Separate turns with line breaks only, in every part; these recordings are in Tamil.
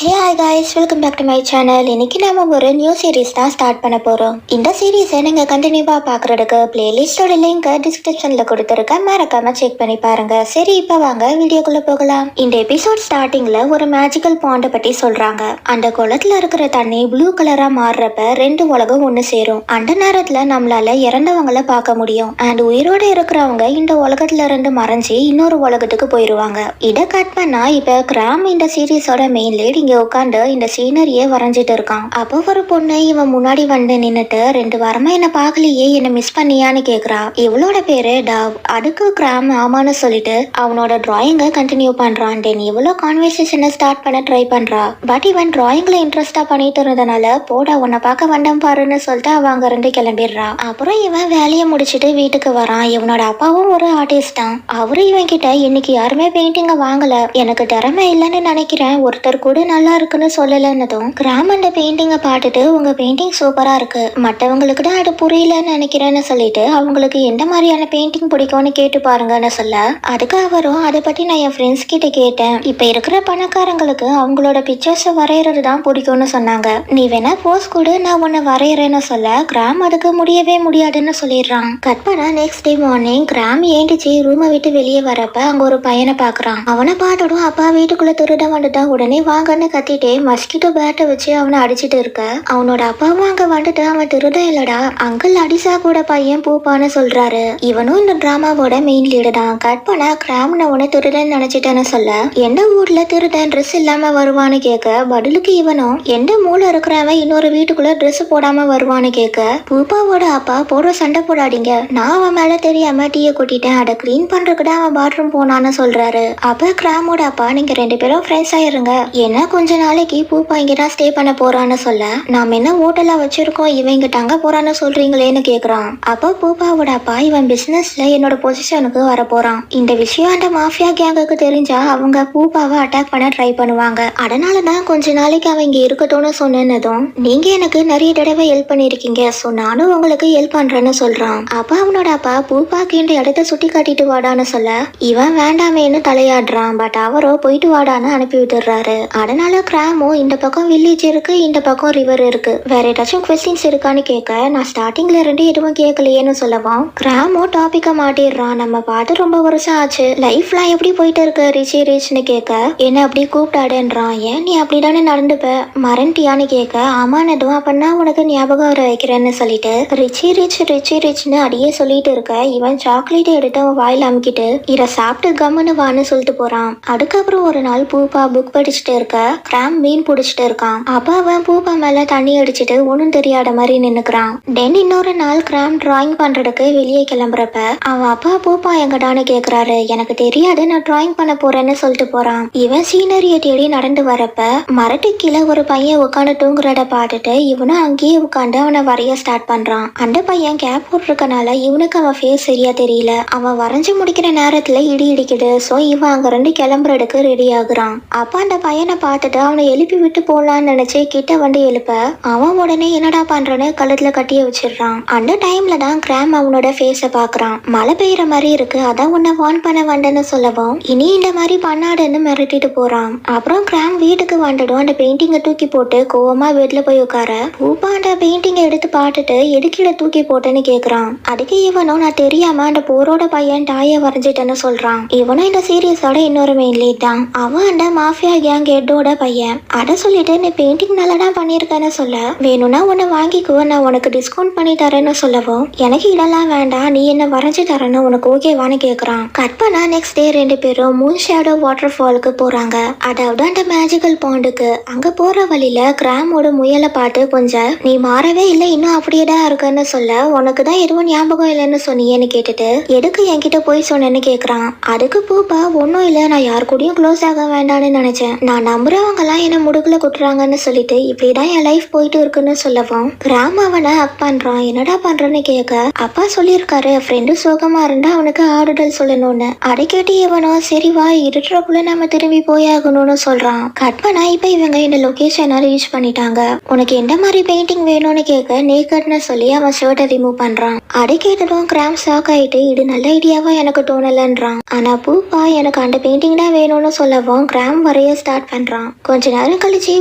Hey hi guys, welcome back to my channel. இன்னைக்கு நாம ஒரு நியூ சீரீஸ் தான் ஸ்டார்ட் பண்ண போறோம். இந்த சீரீஸை நீங்க கண்டினியூவா பாக்குறதுக்கு பிளேலிஸ்டோட லிங்க் டிஸ்கிரிப்ஷன்ல கொடுத்துருக்க, மறக்காம செக் பண்ணி பாருங்க. சரி, இப்ப வாங்க வீடியோக்குள்ள போகலாம். இந்த எபிசோட் ஸ்டார்டிங்ல ஒரு மேஜிக்கல் பாண்டை பத்தி சொல்றாங்க. அந்த குளத்துல இருக்கிற தண்ணி ப்ளூ கலரா மாறுறப்ப ரெண்டு உலகம் ஒண்ணு சேரும். அந்த நேரத்துல நம்மளால இறந்தவங்கள பார்க்க முடியும். அண்ட் உயிரோட இருக்கிறவங்க இந்த உலகத்துல இருந்து மறைஞ்சு இன்னொரு உலகத்துக்கு போயிருவாங்க. இதை கட் பண்ணா இப்ப கிராம் இந்த சீரீஸோட மெயின் லீட் இங்க உட்காந்து இந்த சீனரியே வரைஞ்சிட்டு இருக்கான். அப்போ ஒரு பொண்ணு இவன் முன்னாடி வந்து நின்னுட்டு, 2 வாரமா என்ன பார்க்கலையே, என்ன மிஸ் பண்ணியான்னு கேக்குறா. இவளோட பேரு டாவ். அதுக்கு கிராம் ஆமான்னு சொல்லிட்டு அவனோட டிராயிங்கை கண்டினியூ பண்றான். தென் இவ்வளோ கான்வர்சேஷனை ஸ்டார்ட் பண்ண ட்ரை பண்றா. பட் இவன் டிராயிங்ல இன்ட்ரெஸ்டா பண்ணிட்டு இருந்ததுனால, போடா உன்னை பார்க்க வந்தம் பாருன்னு சொல்லிட்டு அவன் அங்க இருந்து கிளம்பிடுறா. அப்புறம் இவன் வேலையை முடிச்சுட்டு வீட்டுக்கு வரான். இவனோட அப்பாவும் ஒரு ஆர்டிஸ்ட் தான். அவரு இவன் கிட்ட, இன்னைக்கு யாருமே பெயிண்டிங்க வாங்கல, எனக்கு திறமை இல்லைன்னு நினைக்கிறேன், ஒருத்தர் கூட நல்லா இருக்குன்னு சொல்லலன்னதும் கிராம் அந்த பெயிண்டிங்கை பார்த்துட்டு, உங்க பெயிண்டிங் சூப்பரா இருக்கு, மற்றவங்களுக்கு தான் அது புரியலன்னு நினைக்கிறேன்னு சொல்லிட்டு அவங்களுக்கு எந்த மாதிரியான பெயிண்டிங் பிடிக்கும்னு கேட்டு பாருங்கன்னு சொல்ல, அதுக்கு அவரும் அதை பத்தி நான் என் ஃப்ரெண்ட்ஸ் கிட்ட கேட்டேன், இப்ப இருக்கிற பணக்காரங்களுக்கு அவங்களோட பிக்சர்ஸ் வரைகிறது தான் பிடிக்கும்னு சொன்னாங்க, நீ வேணா போஸ் கூட நான் உன்னை வரைகிறேன்னு சொல்ல, கிராம் அதுக்கு முடியவே முடியாதுன்னு சொல்லிடுறான். கட் பண்ணா நெக்ஸ்ட் டே மார்னிங் கிராம் ஏண்டிச்சு ரூமை விட்டு வெளியே வரப்ப அங்க ஒரு பையனை பாக்குறான். அவனை பார்த்ததும் அப்பா வீட்டுக்குள்ள திருட வந்துட்டான். உடனே வாங்கன்னு கத்திட்டே மஸ்கிட்டோ பேட்டை வச்சு அவனை அடிச்சுட்டு இருக்க, அவனோட அப்பாவும் அங்க வந்துட்டு, அவன் திருட இல்லடா, அங்கிள் அடிசா கூட பையன் பூப்பான்னு சொல்றாரு. இவனும் இந்த டிராமாவோட மெயின் லீடு தான். கட் பண்ணா கிராம் நான் உன திருடன் நினைச்சிட்டேன்னு சொல்ல, எந்த ஊர்ல திருடன் ட்ரெஸ் இல்லாம வருவான்னு கேட்க, பதிலுக்கு இவனும் எந்த மூளை இருக்கிறவன் இன்னொரு வீட்டுக்குள்ள ட்ரெஸ் போடாம வருவான்னு கேட்க, பூப்பாவோட அப்பா போடுற சண்டை போடாதீங்க, நான் அவன் மேல தெரியாம டீயை கொட்டிட்டேன், அதை கிளீன் பண்றதுக்கு தான் அவன் பாத்ரூம் போனான்னு சொல்றாரு. அப்ப கிராமோட அப்பா, நீங்க 2 பேரும் ஃப்ரெண்ட்ஸ் ஆயிருங்க, ஏன்னா கொஞ்ச நாளைக்கு பூப்பா இங்கதான் ஸ்டே பண்ண போறான்னு சொல்ல, நாம என்ன ஹோட்டலா வச்சிருக்கோம், இவங்க தங்க போறான்னு சொல்றீங்களேன்னு கேக்குறான். அப்போ பூப்பாவோட அப்பா, இவன் பிசினஸ்ல என்னோட பொசிஷனுக்கு வர போறான், இந்த விஷயம் அந்த மாஃபியா கேங்குக்கு தெரிஞ்சா அவங்க பூப்பாவை அட்டாக் பண்ண ட்ரை பண்ணுவாங்க, அதனாலதான் கொஞ்ச நாளைக்கு அவன் இங்க இருக்கட்டும்னு சொன்னதும், நீங்க எனக்கு நிறைய தடவை ஹெல்ப் பண்ணிருக்கீங்க, சோ நானும் உங்களுக்கு ஹெல்ப் பண்றேன்னு சொல்றான். அப்ப அவனோட அப்பா பூப்பாக்கு இந்த இடத்த சுட்டி காட்டிட்டு வாடான்னு சொல்ல, இவன் வேண்டாமேன்னு தலையாடுறான். பட் அவரோ போயிட்டு வாடான்னு அனுப்பி விட்டுறாரு. அதனால கிராமோ இந்த பக்கம் வில்லேஜ் இருக்கு, இந்த பக்கம் ரிவர் இருக்கு, வேற ஏதாச்சும் கொஸ்டின்ஸ் இருக்கான்னு கேட்க, நான் ஸ்டார்டிங்ல இருந்து எதுவும் கேட்கலையேன்னு சொல்லவும் கிராமோ டாபிக்க மாட்டிடுறான். நம்ம பார்த்து ரொம்ப வருஷம் ஆச்சு, லைஃப்லாம் எப்படி போயிட்டு இருக்கு ரிச்சி ரிச்னு கேட்க, என்ன அப்படி கூப்பிட்டாடுன்றான். ஏன் நீ அப்படிதானே நடந்துப்ப, மறந்துட்டியான்னு கேட்க, ஆமானதும் அப்படின்னா உனக்கு ஞாபகம் வர வைக்கிறேன்னு சொல்லிட்டு ரிச்சி ரிச் ரிச்சி ரிச்னு அடியே சொல்லிட்டு இருக்க, இவன் சாக்லேட் எடுத்து அவன் வாயில அமுக்கிட்டு இதை சாப்பிட்டு கம்முன்னு வான்னு சொல்லிட்டு போறான். அதுக்கப்புறம் ஒரு நாள் பூப்பா புக் படிச்சுட்டு இருக்க, கிராம் மீன் பிடிச்சிட்டு இருக்கான். அப்ப அவன் பூப்பா மேல தண்ணி அடிச்சுட்டு ஒன்னும் தெரியாத மாதிரி நின்னுக்கிறான். தென் இன்னொரு நாள் கிராம் டிராயிங் பண்றதுக்கு வெளியே கிளம்புறப்ப அவன் அப்பா பூப்பா எங்கடான்னு கேக்குறாரு. எனக்கு தெரியாது, நான் டிராயிங் பண்ண போறேன்னு சொல்லிட்டு போறான். இவன் சீனரியை தேடி நடந்து வரப்ப மரட்டு கீழே ஒரு பையன் உட்காந்து தூங்குறத பார்த்துட்டு இவனும் அங்கேயே உட்காந்து அவனை வரைய ஸ்டார்ட் பண்றான். அந்த பையன் கேப் போட்டிருக்கனால இவனுக்கு அவன் ஃபேஸ் சரியா தெரியல. அவன் வரைஞ்சு முடிக்கிற நேரத்துல இடி இடிக்குது. சோ இவன் அங்க இருந்து கிளம்புறதுக்கு ரெடி ஆகுறான். அப்ப அந்த பையனை பார்த்துட்டு அவனை எழுப்பி விட்டு போலான்னு நினைச்சு கிட்ட வந்து எழுப்ப, அவன் உடனே என்னடா பண்றன்னு கழுத்துல கட்டிய வச்சிடுறான். அந்த டைம்ல தான் கிராம் அவனோட ஃபேஸ பாக்குறான். மழை பெய்யற மாதிரி இருக்கு, அதான் உன்னை வார்ன் பண்ண வந்தேன்னு சொல்லவும், இனி இந்த மாதிரி பண்ணாடுன்னு மிரட்டிட்டு போறான். அப்புறம் கிராம் வீட்டுக்கு வந்ததும் அந்த பெயிண்டிங்கை தூக்கி போட்டு கோவமா வீட்டுல போய் உட்கார, பூப்பா அந்த பெயிண்டிங்கை எடுத்து பார்த்துட்டு எதுக்கிட தூக்கி போட்டேன்னு கேக்குறான். அதுக்கு இவனும், நான் தெரியாம அந்த போரோட பையன் டாய வரைஞ்சிட்டேன்னு சொல்றான். இவனும் இந்த சீரியஸோட இன்னொரு மெயின் லீட் தான். அவன் அந்த மாஃபியா கேங் ஹெட்டோட பையன். அதை சொல்லிட்டு நீ பெயிண்டிங் நல்லா தான் பண்ணியிருக்கேன்னு சொல்ல, வேணும்னா உன்னை வாங்கிக்கோ, நான் உனக்கு டிஸ்கவுண்ட் பண்ணி தரேன்னு சொல்லவும், எனக்கு இதெல்லாம் வேண்டாம், நீ என்ன வரைஞ்சு தரேன்னு உனக்கு ஓகேவான்னு கேட்குறான். கட் பண்ணா நெக்ஸ்ட் டே 2 பேரும் மூன் ஷேடோ வாட்டர் ஃபாலுக்கு போறாங்க. அதாவது அந்த மேஜிக்கல் பாண்டுக்கு. அங்க போற வழியில கிராமோட முயலை பார்த்து கொஞ்சம், நீ மாறவே இல்லை, இன்னும் அப்படியே தான் இருக்குன்னு சொல்ல, உனக்கு தான் எதுவும் ஞாபகம் இல்லைன்னு சொன்னியேன்னு கேட்டுட்டு, எதுக்கு என்கிட்ட போய் சொன்னேன்னு கேட்குறான். அதுக்கு பூப்பா, ஒன்றும் இல்லை, நான் யார் கூடயும் க்ளோஸ் ஆக வேண்டாம்னு நினைச்சேன், நான் நம்புறவங்கலாம் என்ன முடுகுல குட்டுறாங்கன்னு சொல்லிட்டு இப்படிதான் என் லைஃப் போயிட்டு இருக்குன்னு சொல்லவும் கிராம் அவனை அப் பண்றான். என்னடா பண்றேன்னு கேட்க, அப்பா சொல்லியிருக்காரு ஃப்ரெண்டு சோகமா இருந்தா அவனுக்கு ஆறுதல் சொல்லணும்னு. அதை கேட்டு இவனோ, சரி வா, இருட்டுறக்குள்ள நம்ம திரும்பி போயாகணும்னு சொல்றான். கட் பண்ணா இப்ப இவங்க இந்த லொகேஷனை ரீச் பண்ணிட்டாங்க. உனக்கு எந்த மாதிரி பெயிண்டிங் வேணும்னு கேட்க, நேக்கட்னு சொல்லி அவன் ஷர்ட்டை ரிமூவ் பண்றான். அதை கேட்டதும் கிராம் ஷாக் ஆயிட்டு, இது நல்ல ஐடியாவா எனக்கு தோணலன்றான். ஆனா பூப்பா எனக்கு அந்த பெயிண்டிங் தான் வேணும்னு சொல்லவும் கிராம் வரைய ஸ்டார்ட் பண்றான். கொஞ்ச நேரம் கழிச்சு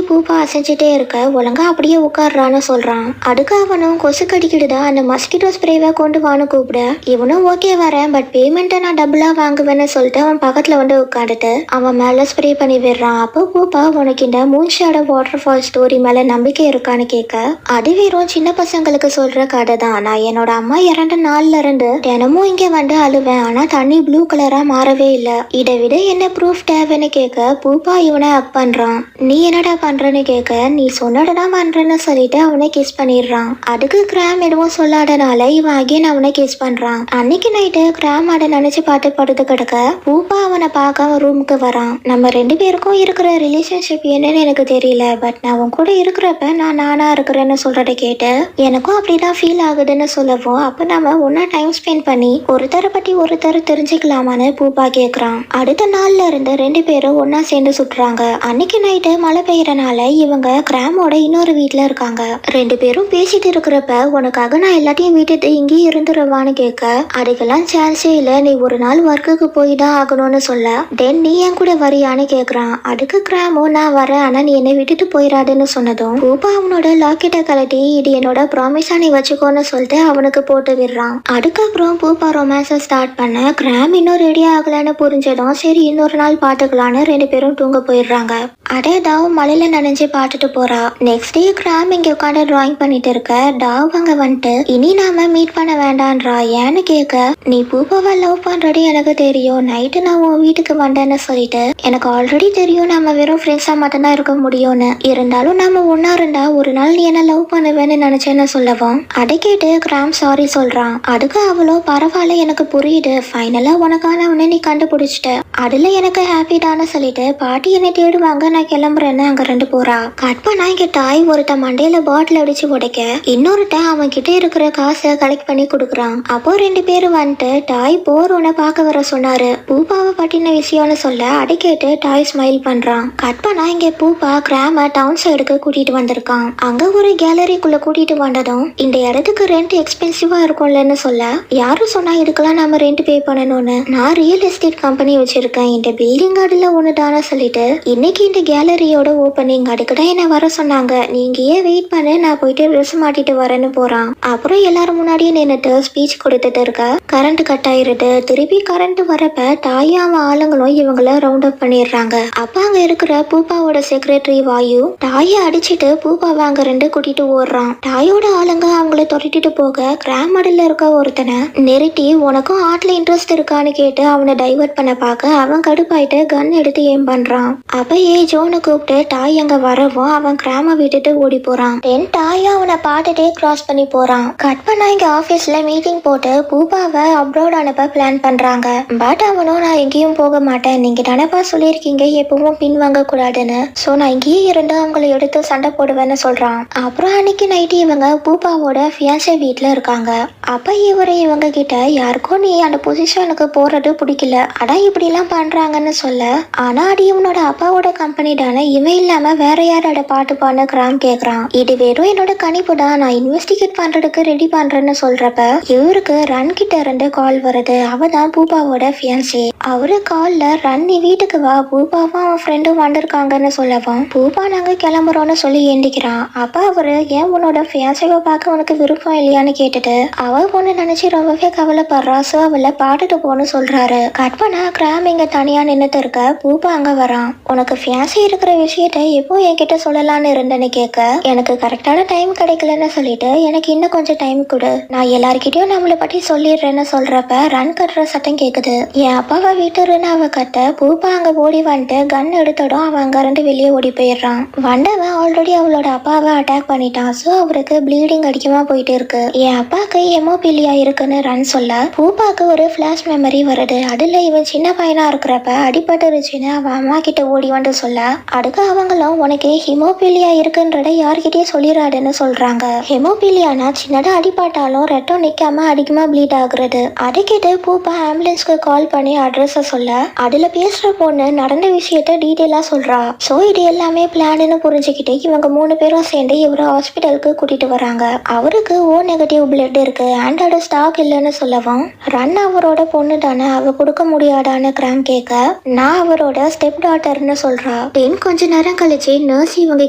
பூப்பா அசைஞ்சிட்டே இருக்க ஒழுங்கா அப்படியே உட்காடுறான்னு சொல்றான். அதுக்கு அவனும் கொசு கடிக்கிடுதா அந்த மஸ்கிட்டோ ஸ்ப்ரேவை கொண்டு வான்னு கூப்பிட இவனும் ஓகே வரேன் பட் பேமெண்ட்டை நான் டபுளா வாங்குவேன்னு சொல்லிட்டு அவன் பக்கத்துல வந்து உட்காந்துட்டு அவன் மேல ஸ்ப்ரே பண்ணி விடுறான். அப்போ பூப்பா உனக்கு இந்த மூன்ஷாட வாட்டர் ஃபால் ஸ்டோரி மேல நம்பிக்கை இருக்கான்னு கேட்க அது வெறும் சின்ன பசங்களுக்கு சொல்ற கதை தான். நான் என்னோட அம்மா இறந்த நாள்ல இருந்து தினமும் இங்க வந்து அழுவேன். ஆனா தண்ணி ப்ளூ கலரா மாறவே இல்லை. இதை விட என்ன ப்ரூஃப் தேவைன்னு கேட்க பூப்பா இவனை அப் பண்றான். நீ என்னடா பண்றன்னு கேட்க நீ சொன்னதான் பண்றேன்னு சொல்லிட்டு அவனை கிஸ் பண்ணிடுறான். அதுக்கு கிராம் எதுவும் சொல்லாதனால இவன் அகைன் அவனை கிஸ் பண்றான். அன்னைக்கு நைட்டு கிராம் அதை நினைச்சு பார்த்து படுத்து கிடக்க பூப்பா அவனை பார்க்க அவன் ரூமுக்கு வரான். நம்ம ரெண்டு பேருக்கும் இருக்கிற ரிலேஷன்ஷிப் என்னன்னு எனக்கு தெரியல பட் நான் அவன் கூட இருக்கிறப்ப நான் நானா இருக்கிறேன்னு சொல்றத கேட்டு எனக்கும் அப்படிதான் ஃபீல் ஆகுதுன்னு சொல்லவும் அப்ப நம்ம ஒன்னா டைம் ஸ்பெண்ட் பண்ணி ஒருத்தரை பத்தி ஒருத்தர் தெரிஞ்சுக்கலாமான்னு பூப்பா கேக்குறான். அடுத்த நாள்ல இருந்து ரெண்டு பேரும் ஒன்னா சேர்ந்து சுற்றுறாங்க. அன்னைக்கு நைட்டு மழை பெய்யறனால இவங்க கிராமோட இன்னொரு வீட்டுல இருக்காங்க. ரெண்டு பேரும் பேசிட்டு இருக்கிறப்ப உனக்காக நான் எல்லாத்தையும் விட்டுட்டு இங்கேயே இருந்துருவான்னு கேட்க அதுக்கெல்லாம் சான்ஸே இல்ல, நீ ஒரு நாள் ஒர்க்குக்கு போய் தான் ஆகணும்னு சொல்ல தென் நீ என் கூட வரியான்னு கேக்குறான். அதுக்கு கிராமோ நான் வரேன் ஆனா நீ என்னை விட்டுட்டு போயிடாதுன்னு சொன்னதும் பூப்பா அவனோட லாக்கெட்டை கலட்டி இது என்னோட ப்ராமிஸா நீ வச்சுக்கோன்னு சொல்லிட்டு அவனுக்கு போட்டு விடுறான். அதுக்கப்புறம் பூப்பா ரொமான்ஸை ஸ்டார்ட் பண்ண கிராம் இன்னும் ரெடி ஆகலன்னு புரிஞ்சதும் சரி இன்னொரு நாள் பாத்துக்கலான்னு ரெண்டு பேரும் தூங்க போயிடுறாங்க. அதே டாவ் மலையில நனைஞ்சு பாத்துட்டு போறா. நெக்ஸ்ட் டே கிராம் இங்க உட்காந்து டிராயிங் பண்ணிட்டு இருக்க டாவ் அங்க வந்துட்டு இனி நாம மீட் பண்ண வேண்டான்றா. ஏன்னு கேட்க நீ பூப்பாவை லவ் பண்றது எனக்கு தெரியும், நைட்டு நான் உன் வீட்டுக்கு வந்தேன்னு சொல்லிட்டு எனக்கு ஆல்ரெடி தெரியும் நம்ம வெறும் ஃப்ரெண்ட்ஸா மட்டும்தான் இருக்க முடியும்னு, இருந்தாலும் நம்ம ஒன்னா இருந்தா ஒரு நாள் நீ என்ன லவ் பண்ணுவேன்னு நினைச்சேன்னு சொல்லவும் அதை கேட்டு கிராம் சாரி சொல்றான். அதுக்கு அவளோ பரவாயில்ல எனக்கு புரியுது, ஃபைனலா உனக்கானவனை நீ கண்டுபிடிச்சிட்ட, அதுல எனக்கு ஹாப்பி தான்னு சொல்லிட்டு பாட்டி என்னை தேடுவாங்க நான் கிளம்புறேன்னு அங்க ரெண்டு போறா. கட் பண்ணா இங்க டாய் ஒருத்த மண்டையில பாட்டில் அடிச்சு உடைக்க இன்னொருத்த அவன் கிட்ட இருக்கிற காசை கலெக்ட் பண்ணி கொடுக்குறான். அப்போ ரெண்டு பேரும் வந்துட்டு டாய் போறோன்னு பார்க்க வர சொன்னாரு. பூப்பாவை பட்டின விஷயம்னு சொல்ல அதை கேட்டு டாய் ஸ்மைல் பண்றான். கட் பண்ணா இங்க பூப்பா கிராம டவுன் சைடுக்கு கூட்டிட்டு வந்திருக்கான். அங்க ஒரு கேலரிக்குள்ள கூட்டிட்டு வந்ததும் இந்த இடத்துக்கு ரெண்ட் எக்ஸ்பென்சிவா இருக்கும்லன்னு சொல்ல யாரும் சொன்னா இதுக்கெல்லாம் நம்ம ரெண்ட் பே பண்ணணும்னு, நான் ரியல் எஸ்டேட் கம்பெனி வச்சிருக்கேன், இந்த பில்டிங் அதுல ஒண்ணுதான சொல்லிட்டு இன்னைக்கு இந்த கேலரியோட ஓப்பனிங் அதுக்குதான் என்ன வர சொன்னாங்க, நீங்க ஏன் வெயிட் பண்ணு நான் போயிட்டு ட்ரெஸ் மாட்டிட்டு வரேன்னு போறான். அப்புறம் எல்லாரும் முன்னாடியே நின்னுட்டு ஸ்பீச் கொடுத்துட்டு இருக்க கரண்ட் கட் ஆயிருது. திருப்பி கரண்ட் வரப்ப டாயும் அவன் ஆளுங்களும் இவங்கள ரவுண்ட் அப் பண்ணிடுறாங்க. அப்ப அங்க இருக்கிற பூப்பாவோட செக்ரட்டரி வாயு டாயை அடிச்சுட்டு பூப்பாவை அங்க ரெண்டு கூட்டிட்டு ஓடுறான். டாயோட ஆளுங்க அவங்கள தொட்டிட்டு போக கிராமடல்ல இருக்க ஒருத்தனை நெருட்டி உனக்கும் ஆர்ட்ல இன்ட்ரெஸ்ட் இருக்கான்னு கேட்டு அவனை டைவர்ட் பண்ண பார்க்க அவன் கடுப்பாயிட்டு கன் எடுத்து ஏம் பண்றான். அப்ப ஜோனை கூப்பிட்டு டாய் அங்க வரவும் அவன் கிராம விட்டுட்டு ஓடி போறான். தென் டாய் அவனை பார்த்துட்டே கிராஸ் பண்ணி போறான். கட் பண்ணா இங்க ஆபீஸ்ல மீட்டிங் போட்டு பூப்பாவை அப்ராட் அனுப்ப பிளான் பண்றாங்க. பட் அவனும் நான் எங்கேயும் போக மாட்டேன், நீங்க தானப்பா சொல்லியிருக்கீங்க எப்பவும் பின் வாங்க கூடாதுன்னு, சோ நான் இங்கேயே இருந்து அவங்களை எடுத்து சண்டை போடுவேன்னு சொல்றான். அப்புறம் அன்னைக்கு நைட்டு இவங்க பூப்பாவோட ஃபியான்சே வீட்டுல இருக்காங்க. அப்ப இவங்க கிட்ட யாருக்கும் நீ அந்த பொசிஷனுக்கு போறது பிடிக்கல அதான் இப்படி எல்லாம் பண்றாங்கன்னு சொல்ல ஆனா அது இவனோட அப்பாவோட கம்பெனி தானே, இவன் இல்லாம வேற யாரோட பாட்டுப்பான்னு கிராம் கேக்குறான். இது வெறும் என்னோட கணிப்பு தான், நான் இன்வெஸ்டிகேட் பண்றதுக்கு ரெடி பண்றேன்னு சொல்றப்ப இவருக்கு ரன் கிட்ட இருந்து கால் வருது. அவதான் பூப்பாவோட ஃபியான்சி. அவரு கால்ல ரன் நீ வீட்டுக்கு வா, பூப்பாவும் அவன் ஃப்ரெண்டும் வந்திருக்காங்கன்னு சொல்லவும் பூப்பா நாங்க கிளம்புறோம்னு சொல்லி ஏந்திக்கிறான். அப்ப அவரு ஏன் உன்னோட ஃபியான்சிவை பார்க்க உனக்கு விருப்பம் இல்லையான்னு கேட்டுட்டு அவ பொண்ணு நினைச்சு ரொம்பவே கவலைப்படுறா. சோ அவளை பாட்டுட்டு போன்னு சொல்றாரு. கட் பண்ணா கிராம் இங்க தனியா நின்னுட்டு இருக்க பூப்பா அங்க வரான். உனக்கு ஃபியான்சி இருக்கிற விஷயத்த எப்போ என்கிட்ட சொல்லலான்னு இருந்தேன்னு கேட்க எனக்கு கரெக்டான டைம் கிடைக்கலன்னு சொல்லிட்டு எனக்கு இன்னும் கொஞ்சம் டைம் கொடு, நான் எல்லார்கிட்டயும் நம்மளை பற்றி சொல்லிடுறேன்னு சொல்றப்ப ரன் கட்டுற சத்தம் கேக்குது. என் அப்பாவை விட்டுருன்னு அவ கத்த பூப்பா அங்க ஓடி வந்துட்டு கன் எடுத்ததும் அவன் அங்க இருந்து வெளியே ஓடி போயிடுறான். வந்தவன் ஆல்ரெடி அவளோட அப்பாவை அட்டாக் பண்ணிட்டான். சோ அவருக்கு ப்ளீடிங் அடிக்கமா போயிட்டு இருக்கு. என் அப்பாக்கு ஹெமோபீலியா இருக்குன்னு ரன் சொல்ல பூப்பாக்கு ஒரு ஃபிளாஷ் மெமரி வருது. அதுல இவன் சின்ன பையனா இருக்கிறப்ப அடிபட்டுருச்சுன்னு அவன் அம்மா கிட்ட ஓடி வந்து சொல்ல அதுக்கு அவங்களும் உனக்கு ஹெமோபீலியா இருக்குன்றத யார்கிட்டயும் சொல்லிடாதுன்னு சொல்றாங்க. ஹெமோபீலியானா சின்னதா அடிபட்டாலும் ரத்தம் நிக்காம அதிகமா ப்ளீட் ஆகுறது. அதை கேட்டு பூப்பா ஆம்புலன்ஸ்க்கு கால் பண்ணி அட்ரஸ சொல்ல அதுல பேசுற பொண்ணு நடந்த விஷயத்த டீட்டெயிலா சொல்றா. சோ இது எல்லாமே பிளான்னு புரிஞ்சுக்கிட்டு இவங்க 3 பேரும் சேர்ந்து இவரை ஹாஸ்பிட்டலுக்கு கூட்டிட்டு வராங்க. அவருக்கு ஓ நெகட்டிவ் பிளட் இருக்கு, ஆண்டோட ஸ்டாக் இல்லைன்னு சொல்லவும் ரன் அவரோட பொண்ணு தானே அவ கொடுக்க முடியாதான்னு கிராம் கிராம் கேட்க நான் அவரோட ஸ்டெப் டாட்டர்னு சொல்றா. தென் கொஞ்ச நேரம் கழிச்சு நர்ஸ் இவங்க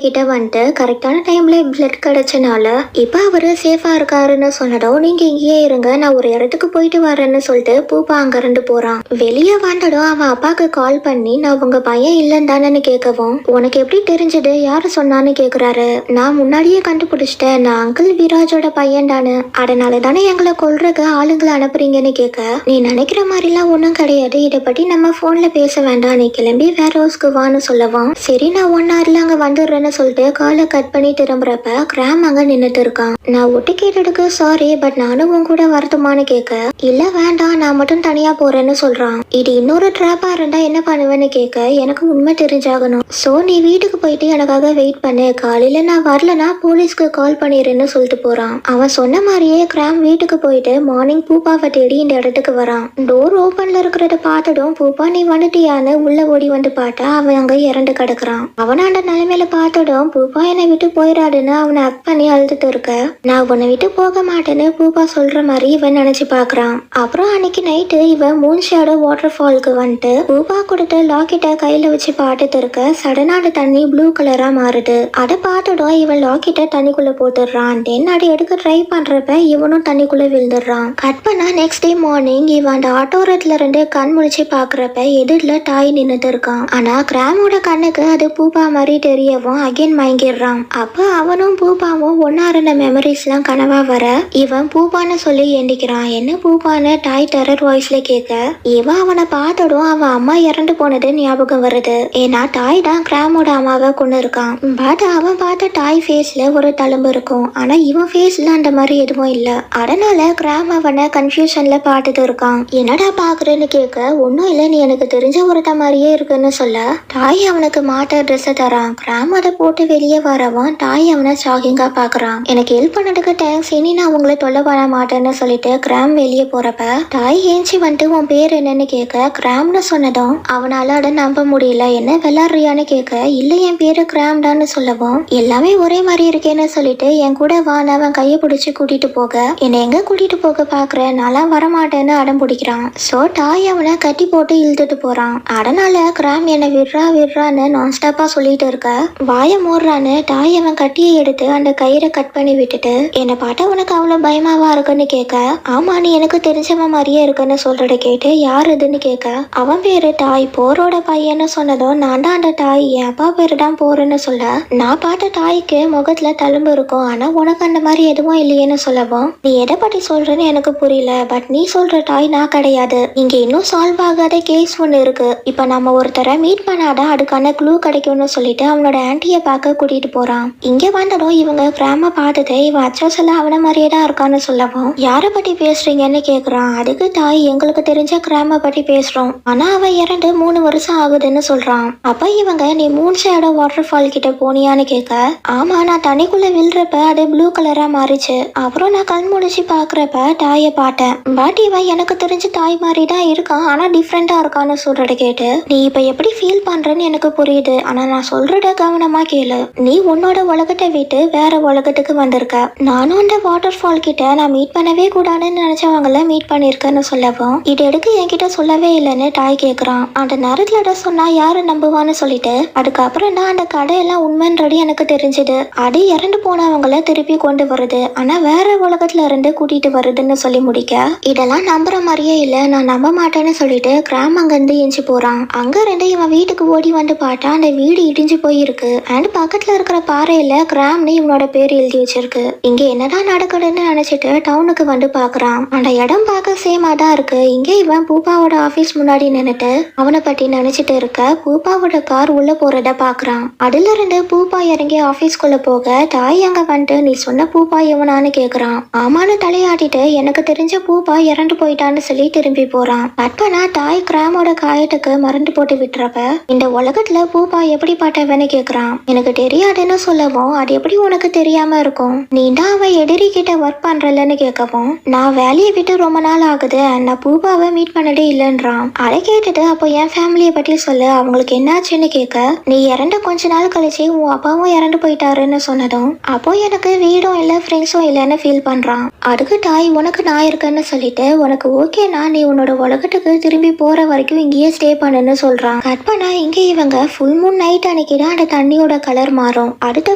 கிட்ட வந்துட்டு கரெக்டான டைம்ல பிளட் கிடைச்சனால இப்ப அவரு சேஃபா இருக்காருன்னு சொன்னதும் நீங்க இங்கேயே இருங்க, நான் ஒரு இடத்துக்கு போயிட்டு வரேன்னு சொல்லிட்டு பூப்பா அங்க இருந்து போறான். வெளியே வந்ததும் அவன் அப்பாக்கு கால் பண்ணி நான் உங்க பையன் இல்லைன்னு தானேன்னு கேட்கவும் உனக்கு எப்படி தெரிஞ்சது, யாரு சொன்னான்னு கேக்குறாரு. நான் முன்னாடியே கண்டுபிடிச்சிட்டேன், நான் அங்கிள் விராஜோட பையன் தானே, அதனால தானே எங்களை கொல்றதுக்கு ஆளுங்களை அனுப்புறீங்கன்னு கேட்க நீ நினைக்கிற மாதிரிலாம் ஒன்றும் கிடையாது, இதை பத்தி நம்ம போன்ல பேச வேண்டாம், நீ கிளம்பி வேற ஹவுஸ்க்கு வான்னு சொல்லவும் சரி நான் 1 hourல அங்க வந்துடுறேன்னு சொல்லிட்டு காலை கட் பண்ணி திரும்புறப்ப கிராம் அங்க நின்னுட்டு இருக்கான். நான் ஒட்டு கேட்டதுக்கு சாரி, பட் நானும் உன் கூட வரட்டுமான்னு கேட்க இல்ல வேண்டாம் நான் மட்டும் தனியா போறேன்னு சொல்றான். இது இன்னொரு ட்ராப்பா இருந்தா என்ன பண்ணுவேன்னு கேட்க எனக்கு உண்மை தெரிஞ்சாகணும், சோ நீ வீட்டுக்கு போயிட்டு எனக்காக வெயிட் பண்ணு, காலையில நான் வரலனா போலீஸ்க்கு கால் பண்ணிடுறேன்னு சொல்லிட்டு போறான். அவன் சொன்ன மாதிரியே கிராம் வீட்டுக்கு போயிட்டு மார்னிங் பூப்பாவை தேடி இந்த இடத்துக்கு வரான். டோர் ஓபன்ல இருக்கிறத பார்த்ததும் பூப்பா நீ வந்துட்டியான்னு உள்ள ஓடி வந்து பார்த்தா அவன் அங்க இறந்து கிடக்குறான். அவன அந்த நிலைமையில பார்த்ததும் பூப்பா என்னை விட்டு போயிடாதுன்னு அவனை அக் பண்ணி அழுதுட்டு இருக்க நான் உன்னை விட்டு போக மாட்டேன்னு பூப்பா சொல்ற மாதிரி இவன் நினைச்சு பாக்குறான். அப்புறம் அன்னைக்கு நைட்டு இவன் மூன் ஷேடோ வாட்டர் ஃபால்க்கு வந்துட்டு பூப்பா கொடுத்த லாக்கெட்டை கையில வச்சு பாட்டுட்டு இருக்க சடனா அந்த தண்ணி ப்ளூ கலரா மாறுது. அதை பார்த்ததும் இவன் லாக்கெட்டை தண்ணிக்குள்ள போட்டுடுறான். தென் அதை எடுக்க ட்ரை பண்றப்ப இவனும் தண்ணிக்குள்ள விழுந்துடுறான். கட் பண்ணா நெக்ஸ்ட் டே மார்னிங் இவன் அந்த ஆட்டோரத்துல இருந்து கண் முழிச்சு பாக்குறப்ப எதிரில டாய் நின்னுட்டு இருக்கான். ஆனா கிராமோட கண்ணுக்கு அது பூப்பா மாதிரி தெரியவும் அகைன் மயங்கிடுறான். அப்ப அவனும் பூப்பாவும் ஒன்னா இருந்த மெமரிஸ் எல்லாம் கனவா வர இவன் பூப்பான்னு சொல்லி எண்டிக்கிறான். என்ன பூப்பான்னு டாய் டெரர் வாய்ஸ்ல கேட்க இவன் அவனை பார்த்ததும் அவன் அம்மா இறந்து போனது ஞாபகம் வருது. ஏன்னா டாய் தான் கிராமோட அம்மாவை கொண்டு இருக்கான். பட் அவன் பார்த்த டாய் ஃபேஸ்ல ஒரு தழும்பு இருக்கும், ஆனா இவன் ஃபேஸ்ல அந்த மாதிரி எதுவும் இல்ல. அதனால கிராம் அவனை கன்ஃபியூஷன்ல பார்த்துட்டு இருக்கான். என்னடா பாக்குறேன்னு கேட்க ஒன்னும் இல்ல, நீ எனக்கு தெரிஞ்ச ஒருத்த மாதிரியே இருக்குன்னு சொல்ல டாய் அவனுக்கு மாட்ட ட்ரெஸ் தரான். கிராம் அதை போட்டு வெளியே வரவும் டாய் அவனை ஷாக்கிங்கா பாக்குறான். எனக்கு ஹெல்ப் பண்ணதுக்கு தேங்க்ஸ், இனி நான் உங்களை தொல்லை பண்ண மாட்டேன்னு சொல்லிட்டு கிராம் வெளியே போறப்ப டாய் ஏஞ்சி வந்துட்டு உன் பேர் என்னன்னு கேட்க கிராம்னு சொன்னதும் அவனால அதை நம்ப முடியல. என்ன விளாடுறியான்னு கேட்க இல்ல என் பேரு கிராம் தான்னு சொல்லவும் எல்லாமே ஒரே மாதிரி இருக்கேன்னு சொல்லிட்டு என் கூட வான்னு அவன் கையை பிடிச்சி கூட்டிட்டு போக என்னை எங்க கூட்டிட்டு போக பாக்குற, நான்லாம் வரமாட்டேன்னு அடம் பிடிக்கிறான். சோ டாய் அவனை கட்டி போட்டு இழுத்துட்டு போறான். அதனால கிராம் என்னை விடுறான்னு நான் ஸ்டாப்பா சொல்லிட்டு இருக்க வாய மூடுறான்னு டாய் அவன் கட்டியை எடுத்து அந்த கயிறை கட் பண்ணி விட்டுட்டு என்னை பார்த்தா உனக்கு அவ்வளவு பயமாவா இருக்குன்னு கேட்க ஆமா நீ எனக்கு தெரிஞ்சவன் மாதிரியே இருக்குன்னு சொல்றத கேட்டு யார் இதுன்னு கேட்க அவன் பேரு டாய் போரோட பையன்னு சொன்னதும் நான் தான் அந்த டாய், என் அப்பா பேரு தான் போறேன்னு சொல்ல நான் பார்த்த டாய்க்கு முகத்துல தழும்பு இருக்கும், ஆனா உனக்கு அந்த மாதிரி எதுவும் இல்லையேன்னு சொல்லவும் நீ எதை பத்தி சொல்றேன்னு எனக்கு புரியல, பட் நீ சொல்ற டாய் நான் கிடையாது, இங்க இன்னும் சால்வ் ஆகாத கேஸ் ஒன்று இருக்கு, இப்ப நம்ம ஒருத்தரை மீட் பண்ணாதான் அதுக்கான க்ளூ கிடைக்கும்னு சொல்லிட்டு அவனோட ஆன்டியை பார்க்க கூட்டிட்டு போறான். இங்க வந்ததும் இவங்க கிராம பார்த்துட்டு இவன் அச்சஸ் எல்லாம் அவன மாதிரியே தான் இருக்கான்னு சொல்லவும் யாரை பத்தி பேசுறீங்கன்னு கேக்குறான். அதுக்கு டாய் எங்களுக்கு தெரிஞ்ச கிராம பத்தி பேசுறோம், ஆனா அவன் இறந்து 3 வருஷம் ஆகுதுன்னு சொல்றான். அப்ப இவங்க நீ மூன் ஷேடோ வாட்டர் ஃபால் கிட்ட போனியான்னு கேட்க ஆமா நான் தண்ணிக்குள்ள விழுறப்ப அது ப்ளூ கலரா மாறிச்சு, அப்புறம் நான் கண் முடிச்சு பாக்குறப்ப டாயை பார்த்தேன், பட் இவன் எனக்கு தெரிஞ்ச டாய் மாதிரி தான் இருக்கான், ஆனா டிஃப்ரெண்டா இருக்கான்னு சொல்றத கேட்டு நீ இப்ப எப்படி ஃபீல் பண்றேன்னு எனக்கு புரியுது, ஆனா நான் சொல்றத கவனமா கேளு, நீ உன்னோட உலகத்தை விட்டு வேற உலகத்துக்கு வந்திருக்க, நானும் அந்த வாட்டர் ஃபால் கிட்ட நான் மீட் பண்ணவே கூடாதுன்னு நினைச்சவங்கள மீட் பண்ணிருக்கேன்னு சொல்லவும் இது எடுக்க என்கிட்ட சொல்லவே இல்லைன்னு டாய் கேக்குறான். அந்த நேரத்துல அதை சொன்னா யாரு நம்புவான்னு சொல்லிட்டு அதுக்கப்புறம் தான் அந்த கடையெல்லாம் உண்மைன்றது எனக்கு தெரிஞ்சது, அது இறந்து போனவங்கள திருப்பி கொண்டு வருது, ஆனா வேற உலகத்துல இருந்து கூட்டிட்டு வருதுன்னு சொல்லி முடிக்க இதெல்லாம் நம்புற மாதிரியே இல்ல, நான் நம்ப மாட்டேன்னு சொல்லிட்டு கிராம் அங்க இருந்து எஞ்சி போறான். அங்க இருந்து இவன் வீட்டுக்கு ஓடி வந்து பார்த்தா அந்த வீடு இடிஞ்சு போயிருக்கு. அண்ட் பக்கத்துல இருக்கிற பாறையில கிராம்னு இவனோட பேர் எழுதி வச்சிருக்கு. இங்க என்னதான் நடக்குதுன்னு நினைச்சிட்டு டவுனுக்கு வந்து பாக்குறான். அந்த இடம் பார்க்க சேமா தான் இருக்கு. இங்க இவன் பூப்பாவோட ஆபீஸ் முன்னாடி நின்னுட்டு அவனை பத்தி நினைச்சிட்டு இருக்க பூப்பாவோட கார் உள்ள போறத பாக்குறான். அதுல இருந்து பூப்பா இறங்கி ஆபீஸ்குள்ள போக தாய் அங்க வந்துட்டு நீ சொன்ன பூப்பா எவனான்னு கேக்குறான். ஆமான்னு தலையாட்டிட்டு எனக்கு தெரிஞ்ச பூப்பா இறந்து போயிட்டான்னு சொல்லி திரும்பி போறான். பட்பனா தாய் கிராமோட காயத்துக்கு மறந்து போட்டு விட்டுறப்ப இந்த உலகத்துல பூப்பா எப்படி பாட்டவன்னு கேக்குறான். எனக்கு தெரியாதுன்னு சொல்லவும் அது எப்படி உனக்கு தெரியாம இருக்கும், நீ தான் அவன் எதிரி கிட்ட ஒர்க் பண்றலன்னு கேட்கவும் நான் வேலையை விட்டு ரொம்ப நாள் ஆகுது, நான் பூப்பாவை மீட் பண்ணதே இல்லைன்றான். அதை கேட்டுட்டு அப்போ என் ஃபேமிலியை பற்றி சொல்லு, அவங்களுக்கு என்னாச்சுன்னு கேட்க நீ இறந்த கொஞ்ச நாள் கழிச்சு உன் அப்பாவும் இறந்து போயிட்டாருன்னு சொன்னதும் அப்போ எனக்கு வீடும் இல்லை ஃப்ரெண்ட்ஸும் இல்லைன்னு ஃபீல் பண்றான். அதுக்கு தாய் உனக்கு நான் இருக்கேன்னு சொல்லிட்டு உனக்கு ஓகேனா நீ உன்னோட உலகத்துக்கு திரும்பி போற வரைக்கும் இங்கேயே ஸ்டே பண்ணுன்னு சொல்றான். கட் பண்ணா இங்க இவங்க ஃபுல் மூன் நைட் அன்னைக்கு தான் அந்த தண்ணியோட கலர் மாறும். அடுத்த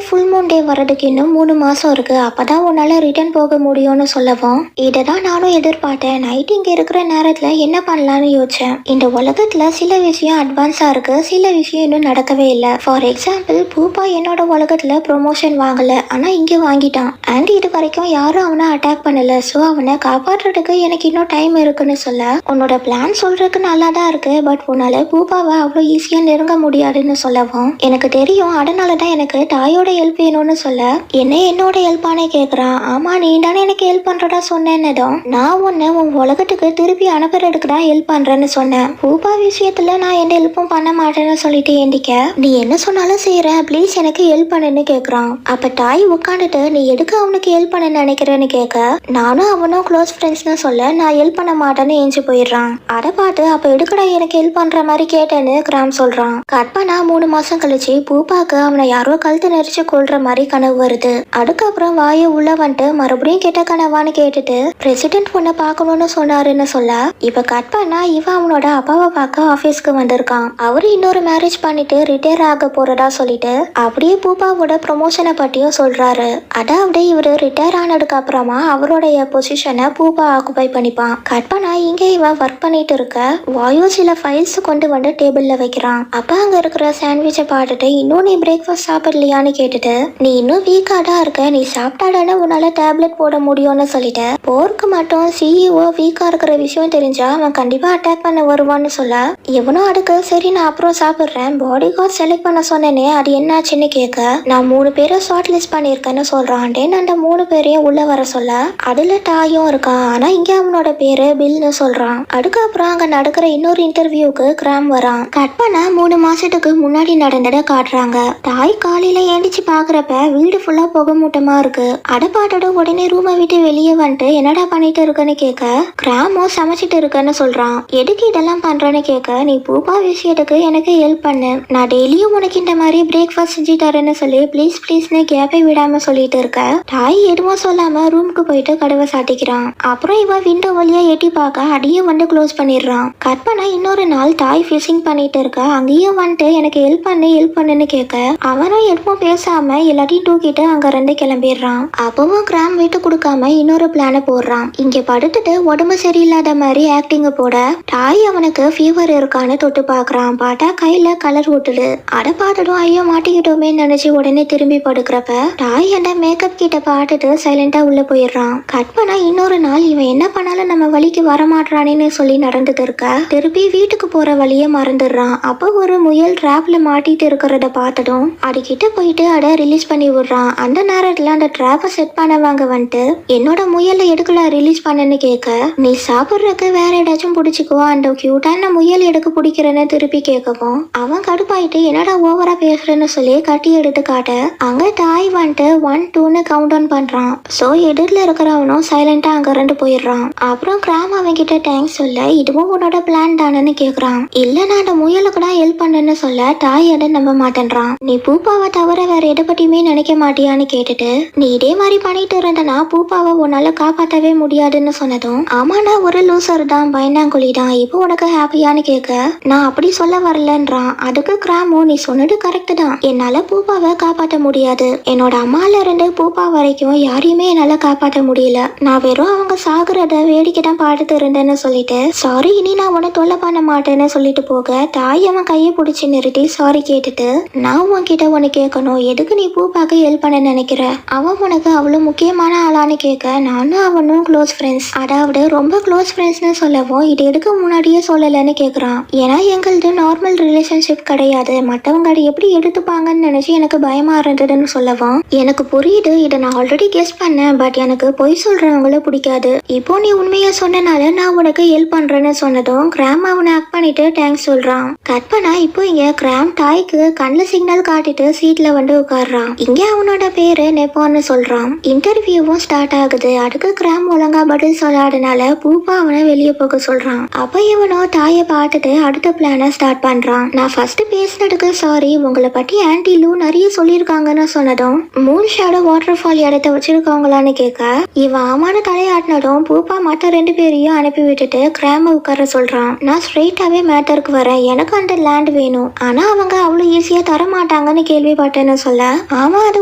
ஃபுல் மூன் டே வர்றதுக்கு இன்னும் 3 மாசம் இருக்கு, அப்பதான் உன்னால ரிட்டர்ன் போக முடியும்னு சொல்லவும் இததான் நானும் எதிர்பார்த்தேன். நைட் இங்க இருக்கிற நேரத்துல என்ன பண்ணலாம்னு யோசிச்சேன். இந்த உலகத்துல சில விஷயம் அட்வான்ஸா இருக்கு, சில விஷயம் இன்னும் நடக்கவே இல்லை. ஃபார் எக்ஸாம்பிள் பூப்பா என்னோட உலகத்துல ப்ரொமோஷன் வாங்கல, ஆனா இங்க வாங்கிட்டான். அண்ட் இது வரைக்கும் யாரும் அவனை அட்டாக் பண்ணல. சோ அவனை காப்பாற்றுறதுக்கு எனக்கு இன்னும் டைம் இருக்குன்னு சொல்ல, உன்னோட பிளான் சொல்றதுக்கு நல்லா தான் இருக்கு, பட் உன்னால பூப்பாவை அவ்வளோ ஈஸியா நெருங்க முடியாதுன்னு சொல்லவும் எனக்கு தெரியும், அதனாலதான் எனக்கு தாயோட ஹெல்ப் வேணும்னு சொல்ல, என்னோட ஹெல்ப்பானே கேக்குறான். ஆமா நீ தானே எனக்கு ஹெல்ப் பண்றதா சொன்னேன்னதும் நான் உன்னை உன் உலகத்துக்கு திருப்பி அனுப்புறதுக்கு தான் ஹெல்ப் பண்றேன்னு சொன்னேன். பூப்பா விஷயத்துல நான் எந்த ஹெல்ப்பும் பண்ண மாட்டேன்னு சொல்லிட்டு ஏண்டிக்க, நீ என்ன சொன்னாலும் செய்யறேன், ப்ளீஸ் எனக்கு ஹெல்ப் பண்ணுன்னு கேக்குறான். அப்ப தாய் உட்காந்துட்டு நீ எதுக்கு அவனுக்கு ஹெல்ப் பண்ண நினைக்கிறேன்னு கேட்க, நானும் அவனும் க்ளோஸ் ஃப்ரெண்ட்ஸ்னு சொல்ல நான் ஹெல்ப் பண்ண மாட்டேன்னு ஏஞ்சி போயிடுறான். அதை பார்த்து அப்ப எதுக்குடா எனக்கு ஹெல்ப் பண்ற மாதிரி கேட்டேன்னு கிராம் சொல்றான். கற்பனா 3 மாசம் கழிச்சு பூப்பாக்கு அவனை யாரோ கழுத்து நெரிச்சு கொள்ற மாதிரி கனவு வருது. அதுக்கப்புறம் வாயை உள்ள வந்துட்டு மறுபடியும் கெட்ட கனவான்னு கேட்டுட்டு பிரசிடென்ட் உன்னை பார்க்கணும்னு சொன்னாருன்னு சொல்ல, இப்ப கற்பனா இவன் அவனோட அப்பாவை பார்க்க ஆபீஸ்க்கு வந்திருக்கான். அவரு இன்னொரு மேரேஜ் பண்ணிட்டு ரிட்டையர் ஆக போறதா சொல்லிட்டு அப்படியே பூப்பாவோட ப்ரொமோஷனை பற்றியும் சொல்றாரு. அதாவது இவரு ரிட்டையர் ஆனதுக்கு அப்புறமா அவருடைய பொசிஷனை பூப்பா ஆக்குபை பண்ணிப்பான். கற்பனா இங்க இவன் ஒர்க் பண்ணிட்டு இருக்க வாயு சில ஃபைல்ஸ் கொண்டு வந்து டேபிள்ல வைக்கிறான். அப்ப அங்க இருக்கிற சாண்ட்விச்சை பார்த்துட்டு இன்னும் நீ பிரேக்ஃபாஸ்ட் சாப்பிடலையான்னு கேட்டுட்டு, நீ இன்னும் வீக்காடா இருக்க, நீ சாப்பிட்டாடானே உன்னால டேப்லெட் போட முடியும்னு சொல்லிட்டு, போருக்கு மட்டும் சிஇஓ வீக்கா இருக்கிற விஷயம் தெரிஞ்சா அவன் கண்டிப்பா அட்டாக் பண்ண வருவான்னு சொல்ல, எவனோ அதுக்கு சரி நான் அப்புறம் சாப்பிடுறேன், பாடி கார்டு செலக்ட் பண்ண சொன்னேனே அது என்னாச்சுன்னு கேட்க, நான் 3 பேரை ஷார்ட் லிஸ்ட் பண்ணியிருக்கேன்னு சொல்றான். டேன் அந்த 3 பேரையும் உள்ள வர சொல்ல, அதுல டாயும் இருக்கான், ஆனா இங்க அவனோட பேரு பில்னு சொல்றான். அதுக்கப்புறம் அங்க நடக்கிற இன்னொரு இன்டர்வியூக்கு கிராம் வரான். கட் பண்ண 3 மாசத்துக்கு முன்னாடி நடந்ததை காட்டுறாங்க. தாய் காலையில ஏண்டிச்சு பாக்குறப்ப வீடு ஃபுல்லா புகை மூட்டமா இருக்கு. அடப்பாட்டோட உடனே ரூமை விட்டு வெளியே வந்துட்டு என்னடா பண்ணிட்டு இருக்குன்னு கேட்க, கிராமோ சமைச்சிட்டு இருக்குன்னு சொல்றான். எதுக்கு இதெல்லாம் பண்றேன்னு கேட்க, நீ பூப்பா விஷயத்துக்கு எனக்கு ஹெல்ப் பண்ணு, நான் டெய்லியும் உனக்கு இந்த மாதிரி பிரேக்ஃபாஸ்ட் செஞ்சு தரேன்னு சொல்லி ப்ளீஸ் ப்ளீஸ்னு கேப்பை விடாம சொல்லிட்டு இருக்க. தாய் எதுவும் சொல்லாம ரூமுக்கு போயிட்டு கதவை சாட்டிக்கிறான். அப்புறம் இவன் விண்டோ வழியா எட்டி பார்க்க அடியே வந்து க்ளோஸ் பண்ணிடுறான். கட் பண்ண இன்னொரு நாள் தாய் ஃபிஷிங் பண்ணிட்டு இருக்க, அங்கேயும் வந்துட்டு எனக்கு ஹெல்ப் பண்ணுன்னு கேட்க, அவனும் எதுவும் பேசாம எல்லாத்தையும் தூக்கிட்டு அங்க இருந்து கிளம்பிடுறான். அப்பவும் கிராம் விட்டு கொடுக்காம இன்னொரு பிளான போடுறான். இங்க படுத்துட்டு உடம்பு சரியில்லாத மாதிரி ஆக்டிங் போட தாய் அவனுக்கு ஃபீவர் இருக்கான்னு தொட்டு பாக்குறான். பார்த்தா கையில கலர் ஊட்டுது. அட பார்த்ததும் ஐயோ மாட்டிக்கிட்டோமே நினைச்சு உடனே திரும்பி படுக்கிறப்ப தாய் அந்த மேக்கப் கிட்ட பார்த்துட்டு சைலண்டா உள்ள போயிடுறான். கட் பண்ணா இன்னொரு நாள் இவன் என்ன பண்ணாலும் நம்ம வழிக்கு வரமாட்டானேன்னு சொல்லி நடந்துட்டு இருக்க, திருப்பி வீட்டுக்கு போற வழியே மறந்துடுறான். அப்போ ஒரு முயல் டிராப்ல மாட்டிட்டு இருக்கிறத பார்த்ததும் அதுகிட்ட போயிட்டு அதை ரிலீஸ் பண்ணி விடுறான். அந்த நேரத்துல அந்த டிராப்பை செட் பண்ணவங்க வந்துட்டு என்னோட முயலை எடுக்கல ரிலீஸ் பண்ணன்னு கேட்க, நீ சாப்பிட்றதுக்கு வேற ஏதாச்சும் பிடிச்சிக்கோ, அந்த கியூட்டான முயல் எடுக்க பிடிக்கிறன்னு திருப்பி கேட்கவும் அவன் கடுப்பாயிட்டு என்னடா ஓவரா பேசுறேன்னு சொல்லி கட்டி எடுத்து காட்ட, அங்க தாய் வந்துட்டு 1 2ன்னு கவுண்ட் டவுன் பண்றான். சோ எதிரில் இருக்கிறவனும் சைலண்டா அங்க இருந்து போயிடுறான். அப்புறம் கிராம் அவன் கிட்ட தேங்க்ஸ் சொல்ல, இதுவும் உன்னோட பிளான் தானேன்னு கேக்குறான். இல்ல நான் அந்த முயலுக்கு தான் ஹெல்ப் பண்ணேன்னு சொல்ல தாய் அதை நம்ப மாட்டேன்றான். நீ பூப்பாவை தவிர வேற எதை பத்தியுமே நினைக்க மாட்டியான்னு கேட்டுட்டு, நீ இதே மாதிரி பண்ணிட்டு இருந்தனா பூப்பாவை உன்னால காப்பாற்றவே முடியாதுன்னு சொன்னதும், ஆமா நான் ஒரு லூசர் தான், பயந்தாங்குழி தான், இப்போ உனக்கு ஹாப்பியான்னு கேட்க, நான் அப்படி சொல்ல வரலன்றான். அதுக்கு கிராமோ நீ சொன்னது கரெக்ட் தான், என்னால பூப்பாவை காப்பாற்ற முடியாது, என்னோட அம்மால இருந்து பூப்பா வரைக்கும் யாரையுமே என்னால காப்பாற்ற முடியல, நான் வெறும் அவங்க சாகுறத வேடிக்கை தான் பார்த்துட்டு இருந்தேன்னு சொல்லிட்டு சாரி இனி நான் உன்னை தொல்லை பண்ண மாட்டேன்னு சொல்லிட்டு போக, தாய் அவன் கையை பிடிச்சி நிறுத்தி சாரி கேட்டுட்டு, நான் உன்கிட்ட ஒன்னு கேட்கணும், எதுக்கு நீ பூப்பாக்கு ஹெல்ப் பண்ண நினைக்கிற, அவன் உனக்கு அவ்வளவு முக்கியமான ஆளான்னு கேட்க, நானும் அவனும் க்ளோஸ் ஃப்ரெண்ட்ஸ், அதாவது ரொம்ப க்ளோஸ் ஃப்ரெண்ட்ஸ்னு சொல்லவும் இது எதுக்கு முன்னாடியே சொல்லலன்னு கேட்குறான். ஏன்னா எங்களது நார்மல் ரிலேஷன்ஷிப் கிடையாது, மற்றவங்க அதை எப்படி எடுத்துப்பாங்கன்னு நினைச்சு எனக்கு பயமா இருந்ததுன்னு சொல்லவும், எனக்கு புரியுது, இதை நான் ஆல்ரெடி கெஸ் பண்ணேன், பட் எனக்கு பொய் சொல்றவங்கள பிடிக்காது, இப்போ நீ உண்மையா சொன்னனால நான் உனக்கு ஹெல்ப் பண்றேன்னு சொன்னதும் கிராம் அவனை ஆக்ட் பண்ணிட்டு தேங்க்ஸ் சொல்றான். கட் பண்ணா இப்போ இங்க கிராம் தாய்க்கு கண்ணில் சிக்னல் காட்டிட்டு சீட்ல வந்து உட்கார்றான். இங்க அவனோட பேரு நெப்பான்னு சொல்றான். இன்டர்வியூவும் ஸ்டார்ட் ஆகுது. அதுக்கு கிராம் ஒழுங்கா பதில் சொல்லாதனால பூப்பா அவனை வெளியே போக சொல்றான். அப்ப இவனோ தாயை பார்த்துட்டு அடுத்த பிளான ஸ்டார்ட் பண்றான். நான் ஃபர்ஸ்ட் பேசினதுக்கு சாரி, உங்களை பத்தி ஆன்டி லூ நிறைய சொல்லியிருக்காங்கன்னு சொன்னதும் மூன் ஷேடோ வாட்டர் ஃபால் இடத்த வச்சிருக்காங்களான்னு கேட்க, இவன் ஆமான தலையாட்டினதும் பூப்பா மற்ற 2 பேரையும் அனுப்பி விட்டுட்டு கிராம உட்கார சொல்றான். சொல்றான். நான் ஸ்ட்ரெயிட்டாவே மேட்டருக்கு வரேன். எனக்கு அந்த லேண்ட் வேணும். ஆனா அவங்க அவ்வளவு ஈஸியா தர மாட்டாங்கன்னு கேள்விப்பட்டேன்னு சொல்ல, ஆமா அது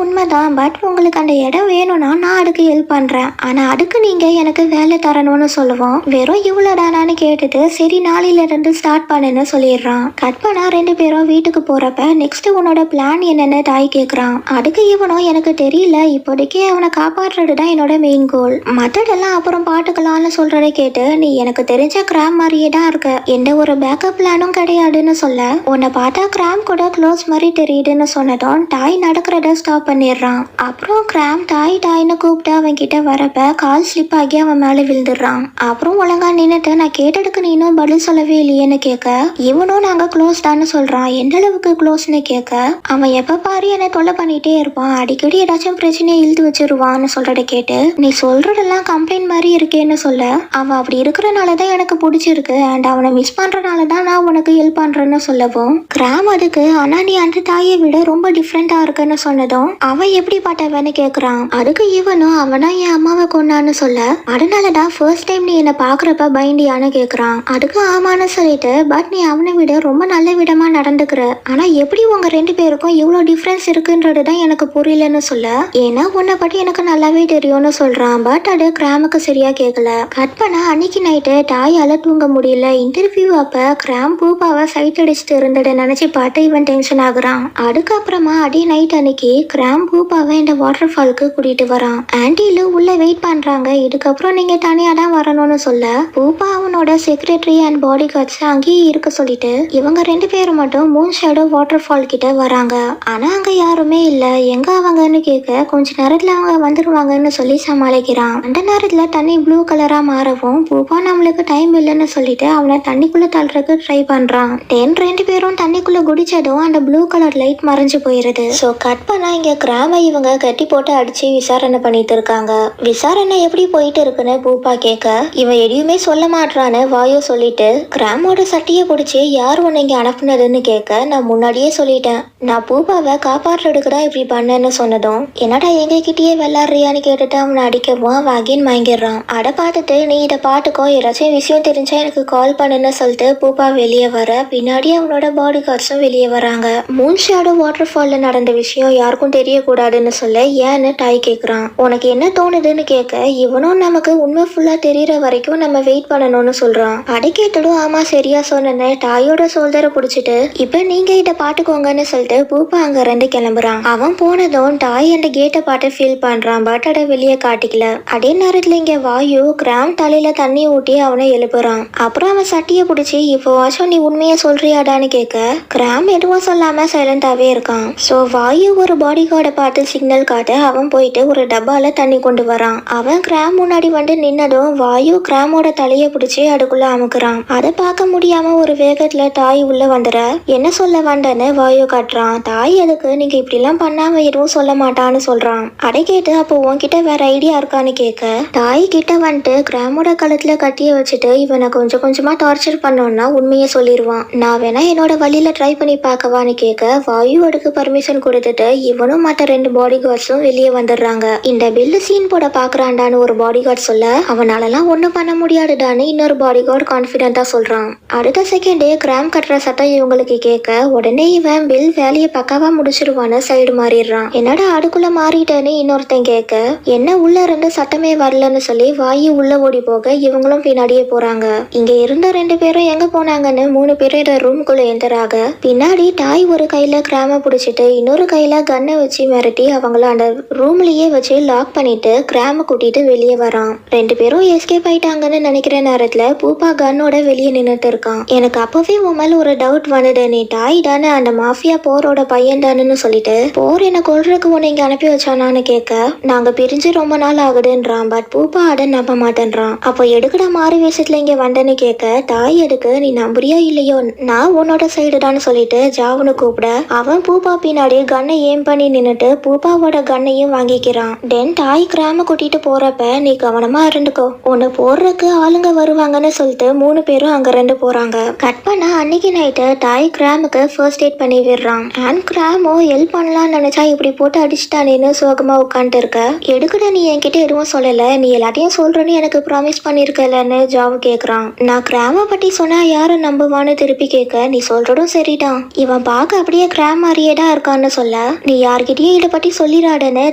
உண்மைதான். பட் உங்களுக்கு அந்த இடம் வேணும்னா நான் அதுக்கு ஹெல்ப் பண்றேன். ஆனா அதுக்கு நீங்க எனக்கு வேலை தரணும்னு சொல்லுவோம். வெறும் இவ்வளவுதானான்னு கேட்டுட்டு சரி நாளையில இருந்து ஸ்டார்ட் பண்ணுன்னு சொல்லிடுறான். கட் பண்ணா 2 பேரும் வீட்டுக்கு போறப்ப நெக்ஸ்ட் உன்னோட பிளான் என்னன்னு தாய் கேக்குறான். அதுக்கு இவனும் எனக்கு தெரியல, இப்போதைக்கு அவனை காப்பாற்றுறதுதான் என்னோட மெயின் கோல், மத்ததெல்லாம் அப்புறம் பாட்டுக்கலாம்னு சொல்றதை கேட்டு நீ எனக்கு தெரிஞ்ச கிராம் மாதிரியே தான் இருக்க, எந்த ஒரு பேக்கப் பிளானும் கிடையாதுன்னு சொல்ல, உன்னை பார்த்தா கிராம் கூட க்ளோஸ் மாதிரி தெரியுதுன்னு சொன்னதும் தாய் நடக்கிறத ஸ்டாப் பண்ணிடுறான். அப்புறம் கிராம் தாய்னு கூப்பிட்டு அவன் கிட்ட வரப்ப கால் ஸ்லிப் ஆகி அவன் மேல விழுந்துடுறான். அப்புறம் ஒழுங்கா நின்னுட்டு நான் கேட்டதுக்கு நீ இன்னும் பதில் சொல்லவே இல்லையேன்னு கேட்க, இவனும் நாங்க க்ளோஸ் தான்னு சொல்றான். எந்த அளவுக்கு க்ளோஸ்னு கேட்க, அவன் எப்ப பாரு என்னை தொல்லை பண்ணிட்டே இருப்பான், அடிக்கடி ஏதாச்சும் பிரச்சனையை இழுத்து வச்சிருவான்னு சொல்றத கேட்டு நீ சொல்றதெல்லாம் கம்ப்ளைண்ட் மாதிரி இருக்கேன்னு சொல்ல, அவன் அப்படி இருக்கிறனாலதான் எனக்கு பிடிச்சிருக்கு அண்ட் அவனை மிஸ் பண்றனாலதான் நான் உனக்கு ஹெல்ப் பண்றேன்னு சொல்லவும், கிராம் அதுக்கு ஆனா நீ அந்த தாயை விட ரொம்ப டிஃப்ரெண்டா இருக்குன்னு சொன்னதும் அவன் எப்படிப்பட்டவன்னு கேக்குறான். அதுக்கு இவனும் அவனா என் அம்மாவை கொண்டான்னு சொல்ல, அதனாலதான் ஃபர்ஸ்ட் டைம் நீ என்ன பாக்குறப்ப பயந்தியான்னு கேக்குறான். அதுக்கு ஆமான்னு சொல்லிட்டு பட் நீ அவனை விட ரொம்ப நல்ல விதமா நடந்துக்கிற, ஆனா எப்படி உங்க 2 பேருக்கும் இவ்வளவு டிஃபரன்ஸ் இருக்குன்றதுதான் எனக்கு புரியலன்னு சொல்ல, ஏன்னா உன்னை பத்தி எனக்கு நல்லாவே தெரியும்னு சொல்றான். பட் அது கிராமுக்கு சரியா கேட்கல. கட் பண்ண அன்னைக்கு நைட்டு தாயால தூங்க முடியல. இன்டர்வியூ அப்ப கிராம் பூபாவை சைட் அடிச்சுட்டு இருந்ததை நினைச்சு பார்த்து இவன் டென்ஷன் ஆகுறான். அதுக்கப்புறமா அதே நைட் அன்னைக்கு கிராம் பூபாவை இந்த வாட்டர் ஃபால்க்கு கூட்டிட்டு வரான். ஆன்டிலு உள்ள வெயிட் பண்றாங்க. இதுக்கப்புறம் நீங்க தனியா தான் வரணும்னு சொல்ல, பூபா அவனோட செக்ரட்டரி அண்ட் பாடி கார்ட்ஸ் அங்கேயே இருக்க சொல்லிட்டு இவங்க 2 பேரும் மட்டும் மூன் ஷேடோ வாட்டர் ஃபால் கிட்ட வராங்க. ஆனா அங்க யாருமே இல்ல. எங்க அவங்கன்னு கேட்க கொஞ்ச நேரத்துல அவங்க வந்துருவாங்கன்னு சொல்லி சமாளிக்கிறான். அந்த நேரத்துல தண்ணி ப்ளூ கலரா மாறவும் பூபா நம்மளுக்கு டைம் இல்லைன்னு சொல்லிட்டு அவனை தண்ணிக்குள்ள தள்ளுறதுக்கு ட்ரை பண்றான். 2 பேரும் தண்ணிக்குள்ள குடிச்சதும் அந்த ப்ளூ கலர் லைட் மறைஞ்சு போயிருது. சோ கட் பண்ணா இங்க கிராம இவங்க கட்டி போட்டு அடிச்சு விசாரணை பண்ணிட்டு இருக்காங்க. விசாரணை எப்படி போயிட்டு இருக்குன்னு பூபா கேட்க, இவன் எதையுமே சொல்ல மாட்டான்னு வாயோ சொல்லிட்டு கிராமோட சட்டியை பிடிச்சி யார் உன்னை இங்க அனுப்புனதுன்னு கேட்க, நான் முன்னாடியே சொல்லிட்டேன், நான் பூபாவை காப்பாற்றுறதுக்கு தான் இப்படி பண்ணேன்னு சொன்னதும், என்னடா எங்க கிட்டயே விளாடுறியான்னு கேட்டுட்டு அவனை அடிக்கவும் அவன் அகைன் மயங்கிடுறான். அட பார்த்துட்டு நீ இதை பாட்டுக்கோ, ஏதாச்சும் விஷயம் தெரிஞ்சா எனக்கு கால் பண்ணுன்னு சொல்லிட்டு பூபா வெளியே வர பின்னாடி அவனோட பாடி கார்ட்ஸும் வெளியே வராங்க. மூன் ஷேடோ வாட்டர் ஃபால்ல நடந்த விஷயம் யாருக்கும் தெரியக்கூடாதுன்னு சொல்ல ஏன்னு தாய் கேட்குறான். உனக்கு என்ன தோணுதுன்னு கேட்க, இவனும் நமக்கு உண்மை ஃபுல்லா தெரியற வரைக்கும் நம்ம வெயிட் பண்ணணும்னு சொல்றான். அடை கேட்டதும் ஆமா சரியா சொன்னேன்னு தாயோட சோல்டரை பிடிச்சிட்டு இப்ப நீங்க இதை பாட்டுக்கோங்கன்னு சொல்லிட்டு பூப்பா அங்க இருந்து கிளம்புறான். அவன் போனதும் தாய் அந்த கேட்டை பார்த்து ஃபீல் பண்றான். பட் அதை வெளியே காட்டிக்கல. அதே நேரத்துல இங்க வாயு கிராம் தலையில தண்ணி ஊட்டி அவனை எழுப்புறான். அப்புறம் அவன் சட்டியை பிடிச்சி இப்போ வாசம் நீ உண்மையை சொல்றியாடான்னு கேட்க, கிராம் எதுவும் சொல்லாம சைலண்டாவே இருக்கான். சோ வாயு ஒரு பாடி கார்டை பார்த்து சிக்னல் காட்ட அவன் போயிட்டு ஒரு டப்பால தண்ணி கொண்டு வரான். அவன் கிராம் முன்னாடி வந்து நின்னதும் வாயு கிராமோட தலையை பிடிச்சி அதுக்குள்ள அமுக்குறான். அதை பார்க்க முடியாம ஒரு வேகத்துல தாய் உள்ள வந்துட என்ன சொல்ல வந்தன்னு வாயு காட்டுறான். தாய் அதுக்கு நீங்க இப்படி எல்லாம் பண்ணாம எதுவும் சொல்ல மாட்டான்னு சொல்றான். அதை கேட்டு அப்போ உன்கிட்ட வேற ஐடியா இருக்கான்னு கேட்க, தாய் கிட்ட வந்துட்டு கிராமோட கழுத்துல கட்டிய வச்சுட்டு இவனை கொஞ்சம் கொஞ்சமா டார்ச்சர் பண்ணோம்னா உண்மையை சொல்லிடுவான். நான் வேணா என்னோட வழியில ட்ரை பண்ணி பார்க்கவான்னு கேட்க, வாயு அதுக்கு பர்மிஷன் கொடுத்துட்டு இவனும் மற்ற 2 பாடி கார்ட்ஸும் வெளியே வந்துடுறாங்க. இந்த பில்லு சீன் போட பாக்குறான்டான்னு ஒரு பாடி கார்டு சொல்ல, அவனாலலாம் ஒண்ணும் பண்ண முடியாதுடான்னு இன்னொரு பாடி கார்டு கான்பிடென்டா சொல்றான். அடுத்த செகண்டே கிராம் கட்டுற சத்தம் இவங்களுக்கு கேட்க உடனே இவன் பில் வேலையை பக்காவா முடிச்சிருவான்னு சைடு மாறிடுறான். என்னடா அடுக்குள்ள மாறிட்டேன்னு இன்னொருத்தன் கேட்க, என்ன உள்ள இருந்து சத்தமே வரலன்னு சொல்லி வாயு உள்ள ஓடி போக இவங்களும் பின்னாடியே போறாங்க. இங்க இருந்த 2 பேரும் எங்க போனாங்கன்னு 3 பேரும் இந்த ரூம்குள்ள என்டராக பின்னாடி தாய் ஒரு கையில கிராம பிடிச்சிட்டு இன்னொரு கையில கன்னை வச்சு மிரட்டி அவங்கள அந்த ரூம்லயே வச்சு லாக் பண்ணிட்டு கிராம கூட்டிட்டு வெளியே வரான். 2 பேரும் எஸ்கேப் ஆயிட்டாங்கன்னு நினைக்கிற நேரத்துல பூப்பா கன்னோட வெளியே நின்னுட்டு இருக்கான். எனக்கு அப்பவே உன் மேல ஒரு டவுட் வந்தது, நீ தாய் தானே அந்த மாஃபியா போரோட பையன் தானு சொல்லிட்டு போர் என்ன கொல்றதுக்கு உன்னை இங்க அனுப்பி வச்சானான்னு கேட்க, நாங்க பிரிஞ்சு ரொம்ப நாள் ஆகுதுன்றான். பட் பூப்பா அதை நம்ப மாட்டேன்றான். அப்போ எடுக்கடா மாறி வேஷத்துல இங்க வந்தேன்னு கேட்க, தாய் எதுக்கு நீ நம்புறியோ இல்லையோ நான் உன்னோட சைடு தான் சொல்லிட்டு ஜாவுன்னு கூப்பிட அவன் பூப்பா பின்னாடி கன்னை ஏம் பண்ணி நின்னுட்டு பூப்பாவோட கன்னையும் வாங்கிக்கிறான். தென் தாய் கிராம கூட்டிட்டு போறப்ப நீ கவனமா இருந்துக்கோ, உன்னை போடுறதுக்கு ஆளுங்க வருவாங்கன்னு சொல்லிட்டு 3 பேரும் அங்க இருந்து போறாங்க. கட் பண்ண அன்னைக்கு நைட்டு தாய் கிராமுக்கு ஃபர்ஸ்ட் எய்ட் பண்ணி விடுறான். அண்ட் கிராமோ ஹெல்ப் பண்ணலாம்னு நினைச்சா இப்படி போட்டு அடிச்சுட்டானேன்னு சோகமா உட்காந்துட்டு இருக்க, எடுக்கட நீ என்கிட்ட எதுவும் சொல்லல, நீ எல்லாத்தையும் சொல்றேன்னு எனக்கு ப்ராமிஸ் பண்ணிருக்கலன்னு ஜாவு கேக்குறான். நான் கிராம பத்தி சொன்னா யாரும் நம்புவான்னு திருப்பி கேட்க, நீ சொல்றதும் சரிதான், இவன் பார்க்க அப்படியே கிராம மாதிரியே தான் இருக்கான்னு சொல்ல, நீ யார்கிட்டயும் இதை பத்தி சொல்லிடாடன்னு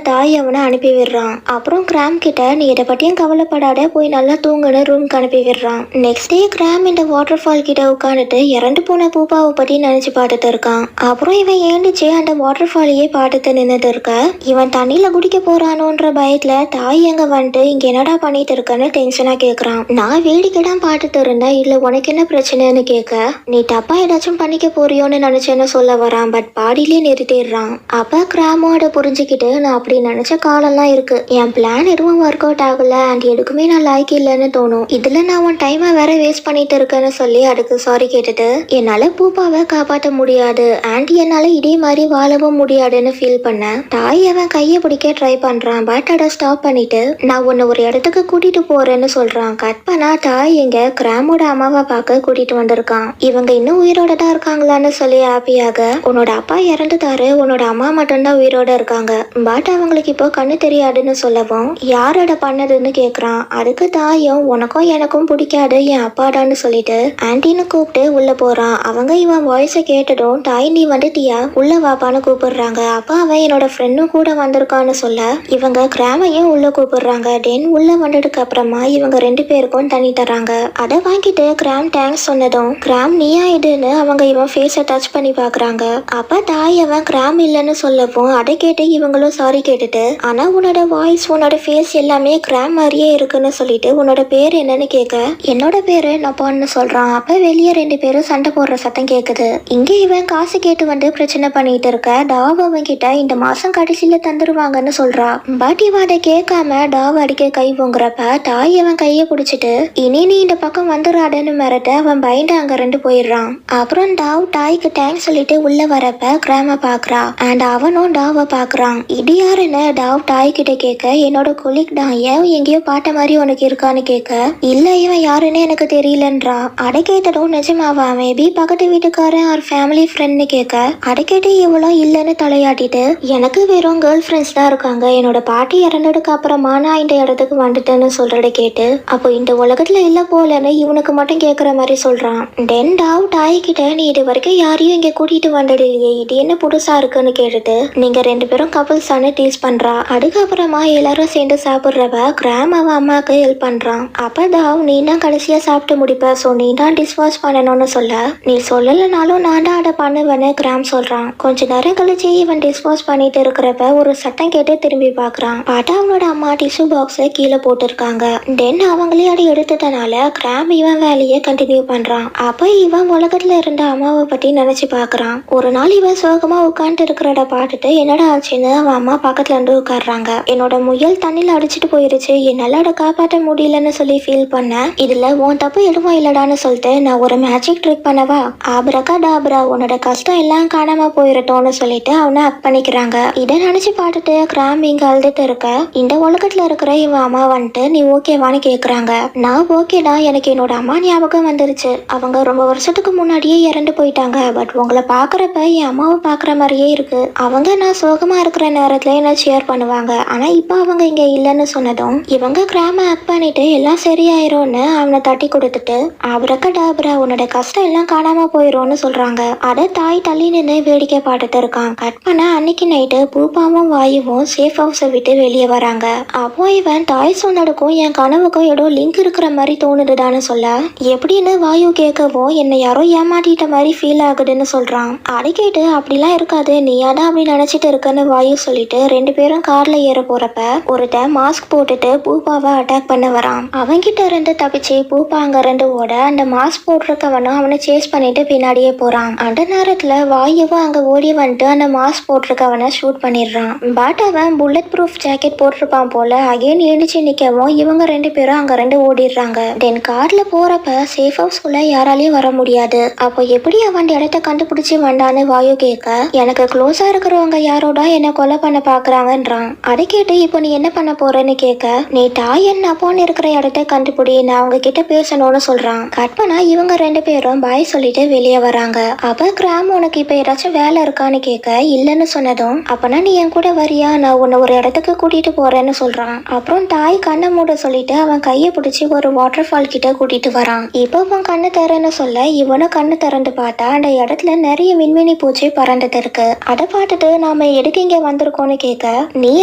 தாய் அவனை அனுப்பி விடுறான். அப்புறம் கிராம் கிட்ட நீ இதை பத்தியும் கவலைப்படாத, போய் நல்லா தூங்குன்னு ரூம்க்கு அனுப்பி விடுறான். நெக்ஸ்ட் டே கிராம் இந்த வாட்டர் ஃபால் கிட்ட உட்காந்துட்டு இறந்து போன பூப்பாவை பத்தி நினைச்சு பார்த்துட்டு இருக்கான். அப்புறம் இவன் ஏண்டிச்சு அந்த வாட்டர் ஃபாலையே பார்த்துட்டு நின்றுட்டு இருக்க, இவன் தண்ணியில குடிக்க போறானோன்ற பயத்துல தாய் எங்க வந்துட்டு இங்க என்னடா பண்ணிட்டு இருக்கன்னு டென்ஷனா கேக்குறான். நான் வேடிக்கை தான் பார்த்துட்டு இருந்தேன், இல்ல உனக்கு என்ன பிரச்சனைன்னு கேட்க, நீ தப்பா ஏதாச்சும் பண்ணிக்க போறியோன்னு நினைச்சேன்னு சொல்ல வரான். பட் பாடியிலே நிறுத்திடுறான். அப்ப கிராமோட புரிஞ்சுக்கிட்டு, நான் அப்படி நினைச்ச காலம்லாம் இருக்கு, என் பிளான் எதுவும் ஒர்க் அவுட் ஆகல அண்ட் எதுக்குமே நான் லாய்க்கு இல்லைன்னு தோணும், இதுல நான் உன் டைமை வேற வேஸ்ட் பண்ணிட்டு இருக்கேன்னு சொல்லி அதுக்கு சாரி கேட்டுட்டு, என்னால பூப்பாவை காப்பாற்ற முடியாது அண்ட் என்னால இதே மாதிரி வாழவும் முடியாதுன்னு ஃபீல் பண்ண தாய் அவன் கையை பிடிக்க ட்ரை பண்றான். பட் அதை ஸ்டாப் பண்ணிட்டு, நான் உன்னை ஒரு இடத்துக்கு கூட்டிட்டு போறேன்னு சொல்றான். கட் பண்ணா தாய் எங்க கிராமோட அம்மாவை பார்க்க கூட்டிட்டு வந்திருக்கான். இவங்க இன்னும் உயிரோட தான் இருக்காங்களான்னு சொல்லி ஹாப்பியாக, உன்னோட அப்பா இறந்துட்டாரு, உன்னோட அம்மா மட்டும்தான் உயிரோட இருக்காங்க, பட் அவங்களுக்கு இப்போ கண்ணு தெரியாதுன்னு சொல்லவும், யாரோட பண்ணதுன்னு கேக்குறான். அதுக்கு தாயும், உனக்கும் எனக்கும் பிடிக்காது என் அப்பாடான்னு சொல்லிட்டு ஆன்டின்னு கூப்பிட்டு உள்ள போறான். அவங்க இவன் வாய்ஸை கேட்டதும், தாய் நீ வந்துட்டியா, உள்ள வாப்பான்னு கூப்பிடுறாங்க. அப்பா அவன் என்னோட ஃப்ரெண்டும் கூட வந்திருக்கான்னு சொல்ல, இவங்க கிராமையும் உள்ள கூப்பிடுறாங்க. தென் உள்ள வந்ததுக்கு அப்புறமா இவங்க ரெண்டு பேருக்கும் தண்ணி தராங்க. அதை வாங்கிட்டு கிராம் தேங்க்ஸ் சொன்னதும், கிராம் நீயா இதுன்னு அவங்க இவன் ஃபேஸை டச் பண்ணி பாக்குறாங்க. அப்ப தாய் அவன் கிராம் இல்லைன்னு சொல்லவும், அதை கேட்டு இவங்களும் சாரி கேட்டுட்டு, ஆனா உன்னோட வாய்ஸ் உன்னோட ஃபேஸ் எல்லாமே கிராம் மாதிரியே இருக்குன்னு சொல்லிட்டு உன்னோட பேர் என்னன்னு கேட்க, என்னோட பேரு நப்பான்னு சொல்றான். அப்ப வெளியே ரெண்டு பேரும் சண்டை போடுற சத்தம் கேக்குது. இங்க இவன் காசு கேட்டு வந்து பிரச்சனை பண்ணிட்டு இருக்க, டாவ் அவன் கிட்ட இந்த மாசம் கடைசியில தந்துருவாங்கன்னு சொல்றா. பட் இவன் அதை கேட்காம டாவ் அடிக்க கை பொங்குறப்ப தாய் அவன் கைய பிடிச்சிட்டு, இனி நீ இந்த பக்கம் வந்துடாதுன்னு மிரட்ட அவன் பயந்து அங்க ரெண்டு போயிடுறான். அப்புறம் டாவ் தாய்க்கு தேங்க்ஸ் சொல்லிட்டு உள்ள வரப்ப கிராம பாக்குறா அண்ட் அவனும் டாவை பாக்குறான். இது யாருன்னு டாவ் தாய் கிட்ட கேட்க, என்னோட கொலிக் தான், ஏன் எங்கேயோ பாட்ட மாதிரி உனக்கு இருக்கான்னு கேட்க, இல்ல இவன் யாருன்னு எனக்கு தெரியலன்றா. அதை கேட்டதும் நிஜமாவா, மேபி பக்கத்து வீட்டுக்காரன் ஒரு ஃபேமிலி ஃப்ரெண்ட்னு கேட்க, அதை கேட்டு இவ்வளோ இல்லைன்னு தலையாட்டிட்டு, எனக்கு வெறும் கேர்ள் ஃப்ரெண்ட்ஸ் தான் இருக்காங்க, என்னோட பாட்டி இறந்ததுக்கு அப்புறமா நான் இந்த இடத்துக்கு வந்துட்டேன்னு சொல்றத கேட்டு, அப்போ இந்த உலகத்துல இல்ல போலன்னு இவனுக்கு மட்டும் கேட்குற மாதிரி சொல்றான். தென் டாவ் தாய் கிட்ட, நீ இது வரைக்கும் யாரையும் இங்க கூட்டிட்டு வந்தது இல்லையே, இது என்ன புதுசா இருக்குன்னு கேட்டுட்டு, நீங்க ரெண்டு பேரும் கப்பல்ஸானு டீஸ் பண்றா. அதுக்கப்புறமா எல்லாரும் சேர்ந்து சாப்பிட்றவ கிராம் அவன் அம்மாவுக்கு ஹெல்ப் பண்றான். அப்ப டாவ் நீ தான் கடைசியா சாப்பிட்டு முடிப்ப, ஸோ நீ தான் டிஸ்வாஷ் பண்ணணும்னு சொல்ல, நீ சொல்லலைனாலும் நான் தான் அதை பண்ணுவேன்னு கிராம் சொல்றான். கொஞ்ச நேரம் கழிச்சு இவன் டிஸ்போஸ் பண்ணிட்டு இருக்கிறப்ப ஒரு சத்தம் கேட்டு திரும்பி பாக்குறான். பாட்டா அவனோட அம்மா டிஷ்யூ பாக்ஸை கீழே போட்டிருக்காங்க. தென் அவங்களே அதை எடுத்ததுனால கிராம் இவன் வேலையை கண்டினியூ பண்றான். அப்ப இவன் உலகத்துல இருந்த அம்மாவை பத்தி நினைச்சு பாக்குறான். ஒரு நாள் இவன் சோகமா உட்காந்துட்டு இருக்கிறத பார்த்துட்டு என்னடா ஆச்சுன்னு அவன் அம்மா பக்கத்துல இருந்து உட்காடுறாங்க. என்னோட முயல் தண்ணியில அடிச்சுட்டு போயிருச்சு, என்னால அதை காப்பாற்ற முடியலன்னு சொல்லி ஃபீல் பண்ண, இதுல உன் தப்பு எதுவும் இல்லடான்னு சொல்லிட்டு நான் ஒரு மேஜிக் ட்ரிக் பண்ணவா, ஆப்ரகா டாப்ரா, உன்னோட கஷ்டம் எல்லாம் காணாம போயிரட்டோன்னு சொல்லிட்டு அவனை அக் பண்ணிக்கிறாங்க. இதை நினைச்சு பார்த்துட்டு கிராம் இங்க அழுதுட்டு இருக்க, இந்த உலகத்துல இருக்கிற இவன் அம்மா வந்துட்டு நீ ஓகேவான்னு கேக்குறாங்க. நான் ஓகேடா, எனக்கு என்னோட அம்மா ஞாபகம் வந்துருச்சு, அவங்க ரொம்ப வருஷத்துக்கு முன்னாடியே இறந்து போயிட்டாங்க, பட் உங்களை பாக்குறப்ப என் அம்மாவை பாக்குற மாதிரியே இருக்கு, அவங்க நான் சோகமா இருக்கிற நேரத்துல என்ன ஷேர் பண்ணுவாங்க, ஆனா இப்ப அவங்க இங்க இல்லைன்னு சொன்னதும் இவங்க கிராம அக் பண்ணிட்டு எல்லாம் சரியாயிரும்னு அவனை தட்டி கொடுத்துட்டு, ஆப்ரகா டாப்ரா, உன்னோட கஷ்டம் எல்லாம் காணாம போயிரும்னு சொல்றாங்க. அதை தாய் தள்ளி நின்று வேடிக்கை பார்த்துட்டு இருக்கான். கட் பண்ண அன்னைக்கு நைட்டு பூப்பாவும் வாயுவும் சேஃப் ஹவுஸை விட்டு வெளியே வராங்க. அப்போ இவன் தாய் சொன்னதுக்கும் என் கனவுக்கும் ஏதோ லிங்க் இருக்கிற மாதிரி தோணுதுதான்னு சொல்ல, எப்படின்னு வாயு கேட்கவும் என்னை யாரோ ஏமாட்டிட்ட மாதிரி ஃபீல் ஆகுதுன்னு சொல்றான். அதை கேட்டு அப்படிலாம் இருக்காது, நீயா தான் அப்படி நினைச்சிட்டு இருக்கன்னு வாயு சொல்லிட்டு ரெண்டு பேரும் கார்ல ஏற போறப்ப ஒருத்தன் மாஸ்க் போட்டுட்டு பூப்பாவை அட்டாக் பண்ண வரான். அவன்கிட்ட இருந்து தப்பிச்சு பூப்பா அங்க இருந்து ஓட அந்த மாஸ்க் போட்டிருக்கவனும் அவனை சேஸ் பண்ணிட்டு பின்னாடியே போறான். அந்த நேரத்துல வாயுவும் அங்க ஓடி வந்துட்டு அந்த மாஸ்க் போட்டிருக்கவனை ஷூட் பண்ணிடுறான். பட் அவன் புல்லட் ப்ரூஃப் ஜாக்கெட் போட்டிருப்பான் போல அகைன் எழுந்துச்சு நிக்கவும் இவங்க ரெண்டு பேரும் அங்க ரெண்டு ஓடிடுறாங்க. தென் கார்ல போறப்ப சேஃப் ஹவுஸ்குள்ள யாராலையும் வர முடியாது. அப்போ எப்படி அவன் இடத்த கண்டுபிடிச்சு வந்தான்னு வாயு கேட்க, எனக்கு க்ளோஸா இருக்கிறவங்க யாரோட என்ன கொலை பண்ண பாக்குறாங்கன்றான். அதை கேட்டு இப்போ நீ என்ன பண்ண போறன்னு கேட்க, நீ தாய் என்ன அப்போன்னு இருக்கிற இடத்த கண்டுபிடி, நான் அவங்க கிட்ட பேசணும்னு சொல்றான். கட் பண்ணா இவங்க ரெண்டு பேரும் பாய் சொல்லிட்டு வெளியே வராங்க. அப்ப கிராம் உனக்கு இப்ப ஏதாச்சும் வேலை இருக்கான்னு கேட்க, இல்லன்னு சொன்னதும் அப்பனா நீ என் கூட வரியா, நான் உன்னை ஒரு இடத்துக்கு கூட்டிட்டு போறேன்னு சொல்றான். அப்புறம் தாய் கண்ணை மூட சொல்லிட்டு அவன் கையை பிடிச்சி ஒரு வாட்டர் ஃபால் கிட்ட கூட்டிட்டு வரான். இப்போ உன் கண்ணு திறன்னு சொல்ல இவனும் கண்ணு திறந்து பார்த்தா அந்த இடத்துல நிறைய விண்வெளி பூச்சி பறந்துட்டு இருக்கு. அதை பார்த்துட்டு நாம எதுக்கு இங்க வந்திருக்கோம்னு கேட்க, நீ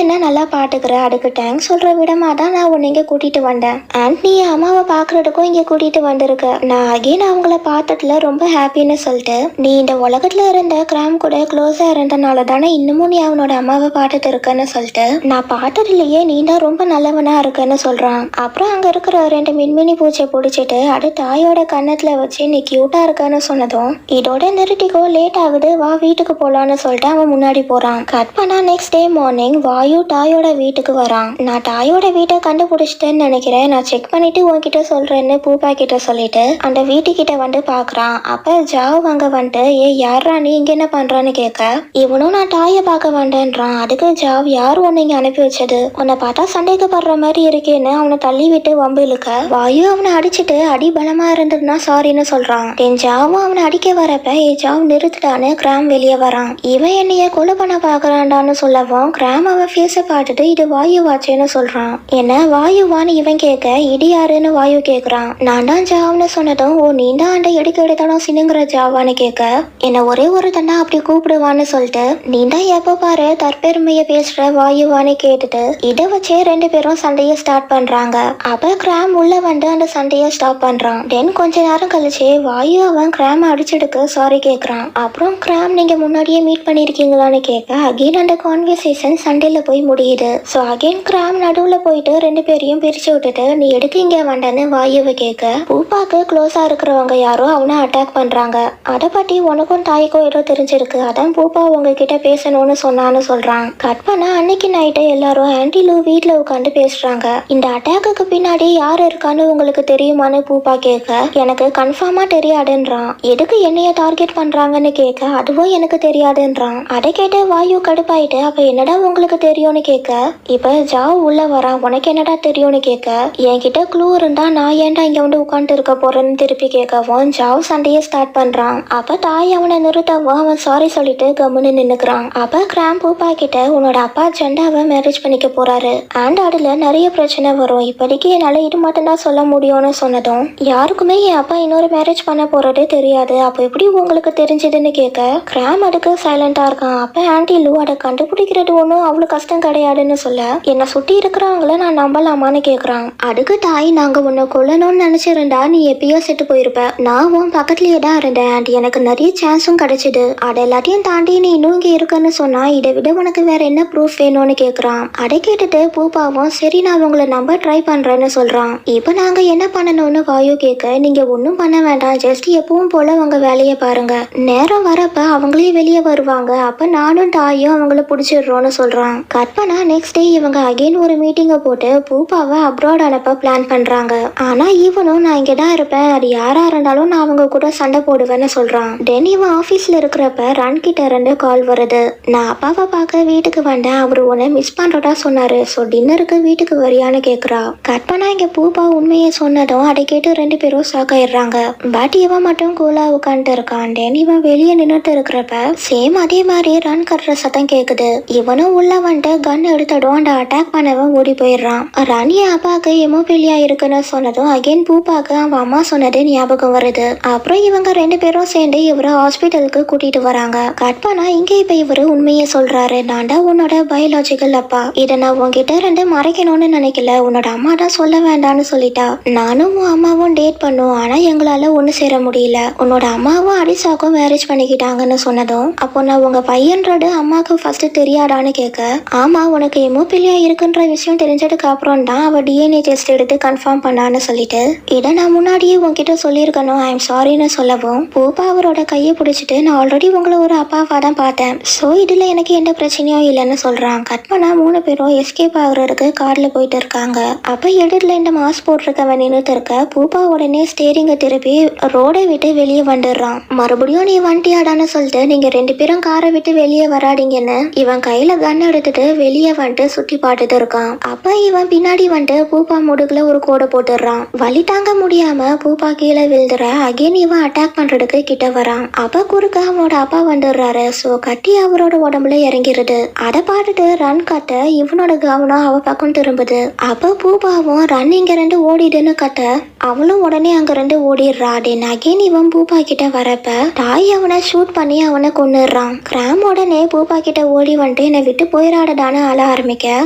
என்ன நல்லா பாட்டுக்கிற, அதுக்கு தேங்க்ஸ் சொல்ற விடமா தான் நான் உன்னை இங்க கூட்டிட்டு வந்தேன். அண்ட் நீ அம்மாவை பாக்குறதுக்கும் இங்க கூட்டிட்டு வந்திருக்க. நான் அகைன் அவங்கள பார்த்ததுல ரொம்ப ஹாப்பின்னு சொல்லிட்டு, நீ இந்த உலகத்துல இருந்த கிராம் கூட க்ளோஸா இருந்தனால தானே இன்னமும் நீ அவனோட அம்மாவை பார்த்துட்டு இருக்கன்னு சொல்லிட்டு, நான் பார்த்ததுலயே நீ தான் ரொம்ப நல்லவனா இருக்குன்னு சொல்றான். அப்புறம் அங்க இருக்கிற 2 மின்மினி பூச்சியை பிடிச்சிட்டு அது தாயோட கன்னத்துல வச்சு நீ கியூட்டா இருக்கன்னு சொன்னதும், இதோட நிறுத்திக்கோ, லேட் ஆகுது, வா வீட்டுக்கு போலான்னு சொல்லிட்டு அவன் முன்னாடி போறான். கட் பண்ணா நெக்ஸ்ட் டே மார்னிங் வாயு தாயோட வீட்டுக்கு வரான். நான் தாயோட வீட்டை கண்டுபிடிச்சிட்டேன்னு நினைக்கிறேன், நான் செக் பண்ணிட்டு உன்கிட்ட சொல்றேன்னு பூப்பா கிட்ட சொல்லிட்டு அந்த வீட்டுக்கிட்ட வந்து பாக்குறான். அப்ப ஜாவ் அங்க வந்துட்டு, யாரா நீ இங்க என்ன பண்றான்னு கேட்க, இவனும் நான் தாயை பார்க்க வேண்டேன்றான். அதுக்கு ஜாவ், யார் உன்னை இங்க அனுப்பி வச்சது, உன்னை பார்த்தா சந்தேகப்படுற மாதிரி இருக்கேன்னு அவனை தள்ளி விட்டு வம்பு இழுக்க, வாயு அவனை அடிச்சுட்டு அடி பலமா இருந்ததுன்னா சாரின்னு சொல்றான். ஜாவும் அவனை அடிக்க வரப்ப ஜாவ் நிறுத்துட்டான்னு கிராம் வெளியே வரான். இவன் என்னைய கொலை பண்ண பாக்குறான்டான்னு சொல்லவும் கிராம் அவன் ஃபேஸ பார்த்துட்டு இது வாயு வாச்சேன்னு சொல்றான். என்ன வாயுவான்னு இவன் கேட்க, இடி யாருன்னு வாயு கேக்குறான். நான் தான் ஜாவ்னு சொன்னதும், ஓ நீ தான் அந்த எடுக்க எடுத்தாலும் சினுங்கிற ஜாவான்னு கேட்க, என்ன ஒரே ஒரு தண்டா அப்படி கூப்பிடுவான்னு சொல்லிட்டு, நீ தான் எப்ப பாரு தற்பெருமைய பேசுற வாயுவான்னு கேட்டுட்டு இதை வச்சே 2 பேரும் சண்டைய ஸ்டார்ட் பண்றாங்க. அப்ப கிராம் உள்ள வந்து அந்த சண்டையை ஸ்டாப் பண்றான். தென் கொஞ்ச நேரம் கழிச்சு வாயு அவன் கிராம் அடிச்சதுக்கு சாரி கேக்குறான். அப்புறம் கிராம் நீங்க முன்னாடியே மீட் பண்ணிருக்கீங்களான்னு கேட்க, அகைன் அந்த கான்வர்சேஷன் சண்டையில போய் முடியுது. ஸோ அகைன் கிராம் நடுவுல போயிட்டு 2 பேரையும் பிரிச்சு விட்டுட்டு, நீ எதுக்கு இங்க வந்தன்னு வாயுவை கேட்க, பூப்பாக்கு க்ளோஸா இருக்கிறவங்க யாரோ அவனை அட்டாக் பண்றாங்க, அதை பத்தி உனக்கும் தாய்க்கும் ஏதோ தெரிஞ்சிருக்கு, அதான் பூப்பா உங்ககிட்ட பேசணும்னு சொன்னான்னு சொல்றான். கட் பண்ணா அன்னைக்கு நைட்டு எல்லாரும் ஆன்டி லூ வீட்டுல உட்காந்து பேசுறாங்க. இந்த அட்டாக்கு பின்னாடி யார் இருக்கான்னு உங்களுக்கு தெரியுமான்னு பூப்பா கேட்க, எனக்கு கன்ஃபார்மா தெரியாதுன்றான். எதுக்கு என்னைய டார்கெட் பண்றாங்கன்னு கேட்க, அதுவும் எனக்கு தெரியாதுன்றான். அதை கேட்டு வாயு கடுப்பாயிட்டு, அப்ப என்னடா உங்களுக்கு தெரியும்னு கேட்க, இப்ப ஜாவ் உள்ள வரான். உனக்கு என்னடா தெரியும்னு கேட்க, என்கிட்ட க்ளூ இருந்தா நான் ஏன்டா இங்க வந்து உட்காந்து இருக்க போறேன்னு திருப்பி கேட்கவும் ஜாவ் சண்டையை ஸ்டார்ட் பண்றான். அப்ப தாய் அவனை நிறுத்தவும் அவன் சாரி சொல்லிட்டு கம்முன்னு நின்னுக்கிறான். அப்ப கிராம் பூப்பா கிட்ட, உன்னோட அப்பா ஜெண்டாவை மேரேஜ் பண்ணிக்க போறாரு அண்ட் அதுல நிறைய பிரச்சனை வரும், இப்போதைக்கு என்னால இது மட்டும்தான் சொல்ல முடியும்னு சொன்னதும், யாருக்குமே என் அப்பா இன்னொரு மேரேஜ் பண்ண போறதே தெரியாது, அப்போ எப்படி உங்களுக்கு தெரிஞ்சதுன்னு கேட்க, கிராம் அதுக்கு சைலண்டா இருக்கான். அப்ப ஆன்டி லூ, அதை கண்டுபிடிக்கிறது ஒன்றும் அவ்வளவு கஷ்டம் கிடையாதுன்னு சொல்ல, என்னை சுத்தி இருக்கிறவங்கள நான் நம்பலாமான்னு கேட்கறான். அதுக்கு தாய், நாங்க உன்னை கொல்லணும்னு நினைச்சிருந்தா நீ எப்பயோ செத்து போயிருப்ப, நான் உன் பக்கத்துலயே தான் இருந்தேன் அண்ட் எனக்கு நிறைய சான்ஸும் கிடைச்சது, அதை எல்லாத்தையும் தாண்டி நீ இன்னும் இங்க இருக்குன்னு சொன்னா இதை விட உனக்கு வேற என்ன ப்ரூஃப் வேணும்னு கேட்கறான். அதை கேட்டுட்டு பூப்பாவும், சரி நான் உங்களை நம்ப ட்ரை பண்றேன்னு சொல்றான். இப்போ நாங்க என்ன பண்ணணும்னு வாயு கேட்க, நீங்க ஒன்றும் பண்ண வேண்டாம், ஜஸ்ட் எப்பவும் போல உங்க வேலையை பாருங்க, நேரம் வரப்ப அவங்களே வெளியே வருவாங்க, அப்ப நானும் தாயும் அவங்கள பிடிச்சிடுறோம்னு சொல்றான். கட் பண்ணா நெக்ஸ்ட் டே இவங்க அகைன் ஒரு மீட்டிங்கை போட்டு பூப்பாவை அப்ராட் அனுப்ப பிளான் பண்றாங்க. ஆனா இவனும் நான் இங்க தான் இருப்பேன், அது யாரா இருந்தாலும் நான் அவங்க கூட சண்டை போடுவேன்னு சொல்றான். தென் இவன் ஆபீஸ்ல இருக்கிறப்ப ரன் கிட்ட இருந்து கால் வருது. நான் அப்பாவை பார்க்க வீட்டுக்கு வந்தேன், அவரு உன்னை மிஸ் பண்றதா சொன்னாரு, ஸோ டின்னருக்கு வீட்டுக்கு வரியான்னு கேக்குறா. கட் பண்ணா இங்க பூப்பா உண்மையை சொன்னதும் அதை கேட்டு 2 பேரும் ஷாக் ஆயிடுறாங்க. பட் இவன் மட்டும் கூலா உட்காந்துட்டு இருக்கான். தென் இவன் வெளியே நின்றுட்டு இருக்கிறப்ப சேம் அதே மாதிரி ரன் கட்டுற சத்தம் கேக்குது. இவனும் உள்ள வந்துட்டு கன் எடுத்ததும் அந்த அட்டாக் பண்ணவன் ஓடி போயிடுறான். ரன் என் அப்பாவுக்கு எமோபிலியா இருக்குன்னு சொன்னதும் அகைன் பூப்பாக்கு அவன் அம்மா சொன்னது ஞாபகம் வருது. அப்புறம் இவங்க 2 பேரும் சேர்ந்து இவரை ஹாஸ்பிட்டலுக்கு கூட்டிட்டு வராங்க. கட் பண்ணா இங்க இப்ப இவரு உண்மையை சொல்றாரு, நான் தான் உன்னோட பயாலஜிக்கல் அப்பா, இதை நான் உன்கிட்ட இருந்து மறைக்கணும்னு நினைக்கல, உன்னோட அம்மா தான் சொல்ல வேண்டாம்னு சொல்லிட்டா, நானும் உன் அம்மாவும் டேட் பண்ணோம், ஆனா எங்களால ஒண்ணு சேர முடியல, உன்னோட அம்மாவும் அடிசாக்கும் மேரேஜ் பண்ணிக்கிட்டாங்கன்னு சொன்னதும், அப்போ நான் உங்க பையன்றது அம்மாவுக்கு ஃபர்ஸ்ட் தெரியாதான்னு கேட்க, ஆமா உனக்கு எமோபிலியா இருக்குன்ற விஷயம் தெரிஞ்சதுக்கு அப்புறம் தான் அவ டிஎன்ஏ டெஸ்ட் எடுத்து கன்ஃபார்ம் பண்ணான்னு சொல்லிட்டு, இதை நான் முன்னாடியே உன்கிட்ட சொல்லியிருக்கணும், ஐ எம் சாரின்னு சொல்லவும் பூப்பா அவரோட கையை பிடிச்சிட்டு, நான் ஆல்ரெடி உங்களை ஒரு அப்பாவா தான் பார்த்தேன், ஸோ இதுல எனக்கு எந்த பிரச்சனையும் இல்லைன்னு சொல்றான். கட் பண்ணா 3 பேரும் எஸ்கேப் ஆகுறதுக்கு கார்ல போயிட்டு இருக்காங்க. அப்ப எதிரில் இந்த மாஸ்க் போட்டிருக்கவன் நின்றுட்டு இருக்க, பூப்பா உடனே ஸ்டேரிங்கை திருப்பி ரோடை விட்டு வெளியே வந்துடுறான். மறுபடியும் நீ வண்டியாடான்னு சொல்லிட்டு நீங்க 2 பேரும் காரை விட்டு வெளியே வராடிங்கன்னு இவன் கையில கன் எடுத்துட்டு வெளியே வந்துட்டு சுத்தி பார்த்துட்டு இருக்கான். அப்ப இவன் பின்னாடி வந்துட்டு பூப்பா முடுகுல ஒரு கோடை போட்டுடுறான். வலி தாங்க முடியாம பூப்பா கீழே விழுந்துற அகைன் இவன் அட்டாக் பண்றதுக்கு கிட்ட வரான். அப்ப குறுக்க அவனோட அப்பா வந்துடுறாரு. ஸோ கட்டி அவரோட உடம்புல இறங்கிருது. அதை பார்த்துட்டு ரன் கட்ட இவனோட கவனம் அவ பக்கம் திரும்புது. அப்ப பூபாவும் ரன் இங்க 2 ஓடிடுன்னு கட்ட அவளும் உடனே அங்கிருந்து ஓடிடுறா. தென் அகைன் இவன் பூபா கிட்ட வரப்ப தாய் அவனை ஷூட் பண்ணி அவனை கொன்னுடுறான். கிராம் உடனே பூபா கிட்ட ஓடி வந்துட்டு என்னை விட்டு போயிடாடடான்னு அழ ஆரம்பிக்க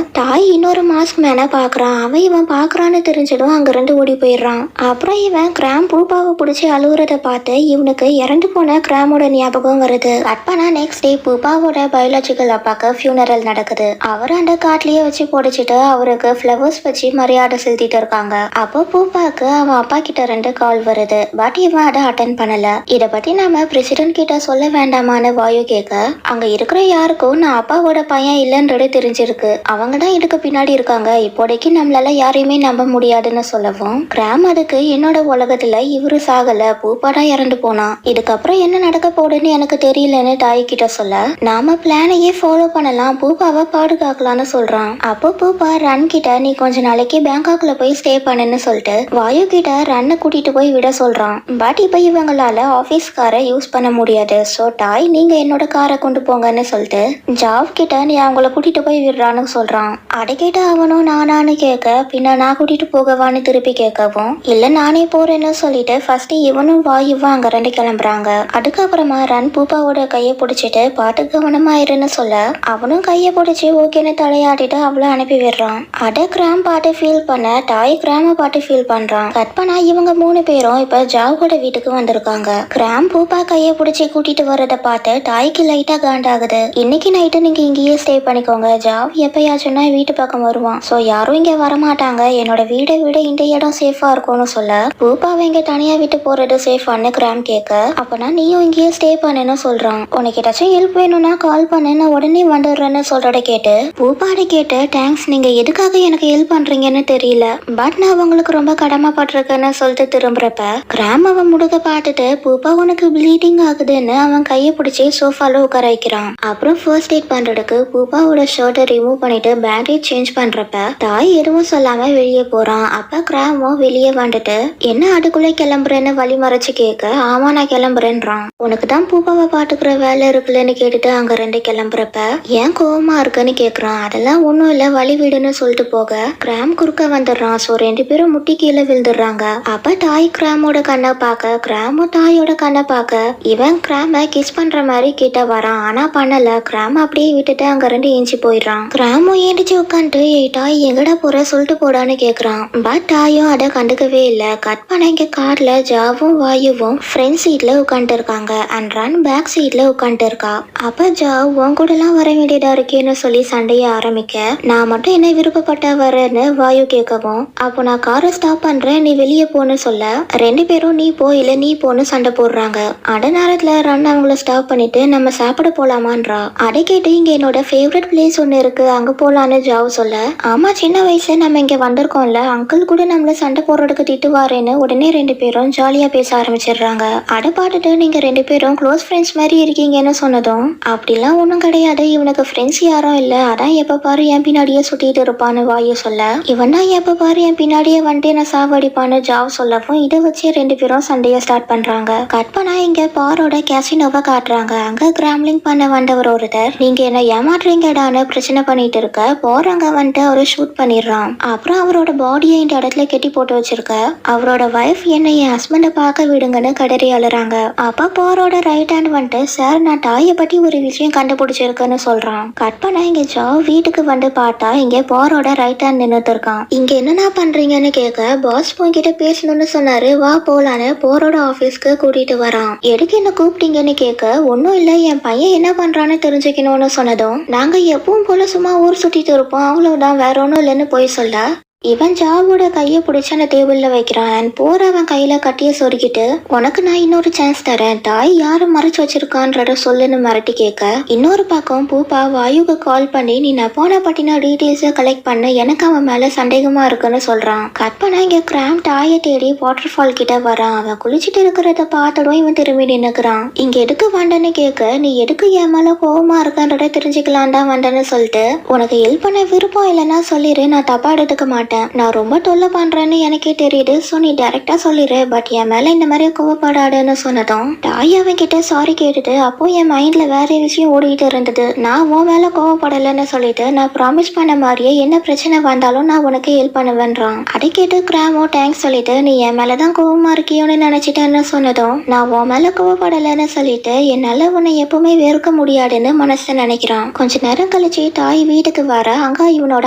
தாய் இன்னொரு மாஸ்க் மேனை பாக்குறான். அவன் இவன் பாக்குறான்னு தெரிஞ்சதும் அங்கிருந்து ஓடி போயிடுறான். அப்புறம் இவன் கிராம் பூபாவை பிடிச்சி அழுகுறத பார்த்து இவனுக்கு இறந்து போன கிராமோட ஞாபகம் வருது. கட் பண்ணா நெக்ஸ்ட் டே பூபாவோட பயாலஜிக்கல் அப்பாக்கு ஃபியூனரல் நடக்குது. அவர் அந்த காட்லயே வச்சு பொடிச்சிட்டு அவருக்கு ஃப்ளவர்ஸ் வச்சு மரியாதை செலுத்திட்டு இருக்காங்க. அப்போ பூபாக்கு அவன் அப்பா கிட்ட 2 கால் வருது. பட் இவன் அதை அட்டன் பண்ணல. இத பத்தி நாம பிரசிடென்ட் கிட்ட சொல்ல வேண்டாமான்னு வாயு கேட்க அங்க இருக்கிற யாருக்கும் நான் அப்பாவோட பையன் இல்லைன்றது தெரிஞ்சிருக்கு. அவங்க தான் இதுக்கு பின்னாடி இருக்காங்க. இப்போதைக்கு நம்மளால யாரையுமே நம்ப முடியாதுன்னு சொல்லவும் கிராம் அதுக்கு என்னோட உலகத்துல இவரு சாகல, பூப்பாடா இறந்து போனான். இதுக்கப்புறம் என்ன நடக்க போகுதுன்னு எனக்கு தெரியலன்னு தாய் கிட்ட சொல்ல நாம பிளானையே ஃபாலோ பண்ணலாம், பூப்பாவை பாதுகாக்கலாம்னு சொல்றான். அப்போ பூப்பா ரன் கிட்ட நீ கொஞ்ச நாளைக்கு பேங்காக்ல போய் ஸ்டே பண்ணுன்னு சொல்லிட்டு வாயு கிட்ட ரன்னை கூட்டிட்டு போய் விட சொல்றான். பட் இப்ப இவங்களால ஆபீஸ் காரை யூஸ் பண்ண முடியாது. சோ டாய் நீங்க என்னோட காரை கொண்டு போங்கன்னு சொல்லிட்டு ஜாவ் கிட்ட நீ அவங்கள கூட்டிட்டு போய் விடுறான்னு சொல்றான். அதை கேட்ட அவனும் நானான்னு கேட்க பின்ன நான் கூட்டிட்டு போகவான்னு திருப்பி கேட்கவும் இல்ல நானே போறேன்னு சொல்லிட்டு ஃபர்ஸ்ட் இவனும் வாயுவும் அங்க 2 கிளம்புறாங்க. அதுக்கப்புறமா ரன் பூப்பாவோட கையை பிடிச்சிட்டு பாட்டு கவனமா இருன்னு சொல்ல அவனும் கையை பிடிச்சி ஓகேன்னு தலையாடிட்டு அவளை அனுப்பி விடுறான். அட கிராம் பாட்டு ஃபீல் பண்ண டாய் கிராம பாட்டு ஃபீல் பண்றான். கட் பண்ணா இவங்க 3 பேரும் இப்ப ஜாவோட வீட்டுக்கு வந்திருக்காங்க. கிராம் பூப்பா கையை பிடிச்சி கூட்டிட்டு வரத பார்த்து டாய்க்கு லைட்டா காண்டாகுது. இன்னைக்கு நைட்டு நீங்க இங்கேயே ஸ்டே பண்ணிக்கோங்க, ஜாவ் எப்பயாச்சும் வீட்டு பக்கம் வருவான். சோ யாரும் இங்க வரமாட்டாங்க, என்னோட வீடை விட இந்த இடம் சேஃபா இருக்கும்னு சொல்ல பூப்பாவை இங்க தனியா விட்டு போறது சேஃபான்னு கிராம் கேட்க அப்பனா நீயும் இங்கேயே ஸ்டே பண்ணுன்னு சொல்றான். உனக்கு ஏதாச்சும் ஹெல்ப் வேணும்னா கால் பண்ணுன்னு உடனே வந்துடுறேன்னு சொல்றத கேட்டு பூப்பாட கேட்டு தேங்க்ஸ், நீங்க எதுக்காக எனக்கு ஹெல்ப் பண்றீங்கன்னு தெரியல, பட் நான் உங்களுக்கு ரொம்ப கடமைப்பட்டிருக்கேன்னு சொல்லிட்டு திரும்புறப்ப கிராம் அவன் முடுக்க பார்த்துட்டு பூப்பா உனக்கு ப்ளீடிங் ஆகுதுன்னு அவன் கையை பிடிச்சி சோஃபால உட்கார வைக்கிறான். அப்புறம் ஃபர்ஸ்ட் எய்ட் பண்றதுக்கு பூப்பாவோட ஷர்ட்டை ரிமூவ் பண்ணிட்டு பேண்டேஜ் சேஞ்ச் பண்றப்ப தாய் எதுவும் சொல்லாம வெளியே போறான். அப்ப கிராமும் வெளியே வந்துட்டு என்ன அதுக்குள்ள கிளம்புறேன்னு வழி மறைச்சு கேட்க ஆமா நான் கிளம்புறேன்றான். உனக்கு தான் பூப்பாவை பாத்துக்கிற வேலை இருக்குல்லன்னு கேட்டுட்டு அங்க 2 கிளம்புறப்ப ஏன் கோவமா இருக்குன்னு கேக்குறான். அதெல்லாம் ஒண்ணும் இல்ல வழி விடுன்னு சொல்லிட்டு போக கிராம் குறுக்க வந்துடுறான். சோ 2 பேரும் முட்டி கீழே விழுந்துடுறாங்க. அப்ப தாய் கிராமோட கண்ணை பார்க்க கிராமும் தாயோட கண்ணை பார்க்க இவன் கிராம கிஸ் பண்ற மாதிரி கிட்ட வரான். ஆனா பண்ணல. கிராம அப்படியே விட்டுட்டு அங்க 2 ஏஞ்சி போயிடுறான். கிராமும் ஏண்டிச்சு உட்காந்துட்டு ஏய் தாய் எங்கடா போற சொல்லிட்டு போடான்னு கேக்குறான். பட் தாயும் அதை கண்டுக்கவே இல்ல. கட் பண்ண இங்க கார்ல ஜாவும் வாயுவும் ஃப்ரண்ட் சீட்ல உட்காந்துட்டு இருக்காங்க அண்ட் ரன் பேக் சீட்ல உட்காந்துட்டு இருக்கா. அப்ப ஜாவ் உன் கூட எல்லாம் வர வேண்டியதா இருக்கேன்னு சொல்லி சண்டைய ஆரம்பிக்க நான் மட்டும் என்ன விருப்பப்பட்ட வரேன்னு வாயு கேட்கவும் அப்போ நான் காரை ஸ்டாப் பண்றேன் நீ வெளியே போன்னு சொல்ல 2 பேரும் நீ போ இல்ல நீ போன்னு சண்டை போடுறாங்க. அட நேரத்துல ரன் அவங்கள ஸ்டாப் பண்ணிட்டு நம்ம சாப்பிட போலாமான்றா. அதை கேட்டு இங்க என்னோட ஃபேவரட் பிளேஸ் ஒன்னு இருக்கு அங்க போலான்னு ஜாவ் சொல்ல ஆமா சின்ன வயசுல நம்ம இங்க வந்திருக்கோம்ல அங்கிள் கூட நம்மள சண்டை போடுறதுக்கு திட்டுவாரேன்னு உடனே 2 பேரும் ஜாலியா பேச ஆரம்பிச்சிடுறாங்க. அதை பார்த்துட்டு நீங்க 2 பேரும் க்ளோஸ் ஃப்ரெண்ட்ஸ் மாதிரி இருக்கீங்கன்னு சொன்னதும் அப்படிலாம் ஒன்றும் கிடையாது, இவனுக்கு ஃப்ரெண்ட்ஸ் யாரும் இல்ல, அதான் எப்ப பாரு என் பின்னாடியே சுத்திட்டு இருப்பான்னு வாயு சொல்ல இவன் தான் எப்ப பாரு என் பின்னாடியே வந்துட்டு நான் சாவடிப்பான்னு ஜாவ் சொல்லவும் இதை வச்சு 2 பேரும் சண்டைய ஸ்டார்ட் பண்றாங்க. கட் பண்ணா இங்க பாரோட கேசினோவை காட்டுறாங்க. அங்க கிராம்லிங் பண்ண வந்தவர் ஒருத்தர் நீங்க என்ன ஏமாற்றுறீங்கடான்னு பிரச்சனை பண்ணிட்டு இருக்க போறாங்க வந்துட்டு அவரை ஷூட் பண்ணிடுறான். அப்புறம் அவரோட பாடியை இந்த இடத்துல கெட்டி போட்டு வச்சிருக்க அவரோட வைஃப் என்ன என் ஹஸ்பண்ட பார்க்க விடுங்கன்னு கடறி அழுறாங்க. அப்ப போரோட ரைட் ஹேண்ட் வந்துட்டு சார் நான் டாயை பத்தி ஒரு விஷயம் கண்டுபிடிச்சிருக்கேன்னு சொல்றான். கட் பண்ணா இங்க ஜாவ் வீட்டுக்கு வந்து பார்த்தா இங்க போரோட ரைட் ஹேண்ட் நின்னுட்டு இருக்கான். இங்க என்னன்னா பண்றீங்கன்னு கேட்க பாஸ் உன்கிட்ட பேசணும்னு சொன்னாரு வா போலான்னு போரோட ஆபீஸ்க்கு கூட்டிட்டு வரான். எதுக்கு என்ன கூப்பிட்டீங்கன்னு கேட்க ஒன்னும் இல்ல என் பையன் என்ன பண்றான்னு தெரிஞ்சுக்கணும்னு சொன்னதும் நாங்க எப்பவும் போல சும்மா ஊர் சுத்திட்டு இருப்போம் அவ்வளவுதான் வேற ஒன்னும் இல்லைன்னு போய் சொல்ல இவன் ஜாவோட கையை பிடிச்சி அந்த டேபிள்ல வைக்கிறான். போற அவன் கையில கட்டிய சொருகிட்டு உனக்கு நான் இன்னொரு சான்ஸ் தரேன் தாய் யாரை மறைச்சு வச்சிருக்கான்றத சொல்லுன்னு மிரட்டி கேட்க இன்னொரு பக்கம் பூப்பா வாயுக்கு கால் பண்ணி நீ நான் போன பட்டின டீட்டெயில்ஸை கலெக்ட் பண்ண எனக்கு அவன் மேல சந்தேகமா இருக்குன்னு சொல்றான். கட் பண்ணா இங்க கிராம் டாயை தேடி வாட்டர் ஃபால் கிட்ட வரான். அவன் குளிச்சுட்டு இருக்கிறத பார்த்ததும் இவன் திரும்பி நின்னுக்கிறான். இங்க எதுக்கு வந்தன்னு கேட்க நீ எதுக்கு என் மேல கோவமா இருக்கன்றத தெரிஞ்சுக்கலாம் தான் வந்தன்னு சொல்லிட்டு உனக்கு ஹெல்ப் பண்ண விருப்பம் இல்லைன்னா சொல்லிடு நான் தப்பா எடுத்துக்க மாட்டேன் மாட்டேன். நான் ரொம்ப தொல்லை பண்றேன்னு எனக்கே தெரியுது. ஸோ நீ டைரக்டா சொல்லிடு. பட் என் மேல இந்த மாதிரி கோவப்படாதுன்னு சொன்னதும் தாய் அவன்கிட்ட சாரி கேட்டுட்டு அப்போ என் மைண்ட்ல வேற விஷயம் ஓடிட்டு இருந்தது. நான் உன் மேல கோவப்படலைன்னு சொல்லிட்டு நான் ப்ராமிஸ் பண்ண மாதிரியே என்ன பிரச்சனை வந்தாலும் நான் உனக்கு ஹெல்ப் பண்ணுவேன்றான். அதை கேட்டு கிராமோ தேங்க்ஸ் சொல்லிட்டு நீ என் மேலதான் கோவமா இருக்கியோன்னு நினைச்சிட்டேன்னு சொன்னதும் நான் உன் மேல கோவப்படலைன்னு சொல்லிட்டு என்னால உன்னை எப்பவுமே வெறுக்க முடியாதுன்னு மனசை நினைக்கிறான். கொஞ்ச நேரம் கழிச்சு தாய் வீட்டுக்கு வர அங்க இவனோட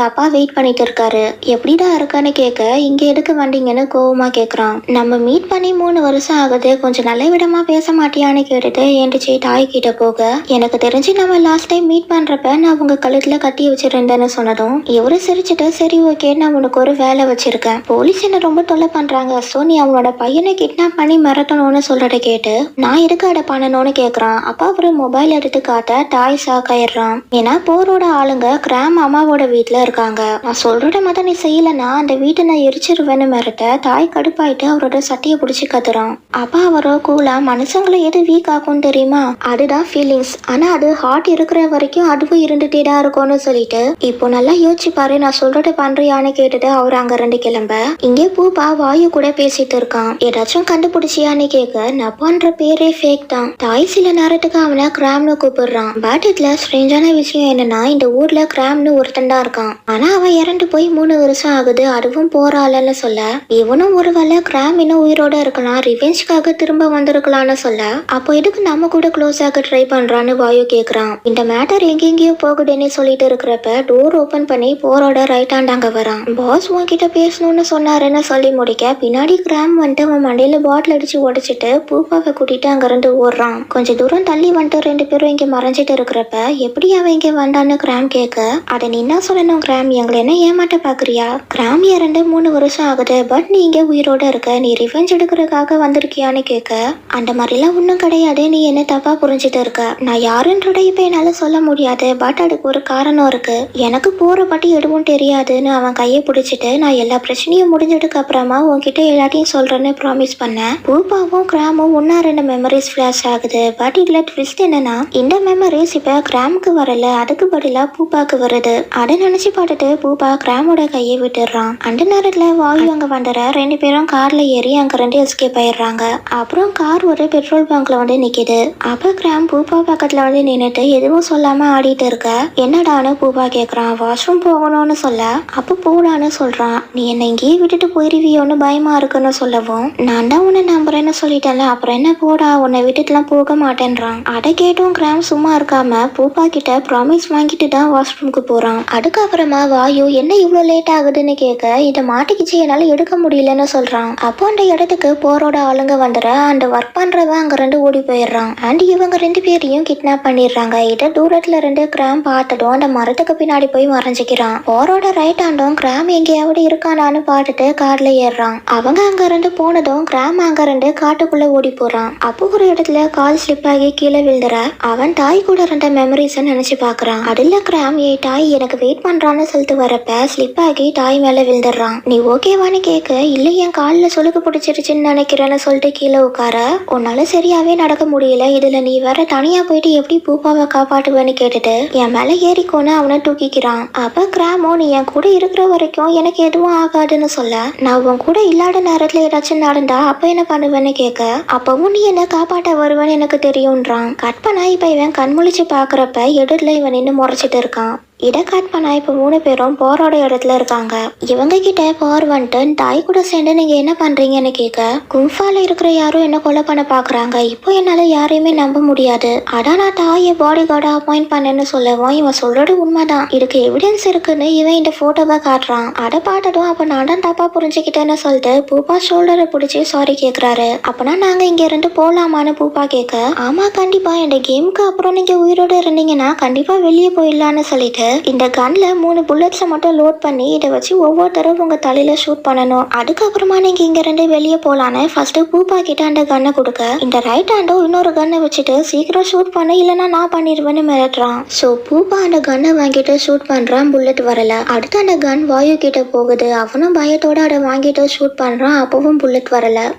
அப்பா வெயிட் பண்ணிட்டு இருக்காரு. எப்படிடா இருக்கான்னு கேட்க இங்க எதுக்கு வந்தீங்கன்னு கோவமா கேக்குறான். நம்ம மீட் பண்ணி 3 வருஷம் ஆகுது, கொஞ்சம் நல்ல விடமா பேச மாட்டியான்னு கேட்டுட்டு ஏண்டிச்சு தாய் கிட்ட போக எனக்கு தெரிஞ்சு நம்ம லாஸ்ட் டைம் மீட் பண்றப்ப நான் உங்க கழுத்துல கட்டி வச்சிருந்தேன்னு சொன்னதும் இவரு சிரிச்சுட்டு சரி ஓகே நான் உனக்கு ஒரு வேலை வச்சிருக்கேன். போலீஸ் என்ன ரொம்ப தொல்லை பண்றாங்க. சோ நீ அவனோட பையனை கிட்னாப் பண்ணி மிரட்டணும்னு சொல்றத கேட்டு நான் எதுக்கு அடை பண்ணணும்னு கேக்குறான். அப்பா அவரு மொபைல் எடுத்து காட்ட தாய் ஷாக் ஆயிடுறான். ஏன்னா போரோட ஆளுங்க கிராம் அம்மாவோட வீட்டுல இருக்காங்க. நான் சொல்றத மட்டும் நீ செய்யலன்னா அந்த வீட்டை நான் எரிச்சிருவேன்னு மிரட்ட தாய் கடுப்பாயிட்டு அவரோட சட்டையை பிடிச்சி கத்துறான். அப்பா அவரோ கூலா மனுஷங்களை எது வீக் ஆகும் தெரியுமா, அதுதான் ஃபீலிங்ஸ். ஆனா அது ஹார்ட் இருக்கிற வரைக்கும் அதுவும் இருந்துட்டே தான் இருக்கும்னு சொல்லிட்டு இப்போ நல்லா யோசிச்சு பாரு நான் சொல்றத பண்றியான்னு கேட்டுட்டு அவர் அங்க இருந்து கிளம்ப இங்கே பூபா வாயு கூட பேசிட்டு இருக்கான். ஏதாச்சும் கண்டுபிடிச்சியான்னு கேட்க நான் பண்ற பேரே ஃபேக் தான். தாய் சில நேரத்துக்கு அவனை கிராம்னு கூப்பிடுறான். பட் இதுல ஸ்ட்ரேஞ்சான விஷயம் என்னன்னா இந்த ஊர்ல கிராம்னு ஒருத்தன் தான் இருக்கான். ஆனா அவன் இறந்து போய் 3 வருஷம் ஆகுது, அதுவும் போறாளன்னு சொல்ல இவனும் ஒருவேளை கிராம் இன்னும் உயிரோட இருக்கலாம், ரிவெஞ்சுக்காக திரும்ப வந்திருக்கலாம்னு சொல்ல அப்போ எதுக்கு நம்ம கூட க்ளோஸ் ஆக ட்ரை பண்றான்னு வாயு கேக்குறான். இந்த மேட்டர் எங்கெங்கயோ போகுதுன்னு சொல்லிட்டு இருக்கிறப்ப டோர் ஓபன் பண்ணி போரோட ரைட் ஹேண்ட் அங்க வரான். பாஸ் உன்கிட்ட பேசணும்னு சொன்னாருன்னு சொல்லி முடிக்க பின்னாடி கிராம் வந்துட்டு அவன் மண்டையில பாட்டில் அடிச்சு உடைச்சிட்டு பூப்பாவை கூட்டிட்டு அங்க இருந்து ஓடுறான். கொஞ்சம் தூரம் தள்ளி வந்துட்டு 2 பேரும் இங்க மறைஞ்சிட்டு இருக்கிறப்ப எப்படி அவன் இங்க வந்தான்னு கிராம் கேட்க அதை நீ என்ன சொல்லணும் கிராம், எங்களை என்ன ஏமாட்ட பாக்குறியா? கிராம் இறந்து 3 வருஷம் ஆகுது, பட் நீ இங்க உயிரோட இருக்க, நீ ரிவெஞ்ச் எடுக்கிறதுக்காக வந்திருக்கியான்னு கேட்க அந்த மாதிரிலாம் ஒன்றும் கிடையாது, நீ என்ன தப்பா புரிஞ்சுட்டு இருக்க. நான் யாருன்றத இப்ப என்னால சொல்ல முடியாது, பட் அதுக்கு ஒரு காரணம் இருக்கு. எனக்கு போற பட்டி எதுவும் தெரியாதுன்னு அவன் கையை பிடிச்சிட்டு நான் எல்லா பிரச்சனையும் முடிஞ்சதுக்கு அப்புறமா உன்கிட்ட எல்லாத்தையும் சொல்றேன்னு ப்ராமிஸ் பண்ணேன். பூபாவும் கிராமும் 1-2 மெமரிஸ் ஃபிளாஷ் ஆகுது. பட் இதுல ட்விஸ்ட் என்னன்னா இந்த மெமரிஸ் இப்ப கிராமுக்கு வரல, அதுக்கு பதிலா பூபாக்கு வருது. அதை நினைச்சு பார்த்துட்டு பூபா கிராமோட கையை விட்டுடுறான். அந்த நேரத்துல வாயு அங்க வந்துற 2 பேரும் கார்ல ஏறி அங்க 2 எஸ்கேப் ஆயிடுறாங்க. அப்புறம் கார் ஒரு பெட்ரோல் பங்க்ல வந்து நிக்குது. அப்ப கிராம் பூபா பக்கத்துல வந்து நின்னுட்டு எதுவும் சொல்லாம ஆடிட்டு இருக்க என்னடான்னு பூபா கேக்குறான். வாஷ்ரூம் போகணும்னு சொல்ல அப்ப போடான்னு சொல்றான். நீ என்ன இங்கேயே விட்டுட்டு போயிருவியோன்னு பயமா இருக்குன்னு சொல்லவும் நான் தான் உன்னை நம்புறேன்னு சொல்லிட்டேன்ல, அப்புறம் என்ன போடா, உன்னை விட்டுட்டுலாம் போக மாட்டேன்றான். அதை கேட்டும் கிராம் சும்மா இருக்காம பூபா கிட்ட ப்ராமிஸ் வாங்கிட்டு தான் வாஷ்ரூமுக்கு போறான். அதுக்கப்புறமா வாயு என்ன இவ்வளவு லேட் ஆகுதுன்னு கேட்க இதை மாட்டிக்கிச்சு என்னால எடுக்க முடியலன்னு சொல்றான். அப்போ அந்த இடத்துக்கு போரோட ஆளுங்க வந்துட அந்த ஒர்க் பண்றவன் அங்க 2 ஓடி போயிடுறான். அண்ட் இவங்க 2 பேரையும் கிட்னாப் பண்ணிடுறாங்க. இதை தூரத்துல 2 கிராம் பார்த்ததும் அந்த மரத்துக்கு பின்னாடி போய் மறைஞ்சிக்கிறான். போரோட ரைட் ஹேண்டும் கிராம் எங்கேயாவது இருக்கானான்னு பார்த்துட்டு கார்ல ஏறுறான். அவங்க அங்க இருந்து போனதும் கிராம் அங்க 2 காட்டுக்குள்ள ஓடி போறான். அப்போ ஒரு இடத்துல கால் ஸ்லிப் ஆகி கீழே விழுந்துற அவன் தாய் கூட 2 மெமரிஸ் நினைச்சு பாக்குறான். அதுல கிராம் ஏ தாய் எனக்கு வெயிட் பண்றான்னு சொல்லிட்டு வரப்ப ஸ்லிப் ஆகி தாய் மேல விழுந்துடுறான். நீ ஓகேவான்னு கேட்க இல்ல என் காலில் சொலுக்கு பிடிச்சிருச்சுன்னு நினைக்கிறேன்னு சொல்லிட்டு கீழே உட்கார உன்னால சரியாவே நடக்க முடியல, இதுல நீ வேற தனியா போயிட்டு எப்படி பூப்பாவை காப்பாட்டுவேன்னு கேட்டுட்டு என் மேல ஏறிக்கோன்னு அவனை தூக்கிக்கிறான். அப்ப கிராமோ நீ என் கூட இருக்கிற வரைக்கும் எனக்கு எதுவும் ஆகாதுன்னு சொல்ல நான் உன் கூட இல்லாத நேரத்துல ஏதாச்சும் நடந்தா அப்ப என்ன பண்ணுவேன்னு கேட்க அப்பவும் நீ என்ன காப்பாட்ட வருவேன்னு எனக்கு தெரியும்ன்றான். கட் பண்ணா இப்ப இவன் கண்முழிச்சு பாக்குறப்ப எதிரில் இவன் நின்று முறைச்சிட்டு இருக்கான். இதை கட் பண்ணா இப்போ 3 பேரும் போரோட இடத்துல இருக்காங்க. இவங்க கிட்ட போர் வந்துட்டு தாய் கூட சேர்ந்து நீங்க என்ன பண்றீங்கன்னு கேட்க கும்ஃபால இருக்கிற யாரும் என்ன கொலை பண்ண பாக்குறாங்க, இப்போ என்னால யாரையுமே நம்ப முடியாது, அதான் நான் தாயை பாடி கார்டா அப்பாயிண்ட் பண்ணேன்னு சொல்லவும் இவன் சொல்றது உண்மைதான், இதுக்கு எவிடன்ஸ் இருக்குன்னு இவன் இந்த போட்டோவை காட்டுறான். அதை பார்த்ததும் அப்ப நான் தான் தப்பா புரிஞ்சுக்கிட்டேன்னு சொல்லிட்டு பூபா ஷோல்டரை பிடிச்சி சாரி கேக்குறாரு. அப்பனா நாங்க இங்க இருந்து போலாமான்னு பூபா கேட்க ஆமா கண்டிப்பா, இந்த கேமுக்கு அப்புறம் நீங்க உயிரோட இருந்தீங்கன்னா கண்டிப்பா வெளியே போயிடலான்னு சொல்லிட்டு இந்த கன்ல 3 புல்லட்ஸை மட்டும் லோட் பண்ணி இதை வச்சு ஒவ்வொரு தடவை உங்க தலையில ஷூட் பண்ணணும். அதுக்கப்புறமா நீங்க இங்க இருந்து வெளியே போலான்னு ஃபர்ஸ்ட் பூபா கிட்ட அந்த கன்னை கொடுக்க இந்த ரைட் ஹேண்டோ இன்னொரு கன்னை வச்சுட்டு சீக்கிரம் ஷூட் பண்ண இல்லைன்னா நான் பண்ணிடுவேன்னு மிரட்டுறான். ஸோ பூபா அந்த கன்னை வாங்கிட்டு ஷூட் பண்றான். புல்லட் வரல. அடுத்து அந்த கன் வாயு கிட்ட போகுது. அவனும் பயத்தோட அதை வாங்கிட்டு ஷூட் பண்றான். அப்பவும் புல்லட் வரல.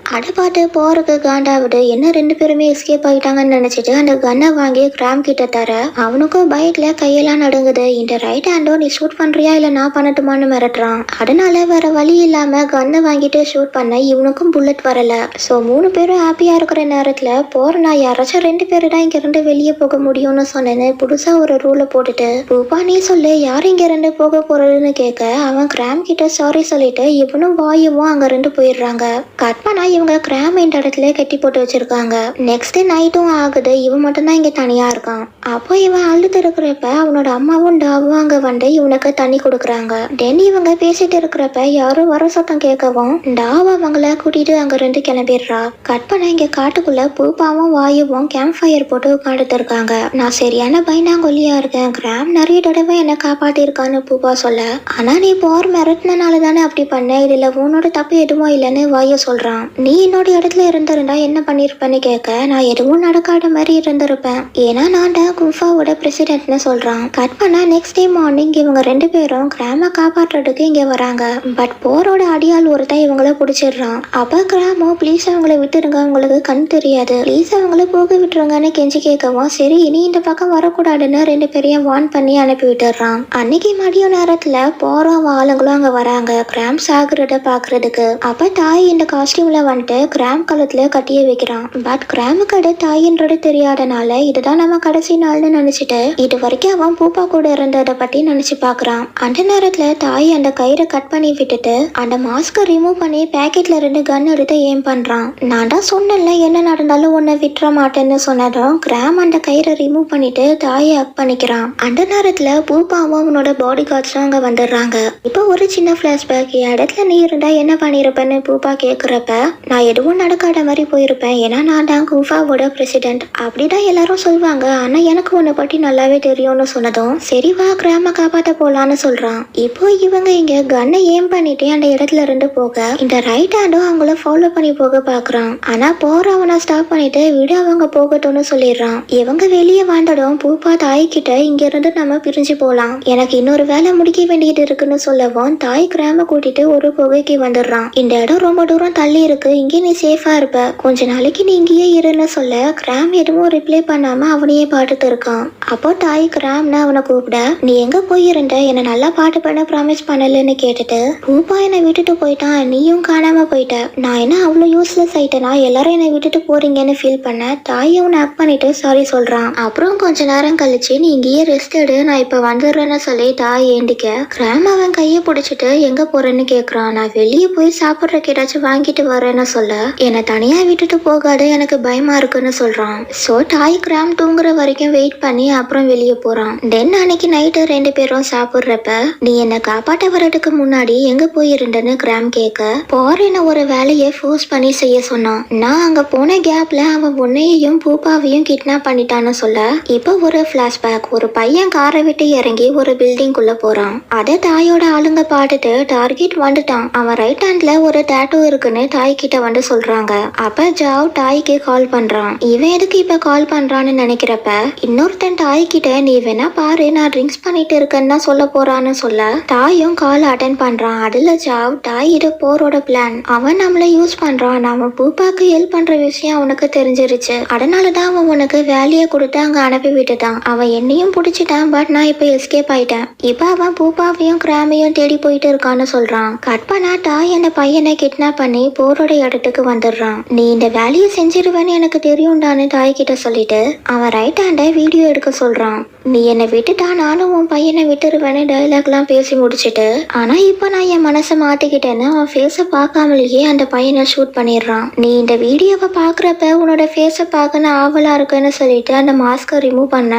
அதை பார்த்து போறதுக்கு காண்டாவிடு என்ன 2 பேருமே எஸ்கேப் ஆகிட்டாங்கன்னு நினைச்சிட்டு அந்த கன்னை வாங்கி கிராம் கிட்ட தர அவனுக்கும் பயத்துல கையெல்லாம் நடுங்குது. இந்த ரைட் ஹேண்டோ நீ ஷூட் பண்றியா இல்ல நான் பண்ணட்டுமான்னு மிரட்டுறான். அதனால வேற வழி இல்லாம கன்னை வாங்கிட்டு ஷூட் பண்ண இவனுக்கும் புல்லட் வரல. சோ 3 பேரும் ஹாப்பியா இருக்கிற நேரத்துல போற நான் யாராச்சும் 2 பேரு தான் இங்க இருந்து வெளியே போக முடியும்னு சொன்னேன்னு புதுசா ஒரு ரூலை போட்டுட்டு ரூபா நீ சொல்லு யார் இங்க இருந்து போக போறதுன்னு கேட்க அவன் கிராம் கிட்ட சாரி சொல்லிட்டு இவனும் வாயுவும் அங்க இருந்து போயிடுறாங்க. கட் பண்ணா இவங்க கிராம் இந்த இடத்துல கட்டி போட்டு வச்சிருக்காங்க. நெக்ஸ்ட் நைட்டும் ஆகுது. இவன் மட்டும் தான் இங்க தனியா இருக்கான். அப்போ இவன் அழுது இருக்கிறப்ப அவனோட அம்மாவும் டாவும் அங்க வந்து இவனுக்கு தண்ணி கொடுக்குறாங்க. தென் இவங்க பேசிட்டு இருக்கிறப்ப யாரும் வர சத்தம் கேட்கவும் டாவ் அவங்கள கூட்டிட்டு அங்க இருந்து கிளம்பிடுறா. கட் பண்ண இங்க காட்டுக்குள்ள பூப்பாவும் வாயுவும் கேம்ப் ஃபயர் போட்டு உட்காந்துட்டு இருக்காங்க. நான் சரியான பயந்தாங்கொல்லியா இருக்கேன். கிராம் நிறைய தடவை என்ன காப்பாத்தி இருக்கான்னு பூப்பா சொல்ல, ஆனா நீ போர் மிரட்டினால தானே அப்படி பண்ண, இதுல உன்னோட தப்பு எதுவும் இல்லைன்னு வாயு சொல்றான். நீ என்னோட இடத்துல இருந்திருந்தா என்ன பண்ணிருப்பேன்னு கேட்க நான் எதுவும் நடக்காத மாதிரி இருந்திருப்பேன், ஏன்னா நான் தான் குஃபாவோட பிரசிடென்ட்னு சொல்றான். கட் பண்ணா நெக்ஸ்ட் டே மார்னிங் இவங்க 2 பேரும் கிராம காப்பாற்றுறதுக்கு இங்க வராங்க. பட் போரோட அடியால் ஒருத்தன் இவங்கள பிடிச்சிடுறான். அப்ப கிராமோ ப்ளீஸ் அவங்கள விட்டுருங்க, உங்களுக்கு கண் தெரியாது, ப்ளீஸ் அவங்கள போக விட்டுருங்கன்னு கெஞ்சி கேட்கவும் சரி இனி இந்த பக்கம் வரக்கூடாதுன்னு 2 பேரையும் வார்ன் பண்ணி அனுப்பி விட்டுறான். அன்னைக்கு மதிய நேரத்துல போரோ ஆளுங்களும் அங்க வராங்க கிராம் சாகுறத பாக்குறதுக்கு. அப்ப தாய் இந்த காஸ்டியூம்ல வந்துட்டு கிராம் கழுத்துல கட்டிய வைக்கிறான். பட் கிராமுக்கு தாயின்றது தெரியாதனால இதுதான் நம்ம கடைசி நாள்னு நினைச்சிட்டு இது வரைக்கும் அவன் பூப்பா கூட இருந்ததை பத்தி நினைச்சு பாக்குறான். அந்த நேரத்துல தாய் அந்த கயிறை கட் பண்ணி விட்டுட்டு அந்த மாஸ்கை ரிமூவ் பண்ணி பேக்கெட்ல இருந்து கன் எடுத்து ஏம் பண்றான். நான் தான் சொன்னல என்ன நடந்தாலும் உன்னை விட்டுற மாட்டேன்னு சொன்னதும் கிராம் அந்த கயிறை ரிமூவ் பண்ணிட்டு தாயை ஹக் பண்ணிக்கிறான். அந்த நேரத்துல பூப்பாவும் அவனோட பாடி கார்ட்ஸும் அங்க வந்துடுறாங்க. இப்போ ஒரு சின்ன பிளாஷ்பேக், இடத்துல நீ இருந்தா என்ன பண்ணிருப்பேன்னு பூப்பா கேக்குறப்ப நான் எதுவும் நடக்காத மாதிரி போயிருப்பேன், ஏன்னா நான் தான் குஃபாவோட பிரசிடென்ட் அப்படிதான் எல்லாரும் சொல்லுவாங்க, ஆனா எனக்கு உன்னை பற்றி நல்லாவே தெரியும்னு சொன்னதும் சரி வா கிராம காப்பாத்த போலான்னு சொல்றான். இப்போ இவங்க இங்க கன்னை ஏம் பண்ணிட்டு அந்த இடத்துல இருந்து போக இந்த ரைட் ஹேண்டும் அவங்கள ஃபாலோ பண்ணி போக பாக்குறான். ஆனா போற அவனை ஸ்டாப் பண்ணிட்டு விட அவங்க போகட்டும்னு சொல்லிடுறான். இவங்க வெளியே வந்ததும் பூப்பா தாய் கிட்ட இங்க இருந்து நம்ம பிரிஞ்சு போலாம், எனக்கு இன்னொரு வேலை முடிக்க வேண்டியது இருக்குன்னு சொல்லவும் தாய் கிராம கூட்டிட்டு ஒரு குகைக்கு வந்துடுறான். இந்த இடம் ரொம்ப தூரம் தள்ளி இருக்கு, இங்கே நீ சேஃபா இருப்ப, கொஞ்ச நாளைக்கு நீ இங்கேயே இருன்னு சொல்ல கிராம் எதுவும் ரிப்ளை பண்ணாம அவனையே பாட்டுட்டு இருக்கான். அப்போ தாய் கிராம்னு அவனை கூப்பிட நீ எங்க போயிருந்த, என்ன நல்லா பாட்டு பண்ண ப்ராமிஸ் பண்ணலன்னு கேட்டுட்டு பூப்பா என்னை விட்டுட்டு போயிட்டான், நீயும் காணாம போயிட்ட, நான் என்ன அவ்வளவு யூஸ்லெஸ் ஆயிட்டேனா, எல்லாரும் என்னை விட்டுட்டு போறீங்கன்னு ஃபீல் பண்ண தாயை உன்னை ஹக் பண்ணிட்டு சாரி சொல்றான். அப்புறம் கொஞ்ச நேரம் கழிச்சு நீ இங்கேயே ரெஸ்ட் எடு, நான் இப்ப வந்துடுறேன்னு சொல்லி தாய் ஏண்டிக்க கிராம் அவன் கையை பிடிச்சிட்டு எங்க போறேன்னு கேக்குறான். நான் வெளியே போய் சாப்பிட்றக்கு ஏதாச்சும் வாங்கிட்டு வரேன்னு சொல்ல என்னை தனியா விட்டுட்டு போகாது, எனக்கு பயமா இருக்குன்னு சொல்றான். சோ தாய் கிராம் தூங்குற வரைக்கும் வெயிட் பண்ணி அப்புறம் வெளியே போறான். தென் அன்னைக்கு நைட்டு 2 பேரும் சாப்பிடுறப்ப நீ என்ன காப்பாட்ட வர்றதுக்கு முன்னாடி எங்க போயிருந்தன்னு கிராம் கேட்க போற என்ன ஒரு வேலையை ஃபோர்ஸ் பண்ணி செய்ய சொன்னான். நான் அங்க போன கேப்ல அவன் உன்னையையும் பூப்பாவையும் கிட்னாப் பண்ணிட்டான்னு சொல்ல இப்ப ஒரு பிளாஷ்பேக், ஒரு பையன் காரை விட்டு இறங்கி ஒரு பில்டிங் குள்ள போறான். அதை தாயோட ஆளுங்க பார்த்துட்டு டார்கெட் வந்துட்டான், அவன் ரைட் ஹேண்ட்ல ஒரு டேட்டூ இருக்குன்னு தாய் கிட்ட வந்து சொல்றாங்க. அப்ப ஜாவ் தாய்க்கு கால் பண்றான். இவன் எதுக்கு இப்ப கால் பண்றான்னு நினைக்கிறப்ப இன்னொருத்தன் தாய் கிட்ட நீ வேணா பாரு நான் ட்ரிங்க்ஸ் பண்ணிட்டு இருக்கேன்னு தான் சொல்ல போறான்னு சொல்ல தாயும் கால் அட்டென்ட் பண்றான். அதுல ஜாவ் தாய் இது போரோட பிளான், அவன் நம்மள யூஸ் பண்றான், நாம பூப்பாக்கு ஹெல்ப் பண்ற விஷயம் அவனுக்கு தெரிஞ்சிருச்சு, அதனாலதான் அவன் உனக்கு வேலையை கொடுத்து அங்க அனுப்பி விட்டுட்டான், அவன் என்னையும் பிடிச்சிட்டான், பட் நான் இப்ப எஸ்கேப் ஆயிட்டேன், இப்ப அவன் பூப்பாவையும் கிராமையும் தேடி போயிட்டு இருக்கான்னு சொல்றான். கட் பண்ணா தாய் அந்த பையனை கிட்னாப் பண்ணி போரோட இடத்துக்கு வந்துடுறான். நீ இந்த வேலையை செஞ்சிருவேன்னு எனக்கு தெரியும்டான்னு தாய் கிட்ட சொல்லிட்டு அவன் ரைட் ஹேண்டை வீடியோ எடுக்க சொல்றான். நீ என்னை விட்டுட்டா நானும் உன் பையனை விட்டுருவேன்னு டைலாக்லாம் பேசி முடிச்சுட்டு ஆனா இப்ப நான் என் மனசை மாத்திக்கிட்டேன்னு அவன் ஃபேஸை பார்க்காமலேயே அந்த பையனை ஷூட் பண்ணிடுறான். நீ இந்த வீடியோவை பாக்குறப்ப உன்னோட ஃபேஸை பார்க்கணும் ஆவலா இருக்குன்னு சொல்லிட்டு அந்த மாஸ்கை ரிமூவ் பண்ண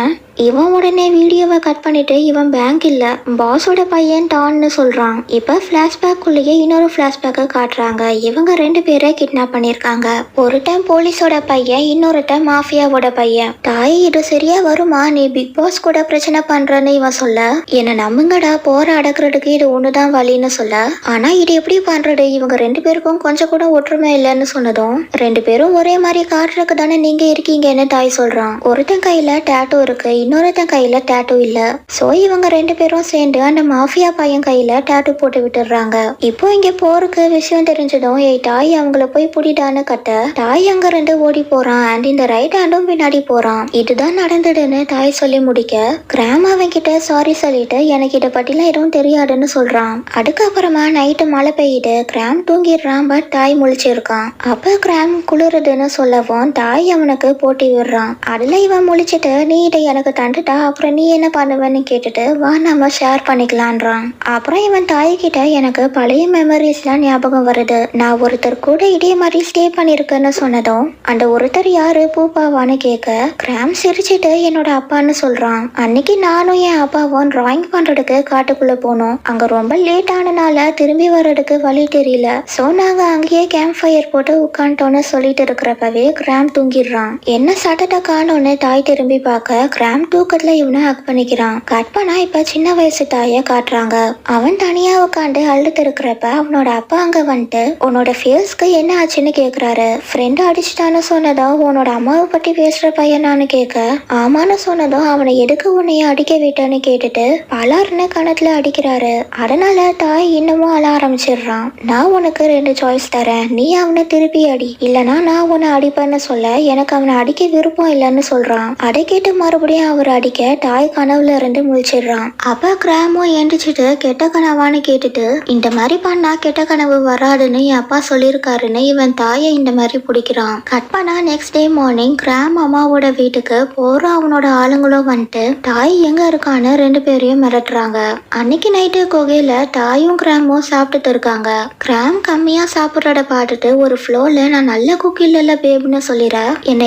இவன் உடனே வீடியோவை கட் பண்ணிட்டு இவன் பேங்க் இல்ல பாஸோட பையன் டான்னு சொல்றான். இப்ப பிளாஷ்பேக் உள்ளேயே இன்னொரு பிளாஷ்பேக்கை காட்டுறாங்க. இவங்க 2 பேரை கிட்னாப் பண்ணிருக்காங்க. ஒருத்தன் போலீஸோட பையன், இன்னொருத்தன் மாஃபியாவோட பையன். தாய் இது சரியா வருமா, நீ பிக் பாஸ் கூட பிரச்சனை பண்றன்னு இவன் சொல்ல என்ன நம்புங்கடா போற அடக்குறதுக்கு இது ஒண்ணுதான் வழின்னு சொல்ல ஆனா இது எப்படி பண்றது, இவங்க 2 பேருக்கும் கொஞ்சம் கூட ஒற்றுமை இல்லைன்னு சொன்னதும் 2 பேரும் ஒரே மாதிரி காட்டுறதுக்கு தானே நீங்க இருக்கீங்கன்னு தாய் சொல்றான். ஒருத்தன் கையில டேட்டோ இருக்கு, இன்னொருத்தன் கையில டேட்டூ இல்ல. சோ இவங்க 2 பேரும் சேர்ந்து அந்த மாஃபியா பையன் கையில டேட்டூ போட்டு விட்டுடுறாங்க. இப்போ இங்க போருக்கு விஷயம் தெரிஞ்சதும் ஏய் டாய் அவங்கள போய் புடிடான்னு கட்ட டாய் அங்க 2 ஓடி போறான். அண்ட் இந்த ரைட் ஹேண்டும் பின்னாடி போறான். இதுதான் நடந்ததுன்னு டாய் சொல்லி முடிக்க கிராம் அவன் கிட்ட சாரி சொல்லிட்டு எனக்கு இதை பத்திலாம் எதுவும் தெரியாதுன்னு சொல்றான். அதுக்கப்புறமா நைட்டு மழை பெய்யுது. கிராம் தூங்கிடுறான். பட் டாய் முழிச்சிருக்கான். அப்ப கிராம் குளிருதுன்னு சொல்லவும் டாய் அவனுக்கு போட்டி விடுறான். அதுல இவன் முழிச்சிட்டு நீ இதை எனக்கு தந்துட்டா அப்புறம் நீ என்ன பண்ணுவேன்னு கேட்டுட்டு வா நம்ம ஷேர் பண்ணிக்கலான்றான். அப்புறம் இவன் டாய் கிட்ட எனக்கு பழைய மெமரிஸ்லாம் ஞாபகம் வருது. நான் ஒருத்தர் கூட இதே மாதிரி ஸ்டே பண்ணிருக்கேன்னு சொன்னதும் அந்த ஒருத்தர் யாரு பூப்பாவான்னு கேட்க கிராம் சிரிச்சிட்டு என்னோட அப்பான்னு சொல்றான். அன்னைக்கு நானும் என் அப்பாவும் டிராயிங் பண்றதுக்கு காட்டுக்குள்ள போனோம். அங்க ரொம்ப லேட் ஆனனால திரும்பி வர்றதுக்கு வழி தெரியல. சோ நாங்க அங்கேயே கேம்ப் ஃபயர் போட்டு உட்காந்துட்டோன்னு சொல்லிட்டு இருக்கிறப்பவே கிராம் தூங்கிடுறான். என்ன சட்டத்தை காணோன்னு தாய் திரும்பி பார்க்க கிராம் தூக்கத்துல இவனை ஹக் பண்ணிக்கிறான். கட் பண்ணா இப்ப சின்ன வயசு தாய காட்டுறாங்க. அவன் தனியா உட்காந்து அழுது இருக்கிறப்ப அவனோட அப்பா அங்க வந்துட்டு உன்னோட ஃபேஸ்க்கு என்ன ஆச்சுன்னு கேக்குறாரு. ஃப்ரெண்ட் அடிச்சுட்டான்னு சொன்னதும் உன்னோட அம்மாவை பத்தி பேசுற பையனான்னு கேட்க ஆமான்னு சொன்னதும் அவனை எதுக்கு உன்னைய அடிக்க விட்டேன்னு கேட்டுட்டு பலார்னு கணத்துல அடிக்கிறாரு. அதனால தாய் இன்னமும் அழ ஆரம்பிச்சிடுறான். நான் உனக்கு 2 சாய்ஸ் தரேன். நீ அவனை திருப்பி அடி, இல்லனா நான் உன்னை அடிப்பேன்னு சொல்ல எனக்கு அவனை அடிக்க விருப்பம் இல்லைன்னு சொல்றான். அதை கேட்டு மறுபடியும் அவர் அடிக்க தாய் கனவுல இருந்து முழிச்சிடுறான். அப்ப கிராமும் எந்திரிச்சிட்டு கெட்ட கனவான்னு கேட்டுட்டு இந்த மாதிரி பண்ணா கெட்ட கனவு வராதுன்னு என் அப்பா சொல்லியிருக்காருன்னு இவன் தாயை இந்த மாதிரி பிடிக்கிறான். கட் பண்ணா நெக்ஸ்ட் டே மார்னிங் கிராம் அம்மாவோட வீட்டுக்கு போற அவனோட ஆளுங்களும் வந்துட்டு தாய் எங்க இருக்கான்னு 2 பேரையும் மிரட்டுறாங்க. அன்னைக்கு நைட்டு குகையில தாயும் கிராமும் சாப்பிட்டுட்டு இருக்காங்க. கிராம் கம்மியா சாப்பிட்றத பார்த்துட்டு ஒரு ஃப்ளோர்ல நான் நல்ல குக் இல்ல பேப்னு சொல்லிட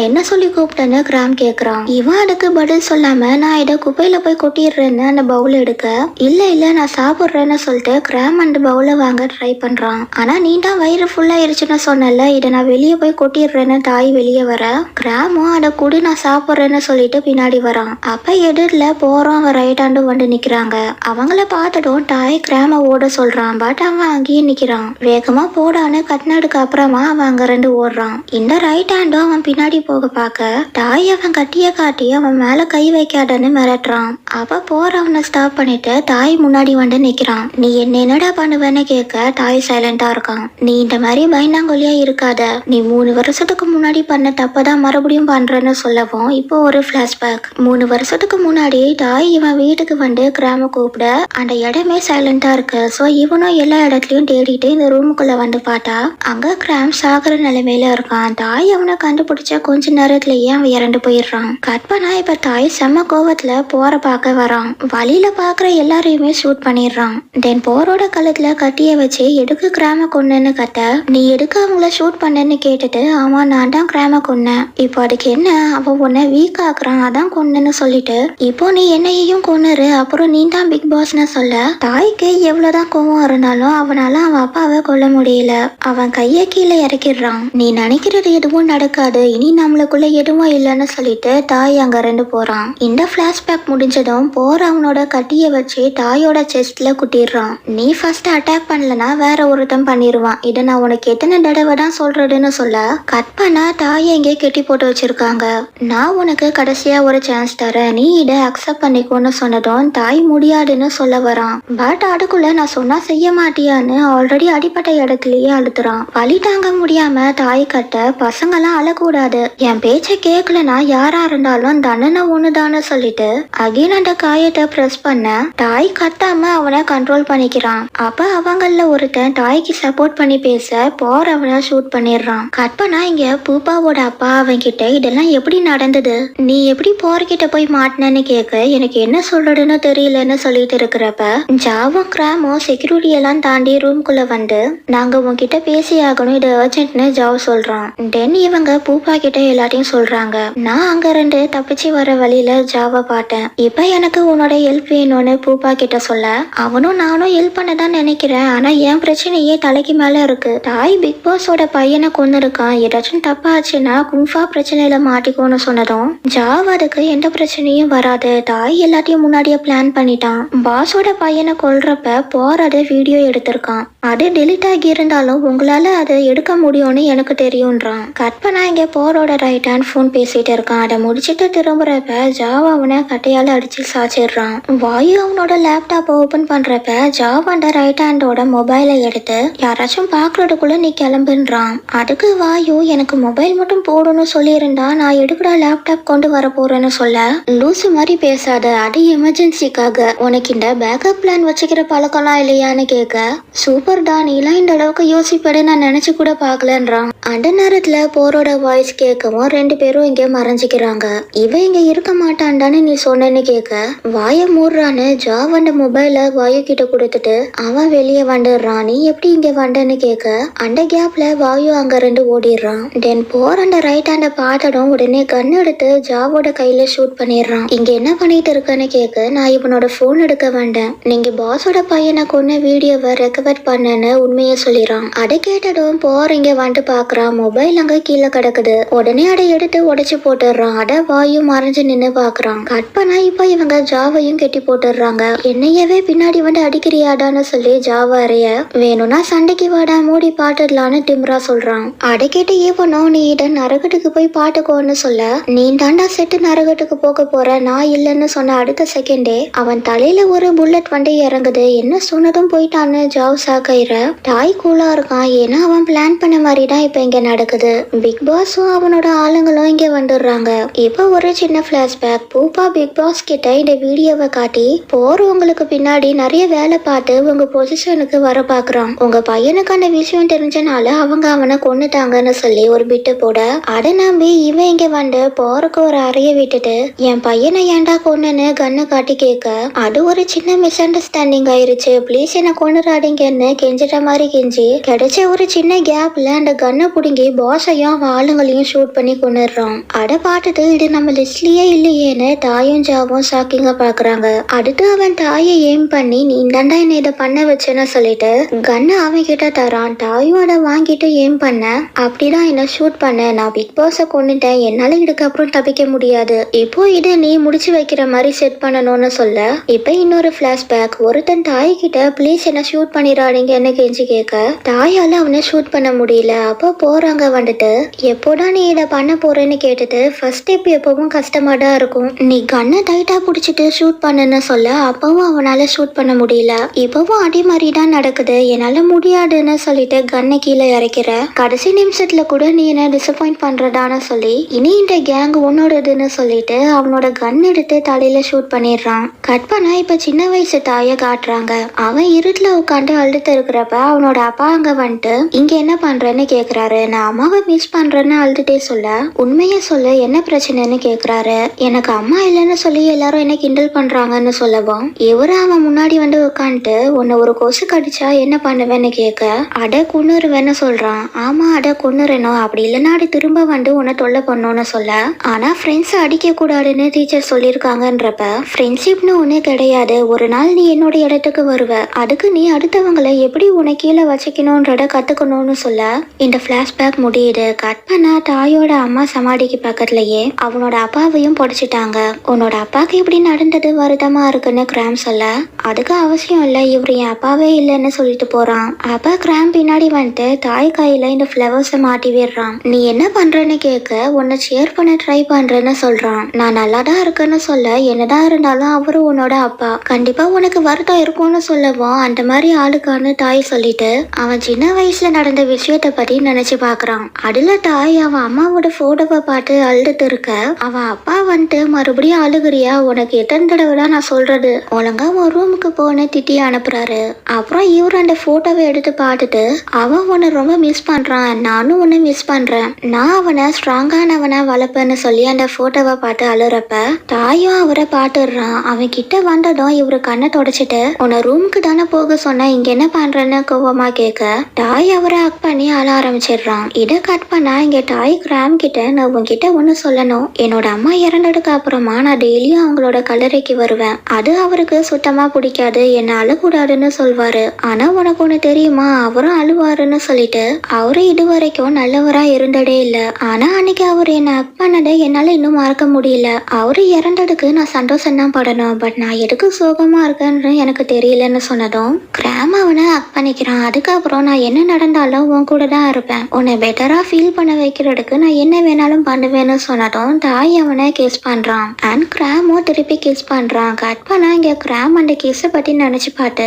என்ன சொல்லி கூப்பிட்டேன்னு கிராம் கேக்குறான். இவன் அதுக்கு பதில் சொல்லாம நான் இதை குப்பையில போய் கொட்டிடுறேன்னு அந்த பவுல் எடுக்க இல்ல நான் சாப்பிட்றேன்னு சொல்லிட்டு கிராம் அந்த பவுல வாங்க ட்ரை பண்றான். ஆனா நீ தான் வயிறு ஃபுல்லா இருச்சுன்னு சொன்னல இதை நான் வெளியே போய் கொட்டிடுறேன்னு தாய் வெளியே வர கிராமும் அதை குடி நான் சாப்பிட்றேன்னு சொல்லிட்டு பின்னாடி வரான். அப்ப எதிரில போறோம் அவன் ரைட் ஹேண்டும் வந்து நிக்கிறாங்க. அவங்கள பார்த்ததும் தாய் கிராம ஓட சொல்றான். பட் அவன் அங்கேயே நிக்கிறான். வேகமா போடான்னு கட்டினதுக்கு அப்புறமா அவன் அங்க 2 ஓடுறான். இந்த ரைட் ஹேண்டும் அவன் பின்னாடி போக பார்க்க தாய் அவன் கட்டிய காட்டி அவன் மேல கை வைக்காதன்னு மிரட்டுறான். அவ போறவனை ஸ்டாப் பண்ணிட்டு தாய் முன்னாடி வந்து நிக்கிறான். நீ என்னடா பண்ணுவேன்னு கேட்க தாய் சைலண்டா இருக்கான். நீ இந்த மாதிரி பயந்தாங்கொல்லியா இருக்காத. நீ 3 வருஷத்துக்கு முன்னாடி பண்ண தப்பதான் மறுபடியும் பண்றேன்னு சொல்லவும் இப்போ ஒரு பிளாஷ்பேக். 3 வருஷத்துக்கு முன்னாடி தாய் இவன் வீட்டுக்கு வந்து கிராம கூப்பிட அந்த இடமே சைலண்டா இருக்கு. சோ இவனும் எல்லா இடத்துலயும் தேடிட்டு இந்த ரூமுக்குள்ள வந்து பார்த்தா அங்க கிராம் சாகர நிலைமையில இருக்கான். தாய் அவனை கண்டுபிடிச்ச கொஞ்ச நேரத்திலேயே அவன் இறந்து போயிடுறான். கட் பண்ணா இப்ப தாய் செம்ம கோவத்துல போற பார்க்க வரான். வழியில பாக்குற எல்லாரையுமே ஷூட் பண்ணிடுறான். தென் போரோட கழுத்துல கட்டிய வச்சு எதுக்கு கிராம கொன்னன்னு கட்ட நீ எதுக்கு அவங்கள ஷூட் பண்ணன்னு கேட்டுட்டு ஆமா நான் தான் கிராம கொன்னேன். இப்போ அதுக்கு என்ன அவன் உன்னை வீக் ஆக்குறான் அதான் கொன்னன்னு சொல்லிட்டு இப்போ நீ என்னையும் கொன்னுரு அப்புறம் நீ தான் பிக் பாஸ்னு சொல்ல தாய்க்கு எவ்வளவுதான் கோவம் இருந்தாலும் அவனால அவன் அப்பாவை கொல்ல முடியல. அவன் கைய கீழே இறக்கிடுறான். நீ நினைக்கிறது எதுவும் நடக்காது, இனி நம்மளுக்குள்ள எதுவும் இல்லைன்னு சொல்லிட்டு தாய் அங்க 2 போறான். இந்த பிளாஷ்பேக் முடிஞ்சதும் போற அவனோட கட்டிய வச்சு தாயோட செஸ்ட்ல குட்டிடுறான். நீ ஃபர்ஸ்ட் அட்டாக் பண்ணலனா வேற ஒருத்தன் பண்ணிடுவான். இதை நான் உனக்கு எத்தனை தடவை தான் சொல்றதுன்னு சொல்ல கட் பண்ணா தாயை எங்கே கெட்டி போட்டு வச்சிருக்காங்க. நான் உனக்கு கடைசியா ஒரு சான்ஸ் தரேன், நீ இதை அக்செப்ட் பண்ணிக்கோன்னு சொன்னதும் தாய் முடியாதுன்னு சொல்ல வரான். பட் அதுக்குள்ள நான் சொன்னா செய்ய மாட்டியான்னு ஆல்ரெடி அடிப்பட்ட இடத்துலயே அழுத்துறான். வலி தாங்க முடியாம தாய் கட்ட பசங்கெல்லாம் அழக்கூடாது, என் பேச்ச கேட்கலனா யாரா இருந்தாலும் தண்டனை ஒண்ணுதான்னு சொல்லிட்டு அகைன் அந்த காயத்தை பிரஸ் பண்ண தாய் கத்தாம அவனை கண்ட்ரோல் பண்ணிக்கிறான். அப்ப அவங்கள ஒருத்தன் தாய்க்கு சப்போர்ட் பண்ணி பேச போறவனை ஷூட் பண்ணிடுறான். கட் பண்ணா இங்க பூப்பாவோட அப்பா அவன் கிட்ட இதெல்லாம் எப்படி நடந்தது, நீ எப்படி போர்கிட்ட போய் மாட்டினன்னு கேட்க எனக்கு என்ன சொல்றதுன்னு தெரியலன்னு சொல்லிட்டு இருக்கிறப்ப ஜாவும் கிராமும் செக்யூரிட்டி எல்லாம் தாண்டி ரூம்குள்ள வந்து நாங்க உன்கிட்ட பேசி ஆகணும், இது அர்ஜென்ட்னு ஜாவ் சொல்றான். தென் இவங்க பூப்பா கிட்ட எல்லாத்தையும் சொல்றாங்க. நான் அங்க 2 தப்பிச்சு வர வழியில ஜாவை பார்த்தேன். இப்ப எனக்கு உன்னோட ஹெல்ப் வேணும்னு பூப்பா கிட்ட சொல்ல அவனும் நானும் ஹெல்ப் பண்ணதான் நினைக்கிறேன், ஆனா என் பிரச்சனையே தலைக்கு மேல இருக்கு. தாய் பிக் பாஸோட பையனை கொண்டு இருக்கான், ஏதாச்சும் தப்பாச்சுன்னா கும்ஃபா பிரச்சனையில மாட்டிக்கோன்னு சொன்னதும் ஜாவ் அதுக்கு எந்த பிரச்சனையும் வராது, தாய் எல்லாத்தையும் முன்னாடியே பிளான் பண்ணிட்டான். பாஸோட பையனை கொல்றப்ப போறத வீடியோ எடுத்திருக்கான், அது டெலிட் ஆகி இருந்தாலும் உங்களால அதை எடுக்க முடியும்னு எனக்கு தெரியும்ன்றான். கட் பண்ணா இங்க போரோட ரைட் ஹேண்ட் போன் பேசிட்டு இருக்கான். அதை முடிச்சுட்டு திரும்புறப்ப ஜாவ் அவனை கட்டையால அடிச்சு சாச்சிடுறான். வாயு அவனோட லேப்டாப்பை ஓபன் பண்றப்ப ஜாவ் அந்த ரைட் ஹேண்டோட மொபைலை எடுத்து யாராச்சும் பாக்குறதுக்குள்ள நீ கிளம்புன்றான். அதுக்கு வாயு எனக்கு மொபைல் மட்டும் போடணும்னு சொல்லியிருந்தா நான் எடுக்கிற லேப்டாப் கொண்டு வர போறேன்னு சொல்ல, லூசு மாதிரி பேசாத, அது எமர்ஜென்சிக்காக, உனக்கு இந்த பேக்கப் பிளான் வச்சுக்கிற பழக்கம்லாம் இல்லையான்னு கேட்க, சூப்பர் டா, நீலாம் இந்த அளவுக்கு யோசிப்படு நான் நினைச்சு கூட பாக்கலன்றான். அந்த நேரத்துல போரோட வாய்ஸ் கேட்கவும் 2 பேரும் இங்க மறைஞ்சிக்கிறாங்க. இவன் இங்க இருக்க மாட்டான்டான்னு நீ சொன்னேன்னு கேட்க, வாய மூடுறான்னு ஜாவ் அந்த மொபைல வாயு கிட்ட கொடுத்துட்டு அவன் வெளியே வந்துடுறான். நீ எப்படி இங்க வந்தன்னு கேட்க, அந்த கேப்ல வாயு அங்க 2 ஓடிடுறான். தென் போர் அந்த ரைட் ஹேண்ட பார்த்ததும் உடனே கன் எடுத்து ஜாவோட கையில ஷூட் பண்ணிடுறான். இங்க என்ன பண்ணிட்டு இருக்கன்னு கேட்க, நான் இவனோட போன் எடுக்க வேண்டேன், நீங்க பாஸோட பையனை கொன்ன வீடியோவை ரெக்கவர் பண்ணன்னு உண்மையை சொல்லிடுறான். அதை கேட்டதும் போர் இங்க வந்து பாக்குறான். மொபைல் அங்க கீழே கிடக்குது. உடனே அதை எடுத்து உடைச்சு போட்டுடுறான். அட வாயு மறைஞ்சு நின்னு பாக்குறான். கட் பண்ணா இப்ப இவங்க ஜாவையும் கெட்டி போட்டுடுறாங்க. என்னையவே பின்னாடி வந்து அடிக்கிறியாடான்னு சொல்லி ஜாவா அறைய, வேணும்னா சண்டைக்கு வாடா மூடி பாட்டுடலான்னு டிம்ரா சொல்றான். அதை கேட்டு இவனும் நீ இட நரகட்டுக்கு போய் பாட்டுக்கோன்னு சொல்ல, நீ தாண்டா செட்டு நரகட்டுக்கு போக போற, நான் இல்லைன்னு சொன்ன அடுத்த செகண்டே அவன் தலையில ஒரு புல்லட் வந்து இறங்குது. என்ன சொன்னதும் போயிட்டான்னு ஜாவ் சாக்கைற. டாய் கூலா இருக்கான், ஏன்னா அவன் பிளான் பண்ண மாதிரி தான் இப்ப இங்க நடக்குது. பிக் பாஸும் அவனோட ஆளுங்களும் இங்க வந்துடுறாங்க. இப்ப ஒரு சின்ன பிளாஷ்பேக். பூப்பா பிக் பாஸ் கிட்ட இந்த வீடியோவை காட்டி, போர் உங்களுக்கு பின்னாடி நிறைய வேலை பார்த்து உங்க பொசிஷனுக்கு வர பாக்குறான், உங்க பையனுக்கு அந்த விஷயம் தெரிஞ்சனால அவங்க அவனை கொன்னுட்டாங்கன்னு சொல்லி ஒரு பிட்டு போட, அதை நம்பி இவன் இங்க வந்து போருக்கு ஒரு அறைய விட்டுட்டு என் பையனை ஏன்டா கொன்னுன்னு கண்ணு காட்டி கேட்க, அது ஒரு சின்ன மிஸ் அண்டர்ஸ்டாண்டிங் ஆயிருச்சு, ப்ளீஸ் என்ன கொன்னுறாதீங்கன்னு கெஞ்சிட்ட மாதிரி கெஞ்சி கிடைச்ச ஒரு சின்ன கேப்ல அந்த கண்ணை புடுங்கி பாஸையும் அவன் ஆளுங்களையும் ஷூட் பண்ணி கொண்டுடுறான். அதை பார்த்துட்டு இது நம்ம லிஸ்ட்லயே இல்லையேன்னு தாயும் ஜாவும் ஷாக்கிங்கா பாக்குறாங்க. அடுத்து அவன் தாயை எய்ம் பண்ணி நீ தாண்டா என்ன இதை பண்ண வச்சேன்னு சொல்லிட்டு கண்ணை அவன் கிட்ட தரான். தாயும் அதை வாங்கிட்டு எய்ம் பண்ண, அப்படிதான் என்ன ஷூட் பண்ண, நான் பிக் பாஸை கொண்டுட்டேன், என்னால இதுக்கப்புறம் தப்பிக்க முடியாது, இப்போ இதை நீ முடிச்சு வைக்கிற மாதிரி செட் பண்ணணும்னு சொல்ல, இப்ப இன்னொரு பிளாஷ்பேக். ஒருத்தன் தாய் கிட்ட ப்ளீஸ் என்ன ஷூட் பண்ணிடாதீங்கன்னு கெஞ்சி கேட்க, தாயால அவனை ஷூட் பண்ண முடியல. அப்போ போறாங்க வந்துட்டு, எப்போடா நீ இதை பண்ண போறேன்னு கேட்டுட்டு, ஃபர்ஸ்ட் ஸ்டெப் எப்பவும் கஷ்டமா தான் இருக்கும், நீ கண்ணை டைட்டா பிடிச்சிட்டு ஷூட் பண்ணுன்னு சொல்ல, அப்பவும் அவனால ஷூட் பண்ண முடியல. இப்பவும் அதே மாதிரி தான் நடக்குது, என்னால முடியாதுன்னு சொல்லிட்டு கண்ணை கீழே இறக்கிற. கடைசி நிமிஷத்துல கூட நீ என்ன டிசப்பாயிண்ட் பண்றதான்னு சொல்லி, இனி இந்த கேங் உன்னோடதுன்னு சொல்லிட்டு அவனோட கன் எடுத்து தலையில ஷூட் பண்ணிடுறான். கட் பண்ணா இப்ப சின்ன வயசு தாயை காட்டுறாங்க. அவன் இருட்டுல உட்காந்து அழுத்து இருக்கிறப்ப அவனோட அப்பா அங்க வந்துட்டு இங்க என்ன பண்றேன்னு கேக்குறாரு. நான் அம்மாவை மிஸ் பண்றேன்னு அழுதுட்டே சொல்ல, உண்மைய சொல்ல என்ன பிரச்சனைன்னு கேக்குறாரு. எனக்கு அம்மா இல்லைன்னு சொல்லி எல்லாரும் என்ன கிண்டல் பண்றாங்கன்னு சொல்லவும், இவரு அவன் முன்னாடி வந்து உட்காந்துட்டு உன்னை ஒரு கொசு கடிச்சா என்ன பண்ணுவேன்னு கேட்க, அட கொன்னுருவேன்னு சொல்றான். ஆமா அட கொன்னுறணும், அப்படி இல்லைன்னா அது திரும்ப வந்து உன்னை தொல்லை பண்ணோன்னு சொல்ல, ஆனா ஃப்ரெண்ட்ஸ் அடிக்க கூடாதுன்னு டீச்சர் சொல்லியிருக்காங்கன்றப்ப, ஃப்ரெண்ட்ஷிப்னு ஒண்ணு கிடையாது, ஒரு நாள் நீ என்னோட இடத்துக்கு வருவ, அதுக்கு நீ அடுத்தவங்களை எப்படி உன்னை கீழே வச்சுக்கணும்ன்றத கத்துக்கணும்னு சொல்ல, இந்த பிளாஷ்பேக் முடியுது. கட் பண்ணா தாயோட அம்மா சமாதிக்கு பக்கத்துலயே அவனோட அப்பாவையும் புடிச்சிட்டாங்க. உன்னோட அப்பாவுக்கு இப்படி நடந்தது வருத்தமா இருக்குன்னு கிராம் சொல்ல, அதுக்கு அவசியம் இல்ல, இவரு என் அப்பாவே இல்லைன்னு சொல்லிட்டு போறான். அப்பா கிராம் பின்னாடி வந்துட்டு தாய் கையில இந்த ஃபிளவர்ஸை மாட்டி விடுறான். நீ என்ன பண்றன்னு கேட்க, உன்னை ஷேர் பண்ண ட்ரை பண்றேன்னு சொல்றான். நான் நல்லாதான் இருக்கேன்னு சொல்ல, என்னதான் இருந்தாலும் அவரு உன்னோட அப்பா, கண்டிப்பா உனக்கு வருத்தம் இருக்கும்னு சொல்லவும், அந்த மாதிரி ஆளுக்கான்னு தாய் சொல்லிட்டு அவன் சின்ன வயசுல நடந்த விஷயத்த பத்தி நினைச்சு பாக்குறான். அதுல தாய் அவன் அம்மாவோட போட்டோவை பார்த்து அழுதுட்டு இருக்க, அவன் அப்பா வந்துட்டு மறுபடியும் அழுகுறியா, உனக்கு எத்தனை தடவை தான் நான் சொல்றது, ஒழுங்கா ஒரு ரூமுக்கு போன திட்டி அனுப்புறாரு. அப்புறம் இவரு அந்த போட்டோவை எடுத்து பார்த்துட்டு, அவன் உன்னை ரொம்ப மிஸ் பண்றான், நானும் உன்னை மிஸ் பண்றேன், நான் அவனை ஸ்ட்ராங்கானவனை வளர்ப்பேன்னு சொல்லி அந்த போட்டோவை பார்த்து அழுறப்ப தாயும் அவரை பாத்துடுறான். அவன் கிட்ட வந்ததும் இவரு கண்ணை தொடச்சிட்டு, உன்னை ரூமுக்கு தானே போக சொன்ன, இங்க என்ன பண்றேன்னு கோவமா கேட்க, தாய் அவரை ஹக் பண்ணி அழ ஆரம்பிச்சிடுறான். இதை கட் பண்ணா இங்க தாய் கிராம் கிட்ட, நான் உன்கிட்ட ஒண்ணு சொல்லணும், என்னோட அம்மா இறந்ததுக்கு அப்புறமா நான் டெய்லியும் அவங்களோட கல்லறைக்கு வருவேன், அது அவருக்கு சுத்தமா பிடிக்காது, என்ன அழக்கூடாதுன்னு சொல்வாரு, ஆனா உனக்கு ஒண்ணு தெரியுமா, அவரும் அழுவாருன்னு சொல்லிட்டு அவரு இது வரைக்கும் நல்லவரா இருந்ததே இல்ல, ஆனா அன்னைக்கு அவர் என்ன ஹக் பண்ணதை என்னால இன்னும் மறக்க முடியல, அவரு இறந்ததுக்கு நான் சந்தோஷம் தான் படணும், பட் நான் எதுக்கு சோகமா இருக்கேன்னு எனக்கு தெரியலன்னு சொன்னதும் கிராம் அவனை ஹக் பண்ணிக்கிறான். அதுக்கப்புறம் நான் என்ன நடந்தாலும் உன் கூட தான் இருப்பேன், உன்னை பெட்டரா ஃபீல் பண்ண வைக்கிறதுக்கு நான் என்ன வேணாலும் பண்ணுவேன்னு சொன்னதும் தாய் அவனை கிஸ் கிஸ் பண்றான் அண்ட் கிராமும் திருப்பி கிஸ் பண்றான். கட் பண்ணா இங்க கிராம் அந்த கிஸ் பத்தி நினைச்சு பார்த்து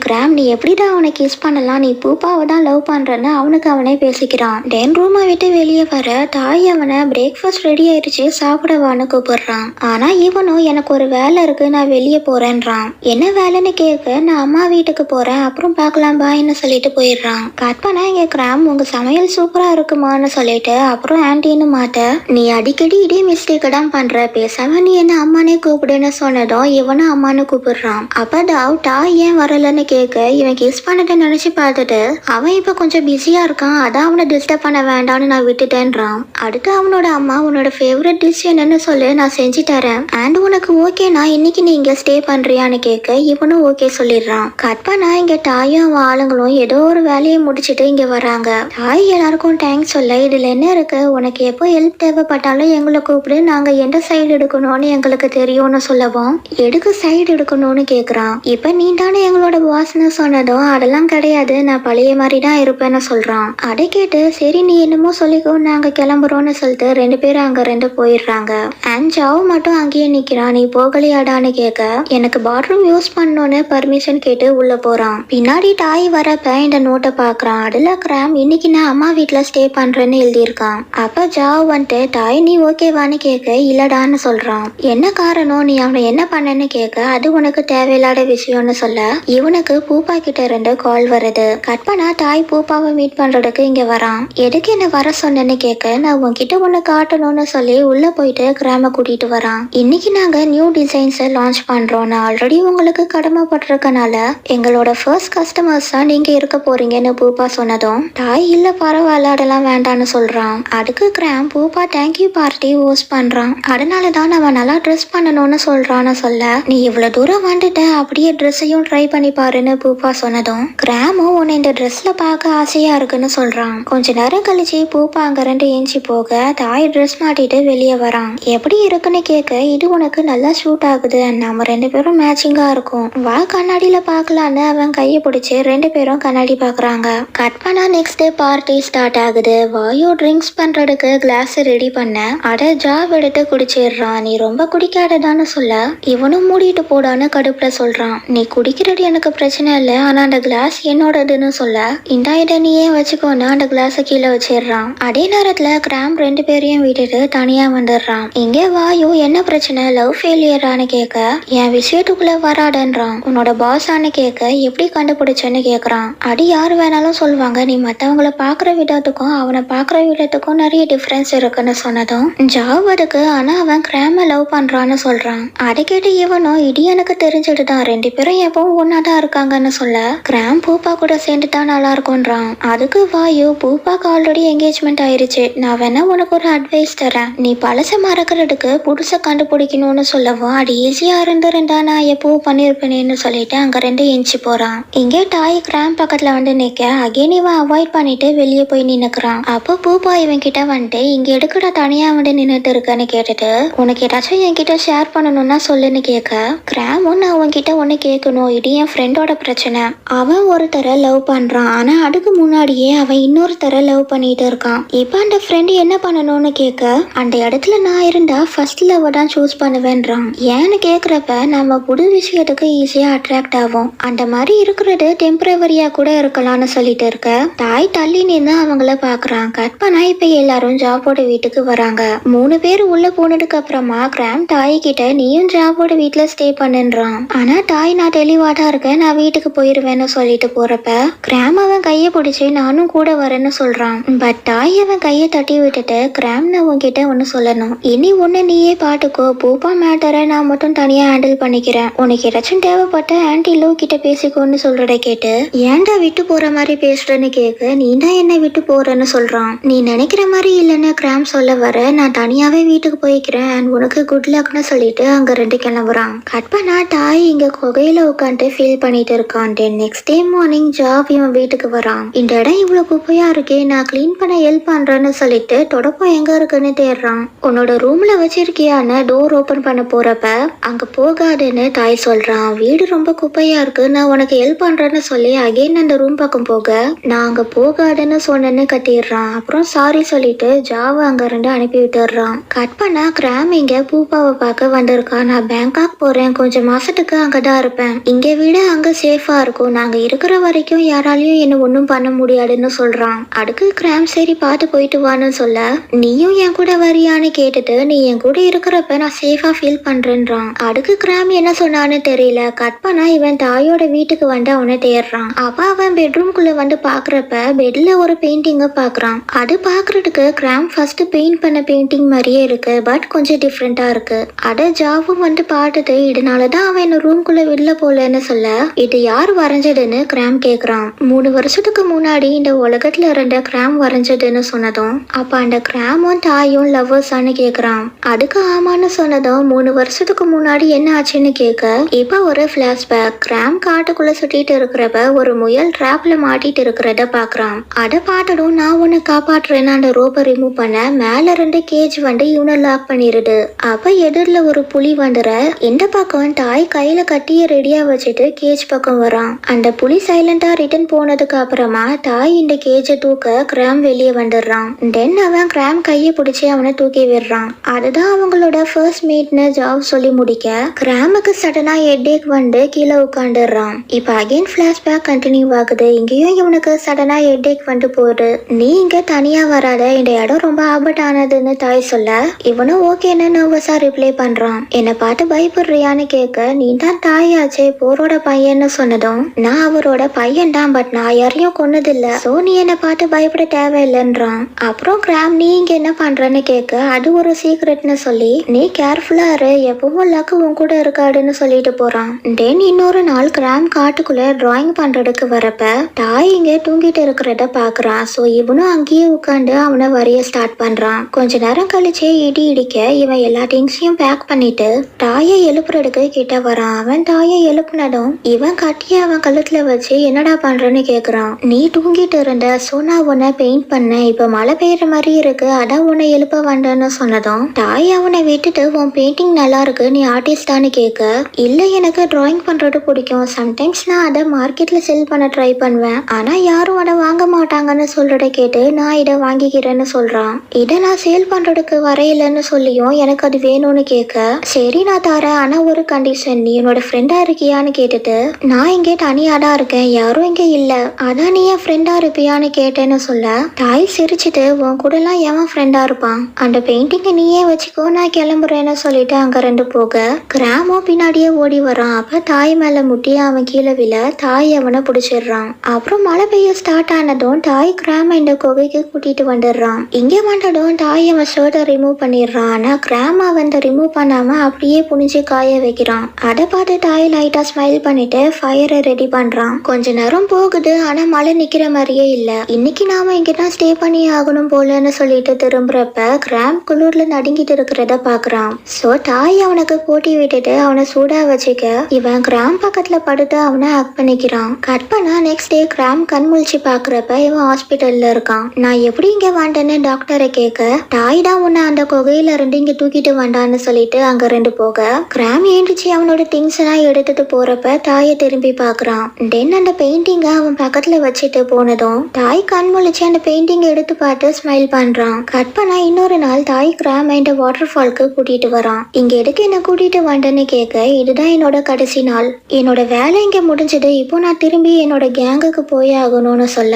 கிராம் நீ எப்படிடா அவனை கிஸ் பண்ணலாம், நீ பூப்பாவை தான் லவ் பண்றன்னு அவனுக்கு அவனே பேசிக்கிறான். தென் ரூமை விட்டு வெளியே வர தாய் அவனை பிரேக்ஃபாஸ்ட் ரெடி ஆயிடுச்சு சாப்பிடவான்னு கூப்பிடுறான். ஆனா இவனும் எனக்கு ஒரு வேலை இருக்கு நான் வெளியே போறேன்றான். என்ன வேலைன்னு கேட்க நான் அம்மா வீட்டுக்கு போறேன் அப்புறம் பார்க்கலாம் பாய்ன்னு சொல்லிட்டு போயிடுறான். கட் பண்ணா இங்க கிராம் உங்க சமையல் சூப்பரா இருக்குமான்னு சொல்லிட்டு அப்புறம் ஆன்டின்னு மாட்ட நீ அடிக்கடி இதே மிஸ்டேக் தான் பண்ற, பேசாம நீ என்ன அம்மானே கூப்பிடுன்னு சொன்னதும் இவனும் அம்மானு கூப்பிடுறான். அப்ப டவுட்டா ஏன் வரலன்னு கேட்க இவன் கிஸ் பண்ணிட்டு நினைச்சு பார்த்துட்டு அவன் இப்ப கொஞ்சம் பிஸியா இருக்கான் அதான் அவனை டிஸ்டர்ப் பண்ண வேண்டாம்னு நான் விட்டுட்டேன்றான். அடுத்து அவனோட அம்மா உன்னோட ஃபேவரட் டிஷ் என்னன்னு சொல்லு நான் செஞ்சு தரேன் அண்ட் உனக்கு ஓகேனா இன்னைக்கு நீ இங்க ஸ்டே பண்றியான்னு கேட்க இவனும் ஓகே சொல்லிடுறான். கட் பண்ணா இங்க டாயும் அவன் ஆளுங்களும் ஏதோ ஒரு வேலையை முடிச்சுட்டு இங்க வராங்க. டாய் எல்லாருக்கும் தேங்க்ஸ் சொல்ல இதுல என்ன இருக்கு, உனக்கு எப்போ ஹெல்ப் தேவைப்பட்டாலும் எங்களை கூப்பிடு, நாங்க எந்த சைடு எடுக்கணும்னு எங்களுக்கு தெரியும்னு சொல்லவும் எதுக்கு சைடு எடுக்கணும்னு கேக்குறான். இப்ப நீ தானே எங்களோட பாஸ்ன்னு சொன்னதும் அதெல்லாம் கிடையாது நான் பழைய மாதிரி தான் இருப்பேன்னு சொல்றான். அதை கேட்டு சரி நீ என்னமோ சொல்லிக்கோ நாங்க கிளம்புறோம்னு சொல்லிட்டு ரெண்டு பேரும் அங்க ரெண்டு போயிடுறாங்க. அண்ட் ஜாவ் மட்டும் அங்கேயே நிக்கிறான். நீ போகலையாடான்னு கேட்க எனக்கு பாத்ரூம் யூஸ் பண்ணணும்னு பர்மிஷன் கேட்டு உள்ள போறான். பின்னாடி டாய் வரப்ப இந்த நோட்டை பாக்குறான். அதுல கிராம் இன்னைக்கு நான் அம்மா வீட்டுல ஸ்டே பண்றேன்னு எழுதியிருக்கான். அப்ப ஜாவ் வந்துட்டு டாய் நீ ஓகேவான்னு கேட்க இல்லடான்னு சொல்றான். என்ன காரணம், நீ அவனை என்ன பண்ணன்னு கேட்க அது உனக்கு தேவையில்லாத விஷயம்னு சொல்ல இவனுக்கு பூப்பா கிட்ட இருந்து கால் வருது. கட் பண்ணா டாய் பூப்பாவை மீட் பண்றதுக்கு இங்க வரான். எதுக்கு என்ன வர சொன்னேன்னு கேட்க நான் உன்கிட்ட ஒண்ணு காட்டணும்னு சொல்லி உள்ள போயிட்டு கிராம கூட்டிட்டு வரான். இன்னைக்கு நாங்க நியூ டிசைன்ஸ் லான்ச் பண்றோம், நான் ஆல்ரெடி உங்களுக்கு கடமைப்பட்டிருக்கனால எங்களோட ஃபர்ஸ்ட் கஸ்டமர்ஸ் தான் நீங்க இருக்க போறீங்கன்னு பூப்பா சொன்னதும் டாய் இல்ல பரவாயில்ல அதெல்லாம் வேண்டான்னு சொல்றான். அதுக்கு gram pupa thank you party host பண்றான் அதனாலதான் அவன் நல்லா ட்ரெஸ் பண்ணணும்னு சொல்றான்னு சொல்ல நீ இவ்வளவு தூரம் வந்துட்ட அப்படியே ட்ரெஸ்ஸையும் ட்ரை பண்ணி பாருன்னு பூப்பா சொன்னதும் கிராமும் உன்னை இந்த ட்ரெஸ்ல பார்க்க ஆசையா இருக்குன்னு சொல்றான். கொஞ்ச நேரம் கழிச்சு பூப்பா அங்க ரெண்டு ஏஞ்சி போக தாய் ட்ரெஸ் மாட்டிட்டு வெளியே வரான். எப்படி இருக்குன்னு கேட்க இது உனக்கு நல்லா ஷூட் ஆகுது, நம்ம ரெண்டு பேரும் மேட்சிங்கா இருக்கும், வா கண்ணாடியில பாக்கலான்னு அவன் கையை பிடிச்சு ரெண்டு பேரும் கண்ணாடி பாக்குறாங்க. கட் பண்ணா நெக்ஸ்ட் டே பார்ட்டி ஸ்டார்ட் ஆகுது. வாயு ட்ரிங்க்ஸ் பண்றதுக்கு கிளாஸ் ரெடி பண்ண அட ஜாப் எடுத்து குடிச்சிடுறான். நீ ரொம்ப குடிக்காததான்னு சொல்ல இவனும் மூடிட்டு போடான்னு கடுப்புல சொல்றான். நீ குடிக்கிறது எனக்கு பிரச்சனை இல்லை ஆனா அந்த கிளாஸ் என்னோடதுன்னு சொல்ல இந்த இதை நீயே வச்சுக்கோன்னு அந்த கிளாஸ கீழே வச்சிடுறான். அதே நேரத்துல கிராம் ரெண்டு பேரையும் விட்டுட்டு தனியா வந்துடுறான். இங்கே வாயு என்ன பிரச்சனை லவ் ஃபெயிலியரான்னு கேட்க என் விஷயத்துக்குள்ள வராடன்றான். உன்னோட பாஸான்னு கேட்க எப்படி கண்டுபிடிச்சேன்னு கேக்குறான். அடி யாரு வேணாலும் சொல்லுவாங்க, நீ மத்தவங்களை பாக்குற விதத்துக்கும் அவனை பாக்குற விதத்துக்கும் நிறைய டிஃபரன்ஸ் இருக்குன்னு சொன்னதும் ஜாவ் அதுக்கு ஆனா அவன் கிராம லவ் பண்றான்னு சொல்றான். அதை கேட்டு இவனும் இடி எனக்கு தெரிஞ்சிடுதான் ரெண்டு பேரும் எப்பவும் ஒன்னாதான் இருக்காங்கன்னு சொல்ல கிராம் பூப்பா கூட சேர்ந்து தான் நல்லா இருக்கும்ன்றான். அதுக்கு வாயு பூப்பாக்கு ஆல்ரெடி என்கேஜ்மெண்ட் ஆயிருச்சு, நான் வேணா உனக்கு ஒரு அட்வைஸ் தரேன், நீ பழச மறக்கிறதுக்கு புதுசை கண்டுபிடிக்கணும்னு சொல்லவும் அது ஈஸியா இருந்திருந்தா நான் எப்பவும் பண்ணிருப்பேனேன்னு சொல்லிட்டு அங்க ரெண்டு எஞ்சி போறான். இங்கே டாய் கிராம் பக்கத்துல வந்து நிக்க அகைன் இவன் அவாய்ட் பண்ணிட்டு வெளியே போய் நின்னுக்கிறான். அப்போ பூப்பா இவன் கிட்ட வந்துட்டு இங்க எடுக்கடா தனியா வந்து நின்னுட்டு இருக்கன்னு கேட்டுட்டு உனக்கு ஏதாச்சும் என்கிட்ட ஷேர் பண்ணணும்னா சொல்லுன்னு கேட்க கிராமும் நான் உன்கிட்ட ஒண்ணு கேட்கணும், இது என் ஃப்ரெண்டோட பிரச்சனை, அவன் ஒருத்தரை லவ் பண்றான் ஆனா அதுக்கு முன்னாடியே அவன் இன்னொருத்தரை லவ் பண்ணிட்டு இருக்கான். இப்ப அந்த ஃப்ரெண்ட் என்ன பண்ணணும்னு கேட்க அந்த இடத்துல நான் இருந்தா ஃபர்ஸ்ட் லவ் தான் சூஸ் பண்ணுவேன்றான். ஏன்னு கேக்குறப்ப நம்ம புது விஷயத்துக்கு ஈஸியா அட்ராக்ட் ஆகும், அந்த மாதிரி இருக்கிறது டெம்பரவரியா கூட இருக்கலாம்னு சொல்லிட்டு இருக்க தாய் தள்ளி நின்று அவங்கள பாக்குறான். கட் பண்ணா இப்ப எல்லாரும் ஜாபோட வீட்டுக்கு வராங்க. 3 பேர் உள்ள போனதுக்கு அப்புறமா கிராம் தாய் கிட்ட நீயும் ஜாபோட வீட்டுல ஸ்டே பண்ணுன்றான். ஆனா தாய் நான் தெளிவாதான் இருக்கேன் நான் வீட்டுக்கு போயிருவேன்னு சொல்லிட்டு போறப்ப கிராம் அவன் கைய பிடிச்சு நானும் கூட வரேன்னு சொல்றான். பட் தாய் அவன் கைய தட்டி விட்டுட்டு கிராம் நான் உன்கிட்ட ஒன்னு சொல்லணும், இனி ஒன்னு நீயே பாட்டுக்கோ, பூப்பா மேட்டரை நான் மட்டும் தனியா ஹேண்டில் பண்ணிக்கிறேன், உனக்கு ஏதாச்சும் தேவைப்பட்ட ஆன்டி லோ கிட்ட பேசிக்கோன்னு சொல்றத கேட்டு ஏன்டா விட்டு போற மாதிரி பேசுறேன்னு கேட்க நீ தான் என்ன விட்டு போறேன்னு சொல்றான். நீ நினைக்கிற மாதிரி இல்லைன்னு கிராம் சொல்ல வர நான் தனியாவே வீட்டுக்கு போய்க்கிறேன் அண்ட் உனக்கு குட் லக்னு சொல்லிட்டு அங்க ரெண்டு கிளம்புறான். கட் பண்ணா டாய் இங்க குகையில உட்காந்து ஃபீல் பண்ணிட்டு இருக்கான். நெக்ஸ்ட் டே மார்னிங் ஜாப் இவன் வீட்டுக்கு வரான். இந்த இடம் இவ்வளவு குப்பையா இருக்கே நான் கிளீன் பண்ண ஹெல்ப் பண்றேன்னு சொல்லிட்டு தொடப்பம் எங்க இருக்குன்னு தேடுறான். உன்னோட ரூம்ல வச்சிருக்கியான்னு டோர் ஓபன் பண்ண போறப்ப அங்க போகாதுன்னு தாய் சொல்றான். வீடு ரொம்ப குப்பையா இருக்கு நான் உனக்கு ஹெல்ப் பண்றேன்னு சொல்லி அகைன் அந்த ரூம் பக்கம் போக நான் அங்க போகாதுன்னு சொன்னேன்னு கட்டிடுறான். அப்புறம் சாரி சொல்லிட்டு ஜாவ அங்க இருந்து அனுப்பி விட்டுறான். கட் பண்ண கிராம் இங்க பூப்பாவை பார்க்க வந்திருக்கா. நான் பேங்காக் போறேன், கொஞ்சம் மாசத்துக்கு அங்கதான் இருப்பேன். இங்க விட அங்க சேஃபா இருக்கும். நாங்க இருக்கிற வரைக்கும் யாராலையும் என்ன ஒண்ணும் பண்ண முடியாதுன்னு சொல்றான். அதுக்கு கிராம் சரி பார்த்து போயிட்டு வான்னு சொல்ல, நீயும் என் கூட வரியான்னு கேட்டுட்டு நீ என் கூட இருக்கிறப்ப நான் சேஃபா ஃபீல் பண்றேன்றான். அதுக்கு கிராம் என்ன சொன்னான்னு தெரியல. கட் பண்ணா இவன் தாயோட வீட்டுக்கு வந்து அவனை தேடுறான். அப்ப அவன் பெட்ரூம்குள்ள வந்து பாக்குறப்ப பெட்ல ஒரு பெயிண்டிங்க பாக்குறான். அது பாக்குறதுக்கு கிராம் ஃபர்ஸ்ட் பெயிண்ட் பண்ண பெயிண்டிங் மாதிரியே இருக்கு, பட் கொஞ்சம் டிஃப்ரெண்டா இருக்கு. அத ஜாவும் வந்து பார்த்துட்டு இதனாலதான் அவன் என்ன ரூம்குள்ள விடல போலன்னு சொல்ல, இது யார் வரைஞ்சதுன்னு கிராம் கேக்குறான். 3 வருஷத்துக்கு முன்னாடி இந்த உலகத்துல இருந்த கிராம் வரைஞ்சதுன்னு சொன்னதும் அப்ப அந்த கிராமும் தாயும் லவ்வர்ஸான்னு கேக்குறான். அதுக்கு ஆமான்னு சொன்னதும் 3 வருஷத்துக்கு முன்னாடி என்ன ஆச்சுன்னு கேட்க, இப்ப ஒரு பிளாஷ்பேக். கிராம் காட்டுக்குள்ள சுத்திட்டு இருக்கிறப்ப ஒரு முயல் டிராப்ல மாட்டிட்டு இருக்கிறத பாக்குறான். அதை பார்த்ததும் நான் உன்னை காப்பாற்றுறேன்னு அந்த ரோப்பை ரிமூவ் பண்ண மேல இருந்து கேஜ் வந்து இவனை லாக் பண்ணிடுது. அப்ப எதிரில ஒரு புலி வந்துற இந்த பக்கம் தாய் கையில கட்டிய ரெடியா வச்சுட்டு கேஜ் பக்கம் வரான். அந்த புலி சைலண்டா ரிட்டர்ன் போனதுக்கு அப்புறமா தாய் இந்த கேஜை தூக்க கிராம் வெளியே வந்துடுறான். தென் அவன் கிராம் கையை பிடிச்சி அவனை தூக்கி விடுறான். அதுதான் அவங்களோட ஃபர்ஸ்ட் மீட்னு ஜாவ் சொல்லி முடிக்க கிராமுக்கு சடனா ஹெட்டேக் வந்து கீழே உட்காந்துடுறான். இப்ப அகைன் பிளாஷ்பேக் கண்டினியூ ஆகுது. இங்கேயும் இவனுக்கு சடனா ஹெட்டேக் வந்து போகுது. நீ இங்க தனியா வராத, இந்த இடம் ரொம்ப ஆபத்தானதுன்னு தாய் சொல்ல இவனும் ஓகேன்னு நர்வஸா ரிப்ளை பண்றான். என்னை பார்த்து பயப்படுறியான்னு கேட்க, நீ தான் தாயாச்சே போரோட பையன்னு சொன்னதும் நான் அவரோட பையன் தான், பட் நான் யாரையும் கொன்னதில்ல, சோ நீ என்னை பார்த்து பயப்பட தேவையில்லைன்றான். அப்புறம் கிராம் நீ இங்க என்ன பண்றன்னு கேட்க, அது ஒரு சீக்ரெட்னு சொல்லி நீ கேர்ஃபுல்லா இரு, எப்பவும் லக்கு உன் கூட இருக்காடுன்னு சொல்லிட்டு போறான். தென் இன்னொரு நாள் கிராம் காட்டுக்குள்ள டிராயிங் பண்றதுக்கு வரப்ப தாய் இங்க தூங்கிட்டு இருக்கிறத பாக்குறான். சோ இவனும் அங்கேயே உட்காந்து அவனை வரைய ஸ்டார்ட் பண்றான். கொஞ்ச நேரம் கழிச்சே இடி இடிக்க இவன் எல்லா திங்ஸையும் பேக் பண்ணிட்டு தாயை எழுப்புறதுக்கு கிட்ட வரான். அவன் தாயை எழுப்புனதும் இவன் கட்டிய அவன் கழுத்துல வச்சு என்னடா பண்றன்னு கேக்குறான். நீ தூங்கிட்டு இருந்த, சோ நான் உன்னை பெயிண்ட் பண்ண, இப்ப மழை பெய்யற மாதிரி இருக்கு, அதான் உன்னை எழுப்ப வந்தேன்னு சொன்னதும் தாய் அவனை விட்டுட்டு உன் பெயிண்டிங் நல்லா இருக்கு, நீ ஆர்டிஸ்டான்னு கேட்க, இல்ல எனக்கு டிராயிங் பண்றது பிடிக்கும், சம்டைம்ஸ் நான் அதை மார்க்கெட்ல செல் பண்ண ட்ரை பண்ணுவேன், ஆனா யாரும் அதை வாங்க மாட்டாங்கன்னு சொல்றத கேட்டு நான் இதை வாங்கிக்கிறேன்னு சொல்றான். இதை நான் சேல் பண்றதுக்கு வரையிலன்னு சொல்லியும் எனக்கு அது வேணும்னு கேட்க, சரி நான் தரேன், ஆனா ஒரு கண்டிஷன், நீ என்னோட ஃப்ரெண்டா இருக்கியான்னு கேட்டுட்டு நான் இங்கே தனியாதான் இருக்கேன், யாரும் இங்க இல்ல, அதான் நீ என் ஃப்ரெண்டா இருப்பியான்னு கேட்டேன்னு சொல்ல தாய் சிரிச்சுட்டு உன் கூட எல்லாம் எவன் ஃப்ரெண்டா இருப்பான், அந்த பெயிண்டிங்கை நீயே வச்சுக்கோ, நான் கிளம்புறேன்னு சொல்லிட்டு அங்க ரெண்டு போக கிராமம் பின்னாடியே ஓடி வரான். அப்ப தாய் மேல முட்டி அவன் கீழே விழ தாய் அவனை பிடிச்சிடுறான். அப்புறம் மழை பெய்ய ஸ்டார்ட் ஆனதும் தாய் கிராம இந்த குகைக்கு கூட்டிட்டு வந்துடுறான். இங்க வந்ததும் தாய் அவன் ஷர்ட்டை ரிமூவ் பண்ணிடுறான். ஆனா கிராம அவன் ரிமூவ் பண்ணாம அப்படியே புனிஞ்சு காய வைக்கிறான். அதை பார்த்து தாய் லைட்டா ஸ்மைல் பண்ணிட்டு ஃபயரை ரெடி பண்றான். கொஞ்ச நேரம் போகுது, ஆனா மழை நிக்கிற மாதிரியே இல்ல. இன்னைக்கு நாம இங்கதான் ஸ்டே பண்ணி ஆகணும் போலன்னு சொல்லிட்டு திரும்புறப்ப கிராம் குளிர்ல நடுங்கிட்டு இருக்கிறத பாக்குறான். சோ தாய் அவனுக்கு போட்டி விட்டுட்டு அவனை சூடா வச்சுக்க இவன் கிராம் பக்கத்துல படுத்து அவனை ஹக் பண்ணிக்கிறான். கட் பண்ணா நெக்ஸ்ட் டே கிராம் கண் முழிச்சு பாக்குறப்ப இவன் ஹாஸ்பிட்டல்ல இருக்கான். நான் எப்படி இங்க வந்தேன்னு டாக்டரை கேட்க, தாய் தான் உன்னை அந்த குகையில இருந்து இங்க தூக்கிட்டு வந்தான்னு சொல்லிட்டு அங்க ரெண்டு போக கிராம் ஏண்டிச்சு அவனோட திங்ஸ் எல்லாம் எடுத்துட்டு போறப்ப தாயை திரும்பி பாக்குறான். தென் அந்த பெயிண்டிங்க அவன் பக்கத்துல வச்சுட்டு போனதும் தாய் கண் முழிச்சு அந்த பெயிண்டிங் எடுத்து பார்த்து ஸ்மைல் பண்றான். கட் பண்ணா இன்னொரு நாள் தாய் கிராம் இந்த வாட்டர் ஃபால்க்கு கூட்டிட்டு வரான். இங்க எதுக்கு என்ன கூட்டிட்டு வந்தேன்னு கேட்க, இதுதான் என்னோட கடைசி நாள், என்னோட வேலை இங்க முடிஞ்சது, இப்போ நான் திரும்பி என்னோட கேங்குக்கு போய் ஆகணும்னு சொல்ல,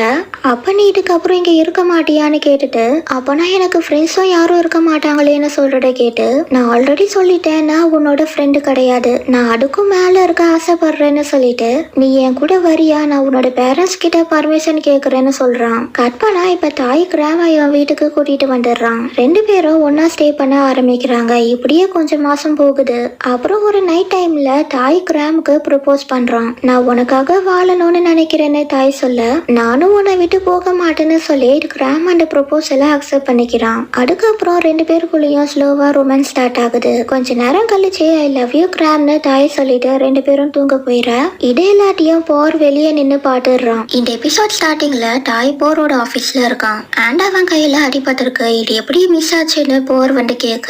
அப்ப நீ இதுக்கப்புறம் இங்க இருக்க மாட்டியான்னு கேட்டுட்டு, அப்பனா எனக்கு ஃப்ரெண்ட்ஸும் யாரும் இருக்க மாட்டாங்களேன்னு சொல்றத கேட்டு, நான் ஆல்ரெடி சொல்லிட்டேன் நான் உன்னோட ஃப்ரெண்டு கிடையாது, நான் அதுக்கும் மேல இருக்க ஆசைப்படுறேன்னு சொல்லிட்டு நீ என் கூட வரியா, நான் உன்னோட பேரண்ட்ஸ் கிட்ட பர்மிஷன் கேக்குறேன்னு சொல்றான். கட் பண்ணா இப்ப தாய் கிராம இவன் வீட்டுக்கு கூட்டிட்டு வந்துடுறான். ரெண்டு பேரும் ஒன்னா ஸ்டே பண்ண ஆரம்பிக்கிறாங்க. இப்படியே கொஞ்சம் மாசம் போகுது. அப்புறம் ஒரு நைட் டைம்ல தாய் கிராமுக்கு ப்ரொபோஸ் பண்றான். நான் உனக்காக வாழணும்னு நினைக்கிறேன்னு தாய் சொல்ல, நானும் உன்னை விட்டு போக மாட்டேன்னு சொல்லி கிராம் அந்த ப்ரொபோசலை அக்செப்ட் பண்ணிக்கிறான். அதுக்கப்புறம் ரெண்டு பேருக்குள்ளேயும் ஸ்லோவா ரொமான்ஸ் ஸ்டார்ட் ஆகுது. கொஞ்ச நேரம் கழிச்சு ஐ லவ் யூ கிராம்னு தாய் சொல்லிட்டு ரெண்டு பேரும் தூங்க போயிட இதே எல்லாத்தையும் போர் வெளியே நின்னு பாத்துடுறான். இந்த எபிசோட் ஸ்டார்டிங்ல தாய் போரோட ஆபீஸ்ல இருக்கான். அண்ட் அவன் கையில அடிபட்டிருக்கு. இது எப்படி மிஸ் ஆச்சுன்னு போர் வந்து கேட்க,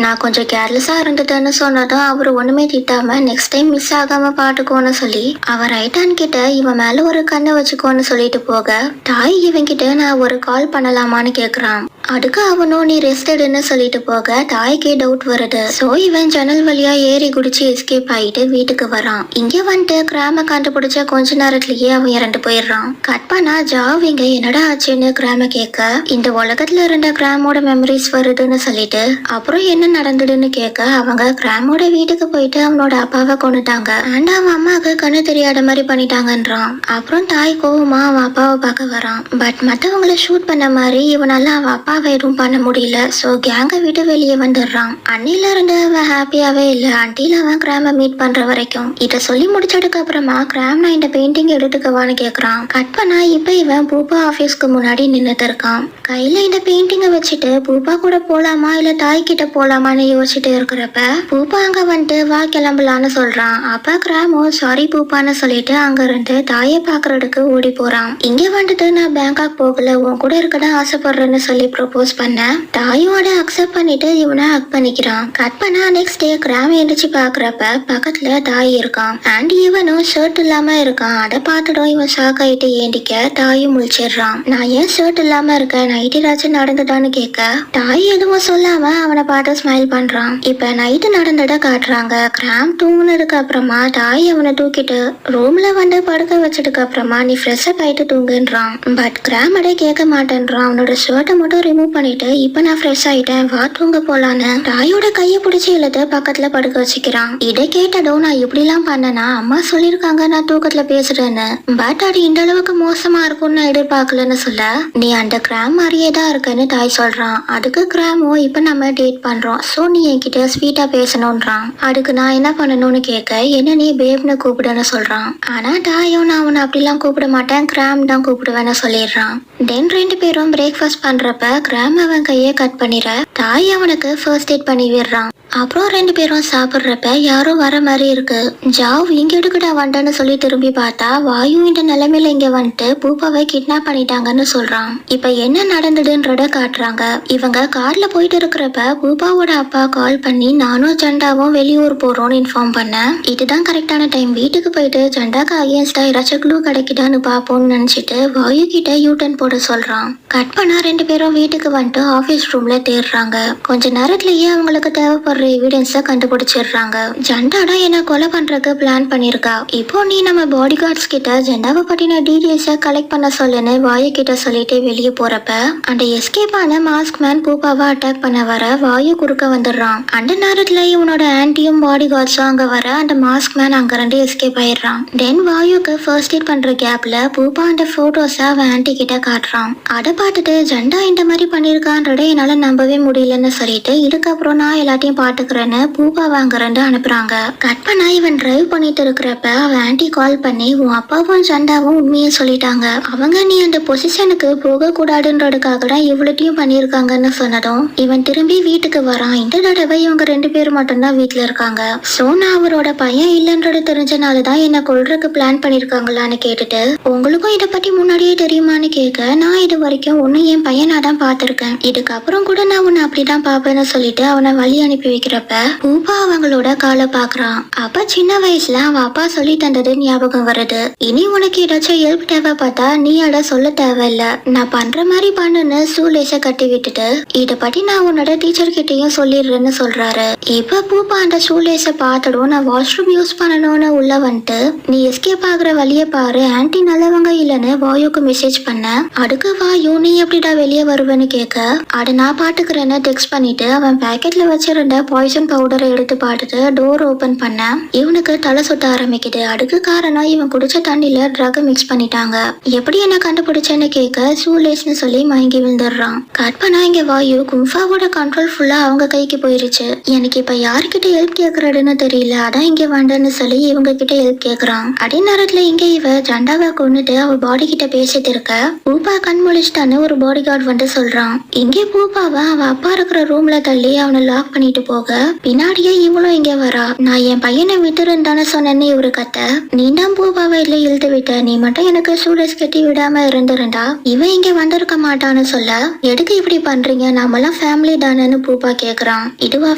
நான் கொஞ்சம் கேர்லெஸ்ஸா இருந்துட்டேன்னு சொன்னதும் அவரு ஒண்ணுமே திட்டாம நெக்ஸ்ட் டைம் மிஸ் ஆகாம பாட்டுக்கோன்னு சொல்லி அவன் ரைட் ஹேண்ட் கிட்ட இவன் மேல ஒரு கண்ணை வச்சுக்கோன்னு சொல்லிட்டு போக தாய் இவன் கிட்ட நான் ஒரு கால் பண்ணலாமான்னு கேக்குறான். அதுக்கு அவனும் நீ ரெஸ்ட் எடுன்னு சொல்லிட்டு போக தாய்க்கே டவுட் வருது. சோ இவன் ஜன்னல் வழியா ஏறி குடிச்சு எஸ்கேப் ஆயிட்டு வீட்டுக்கு வரான். இங்க வந்துட்டு கிராம கண்டுபிடிச்ச கொஞ்ச நேரத்திலேயே அவன் இறந்து போயிடுறான். கட் பண்ணா ஜாவ் இங்க என்னடா ஆச்சுன்னு கிராம கேட்க இந்த உலகத்துல இருந்த கிராமோட மெமரிஸ் வருதுன்னு சொல்லிட்டு அப்புறம் என்ன நடந்ததுன்னு கேட்க அவங்க கிராமோட வீட்டுக்கு போயிட்டு அவனோட அப்பாவை கொண்டுட்டாங்க அண்ட் அவன் அம்மாவுக்கு கண்ணு தெரியாத மாதிரி பண்ணிட்டாங்கன்றான். அப்புறம் தாய் கோவமா அவன் அப்பாவை பார்க்க வரான். பட் மத்தவங்களை ஷூட் பண்ண மாதிரி இவனால அவன் அப்பாவை எதுவும் பண்ண முடியல. சோ கேங்க விட்டு வெளியே வந்துடுறான். அன்னில இருந்து அவன் ஹாப்பியாவே இல்ல அன்டில் அவன் கிராம மீட் பண்ற வரைக்கும். இத சொல்லி முடிச்சதுக்கு அப்புறமா கிராம் நான் இந்த பெயிண்டிங் எடுத்துக்கவான்னு கேக்குறான். கட் பண்ணா இப்ப இவன் பூப்பா ஆபீஸ்க்கு முன்னாடி நின்னுட்டு இருக்கான். கையில இந்த பெயிண்டிங்க வச்சுட்டு பூப்பா கூட போலாமா இல்ல தாய் கிட்ட போலாமான்னு யோசிச்சுட்டு இருக்கிறப்ப பூப்பா அங்க வந்துட்டு வா கிளம்பலான்னு சொல்றான். அப்ப கிராமோ சாரி பூப்பான்னு சொல்லிட்டு அங்க இருந்து தாயை பாக்குறதுக்கு ஓடி போறான். இங்க வந்துட்டு நான் பேங்காக் போகல உன் கூட இருக்கடா ஆசைப்படுறேன்னு சொல்லி ப்ரொபோஸ் பண்ண தாயோட அக்செப்ட் பண்ணிட்டு இவனை ஹக் பண்ணிக்கிறான். கட் பண்ணா நெக்ஸ்ட் டே கிராம எந்திரிச்சு பாக்குறப்ப பக்கத்துல தாய் இருக்கான் அண்ட் இவனும் ஷர்ட் இல்லாம இருக்கான். அதை பார்த்துடும் இவன் ஷாக் ஆயிட்டு ஏண்டிக்க தாயும் முழிச்சிடுறான். நான் ஏன் ஷர்ட் இல்லாம இருக்கேன் நைட்டு ஏதாச்சும் நடந்துட்டான்னு கேட்க தாய் எதுவும் சொல்லாம அவனை பார்த்து ஸ்மைல் பண்றான். இப்ப நைட்டு நடந்ததை காட்டுறாங்க. கிராம் தூங்குனதுக்கு அப்புறமா தாய் அவனை தூக்கிட்டு ரூம்ல வந்து படுக்க வச்சதுக்கு அப்புறமா நீ ஃப்ரெஷ் அப் ஆயிட்டு தூங்குன்றான். பட் கிராம் அடே கேட்க மாட்டேன்றான். அவனோட ஷர்ட்டை மட்டும் ரிமூவ் பண்ணிட்டு இப்ப நான் ஃப்ரெஷ் ஆயிட்டேன் வா தூங்க போலான்னு தாயோட கையை பிடிச்சி இழுத்து பக்கத்துல படுக்க வச்சுக்கிறான். இதை கேட்டதும் நான் இப்படிலாம் பண்ணனா அம்மா சொல்லிருக்காங்க நான் தூக்கத்துல பேசுறேன்னு. பட் அது இந்த அளவுக்கு மோசமா இருக்கும்னு நான் எதிர்பார்க்கலன்னு சொல்ல நீ அந்த கிராம் மாதிரியே தான் இருக்குன்னு தாய் சொல்றான். அதுக்கு கிராமோ இப்ப நம்ம டேட் பண்றோம் சோ நீ என்கிட்ட ஸ்வீட்டா பேசணும்ன்றான். அதுக்கு நான் என்ன பண்ணணும்னு கேட்க என்ன நீ பேப்னு கூப்பிடுன்னு சொல்றான். ஆனா தாயும் நான் அவனை அப்படிலாம் கூப்பிட மாட்டேன் கிராம் தான் கூப்பிடுவேன்னு சொல்லிடுறான். தென் ரெண்டு பேரும் பிரேக்ஃபாஸ்ட் பண்றப்ப கிராம் அவன் கையை கட் பண்ணிட தாய் அவனுக்கு ஃபர்ஸ்ட் எய்ட் பண்ணி விடுறான். அப்புறம் ரெண்டு பேரும் சாப்பிட்றப்ப யாரோ வர மாதிரி இருக்கு. ஜாவ் இங்க எடுக்கடா வண்டன்னு சொல்லி திரும்பி பார்த்தா வாயு இந்த நிலைமையில இங்க வந்துட்டு பூப்பாவை கிட்னாப் பண்ணிட்டாங்கன்னு சொல்றான். இப்ப என்ன நடந்ததுன்றத காட்டுறாங்க. இவங்க கார்ல போயிட்டு இருக்கிறப்ப பூப்பாவோட அப்பா கால் பண்ணி நானும் ஜண்டாவும் வெளியூர் போறோம்னு இன்ஃபார்ம் பண்ண இதுதான் கரெக்டான டைம் வீட்டுக்கு போயிட்டு ஜண்டாக்கு அகேன்ஸ்டா ஏதாச்சும் க்ளூ கிடைக்குதான்னு பாப்போம்னு நினைச்சிட்டு வாயு கிட்ட யூட்டன் போட சொல்றான். கட் பண்ணா ரெண்டு பேரும் வீட்டுக்கு வந்துட்டு ஆபீஸ் ரூம்ல தேடுறாங்க. கொஞ்ச நேரத்திலேயே அவங்களுக்கு தேவைப்படுற எவிடன்ஸ கண்டுபிடிச்சிடுறாங்க. ஜண்டாடா என்ன கொலை பண்றதுக்கு பிளான் பண்ணிருக்கா. இப்போ நீ நம்ம பாடி கார்ட்ஸ் கிட்ட ஜண்டாவை பத்தின டீடைல்ஸ கலெக்ட் பண்ண சொல்லுன்னு வாயு கிட்ட சொல்லிட்டு வெளியே போறப்ப அந்த எஸ்கேப் ஆன மாஸ்க் மேன் பூப்பாவை அட்டாக் பண்ண வர வாயு குறுக்க வந்துடுறான். அந்த நேரத்துல இவனோட ஆன்டியும் பாடி கார்ட்ஸும் அங்க வர அந்த மாஸ்க் மேன் அங்க இருந்து எஸ்கேப் ஆயிடுறான். தென் வாயுக்கு ஃபர்ஸ்ட் எய்ட் பண்ற கேப்ல பூப்பா அந்த போட்டோஸ அவன் ஆன்டி கிட்ட காட்டுறான். அதை பார்த்துட்டு ஜண்டா இந்த மாதிரி பண்ணிருக்கான்றத என்னால நம்பவே முடியலன்னு சொல்லிட்டு இதுக்கப்புறம் நான் எல்லாத்தையும் பாட்டுக்கிறேன்னு பூப்பாவை அங்க இருந்து அனுப்புறாங்க. கட் பண்ணா இவன் டிரைவ் பண்ணிட்டு இருக்கிறப்ப அவன் ஆன்டி கால் பண்ணி உன் அப்பாவும் ஜண்டாவும் உண்மையை சொல்லிட்டாங்க. அவங்க நீ அந்த பொசிஷனுக்கு போக கூடாதுன்றதுக்காக தான் இவ்வளத்தையும் பண்ணிருக்காங்கன்னு சொன்னதும் இவன் திரும்பி வீட்டுக்கு வரான். இந்த தடவை இவங்க ரெண்டு பேரும் மட்டும்தான் வீட்டுல இருக்காங்க. சோ நான் அவரோட பையன் இல்லைன்றது தெரிஞ்சனாலதான் என்ன கொல்றதுக்கு பிளான் பண்ணிருக்காங்களான்னு கேட்டுட்டு உங்களுக்கும் இதை பத்தி முன்னாடியே தெரியுமான்னு கேட்க நான் இது வரைக்கும் ஒன்னு என் பையனா தான் பாத்திருக்கேன் இதுக்கப்புறம் கூட நான் உன்னை அப்படிதான் பாப்பேன்னு சொல்லிட்டு அவனை வழி அனுப்பி வைக்கிறப்ப பூப்பா அவங்களோட காலை பாக்குறான். அப்ப சின்ன வயசுல அவன் அப்பா சொல்லி தந்தது ஞாபகம் வருது. இனி உனக்கு ஏதாச்சும் ஹெல்ப் தேவைப்பட்டா நீ அட சொல்ல தேவையில்ல நான் பண்ற மாதிரி பண்ணுன்னு சூலேச கட்டி விட்டுட்டு இத பத்தி நான் உன்னோட டீச்சர் கிட்டையும் சொல்லிடுறேன்னு சொல்றாரு. இப்ப பூப்பா அந்த சூலேச பார்த்தடும் நான் வாஷ்ரூம் யூஸ் பண்ணணும்னு உள்ள வந்துட்டு நீ எஸ்கேப் ஆகுற வழிய பாரு ஆன்டி நல்லவங்க இல்லன்னு வாயுக்கு மெசேஜ் பண்ண அதுக்கு வாயு நீ எப்படிடா வெளியே வருவேன்னு கேட்க அதை நான் பாட்டுக்கிறேன்னு டெக்ஸ்ட் பண்ணிட்டு அவன் பேக்கெட்ல வச்சிருந்த பாய்சன் பவுடரை எடுத்து பார்த்துட்டு டோர் ஓபன் பண்ண இவனுக்கு தலை சுத்த ஆரம்பிக்குது. அதுக்கு காரணம் இவன் குடிச்ச தண்ணியில ட்ரக் மிக்ஸ் பண்ணிட்டாங்க. எப்படி என்ன கண்டுபிடிச்சேன்னு கேட்க சூலேஸ்னு சொல்லி மயங்கி விழுந்துடுறான். கட் பண்ணா இங்க வாயு கும்ஃபாவோட கண்ட்ரோல் ஃபுல்லா அவங்க கைக்கு போயிருச்சு. எனக்கு இப்ப யாருக்கிட்ட ஹெல்ப் கேக்குறதுன்னு தெரியல அதான் இங்க வந்தேன்னு சொல்லி இவங்க கிட்ட ஹெல்ப் கேக்குறான். அதே நேரத்துல இங்க இவ ஜண்டாவை கொண்டுட்டு அவ பாடி கிட்ட பேசிட்டு இருக்க பூப்பா கண் முழிச்சிட்டான்னு ஒரு பாடி கார்டு வந்து சொல்றான். இங்கே பூப்பாவை அவன் அப்பா இருக்கிற ரூம்ல தள்ளி அவனை லாக் பண்ணிட்டு போக பின்னாடியே இவளும் இங்க வரா. நான் என் பையனை விட்டுருந்தானே சொன்னேன்னு இவரு கத்த நீ தான் பூப்பாவை இல்ல இழுத்து விட்ட நீ மட்டும் எனக்கு சூடஸ் கட்டி விடாம இருந்திருந்தா இவன் இங்க வந்திருக்க மாட்டான்னு சொல்ல எதுக்கு இப்படி பண்றீங்க நாமெல்லாம் ஃபேமிலி தானேன்னு பூப்பா கேக்குறான். இதுவா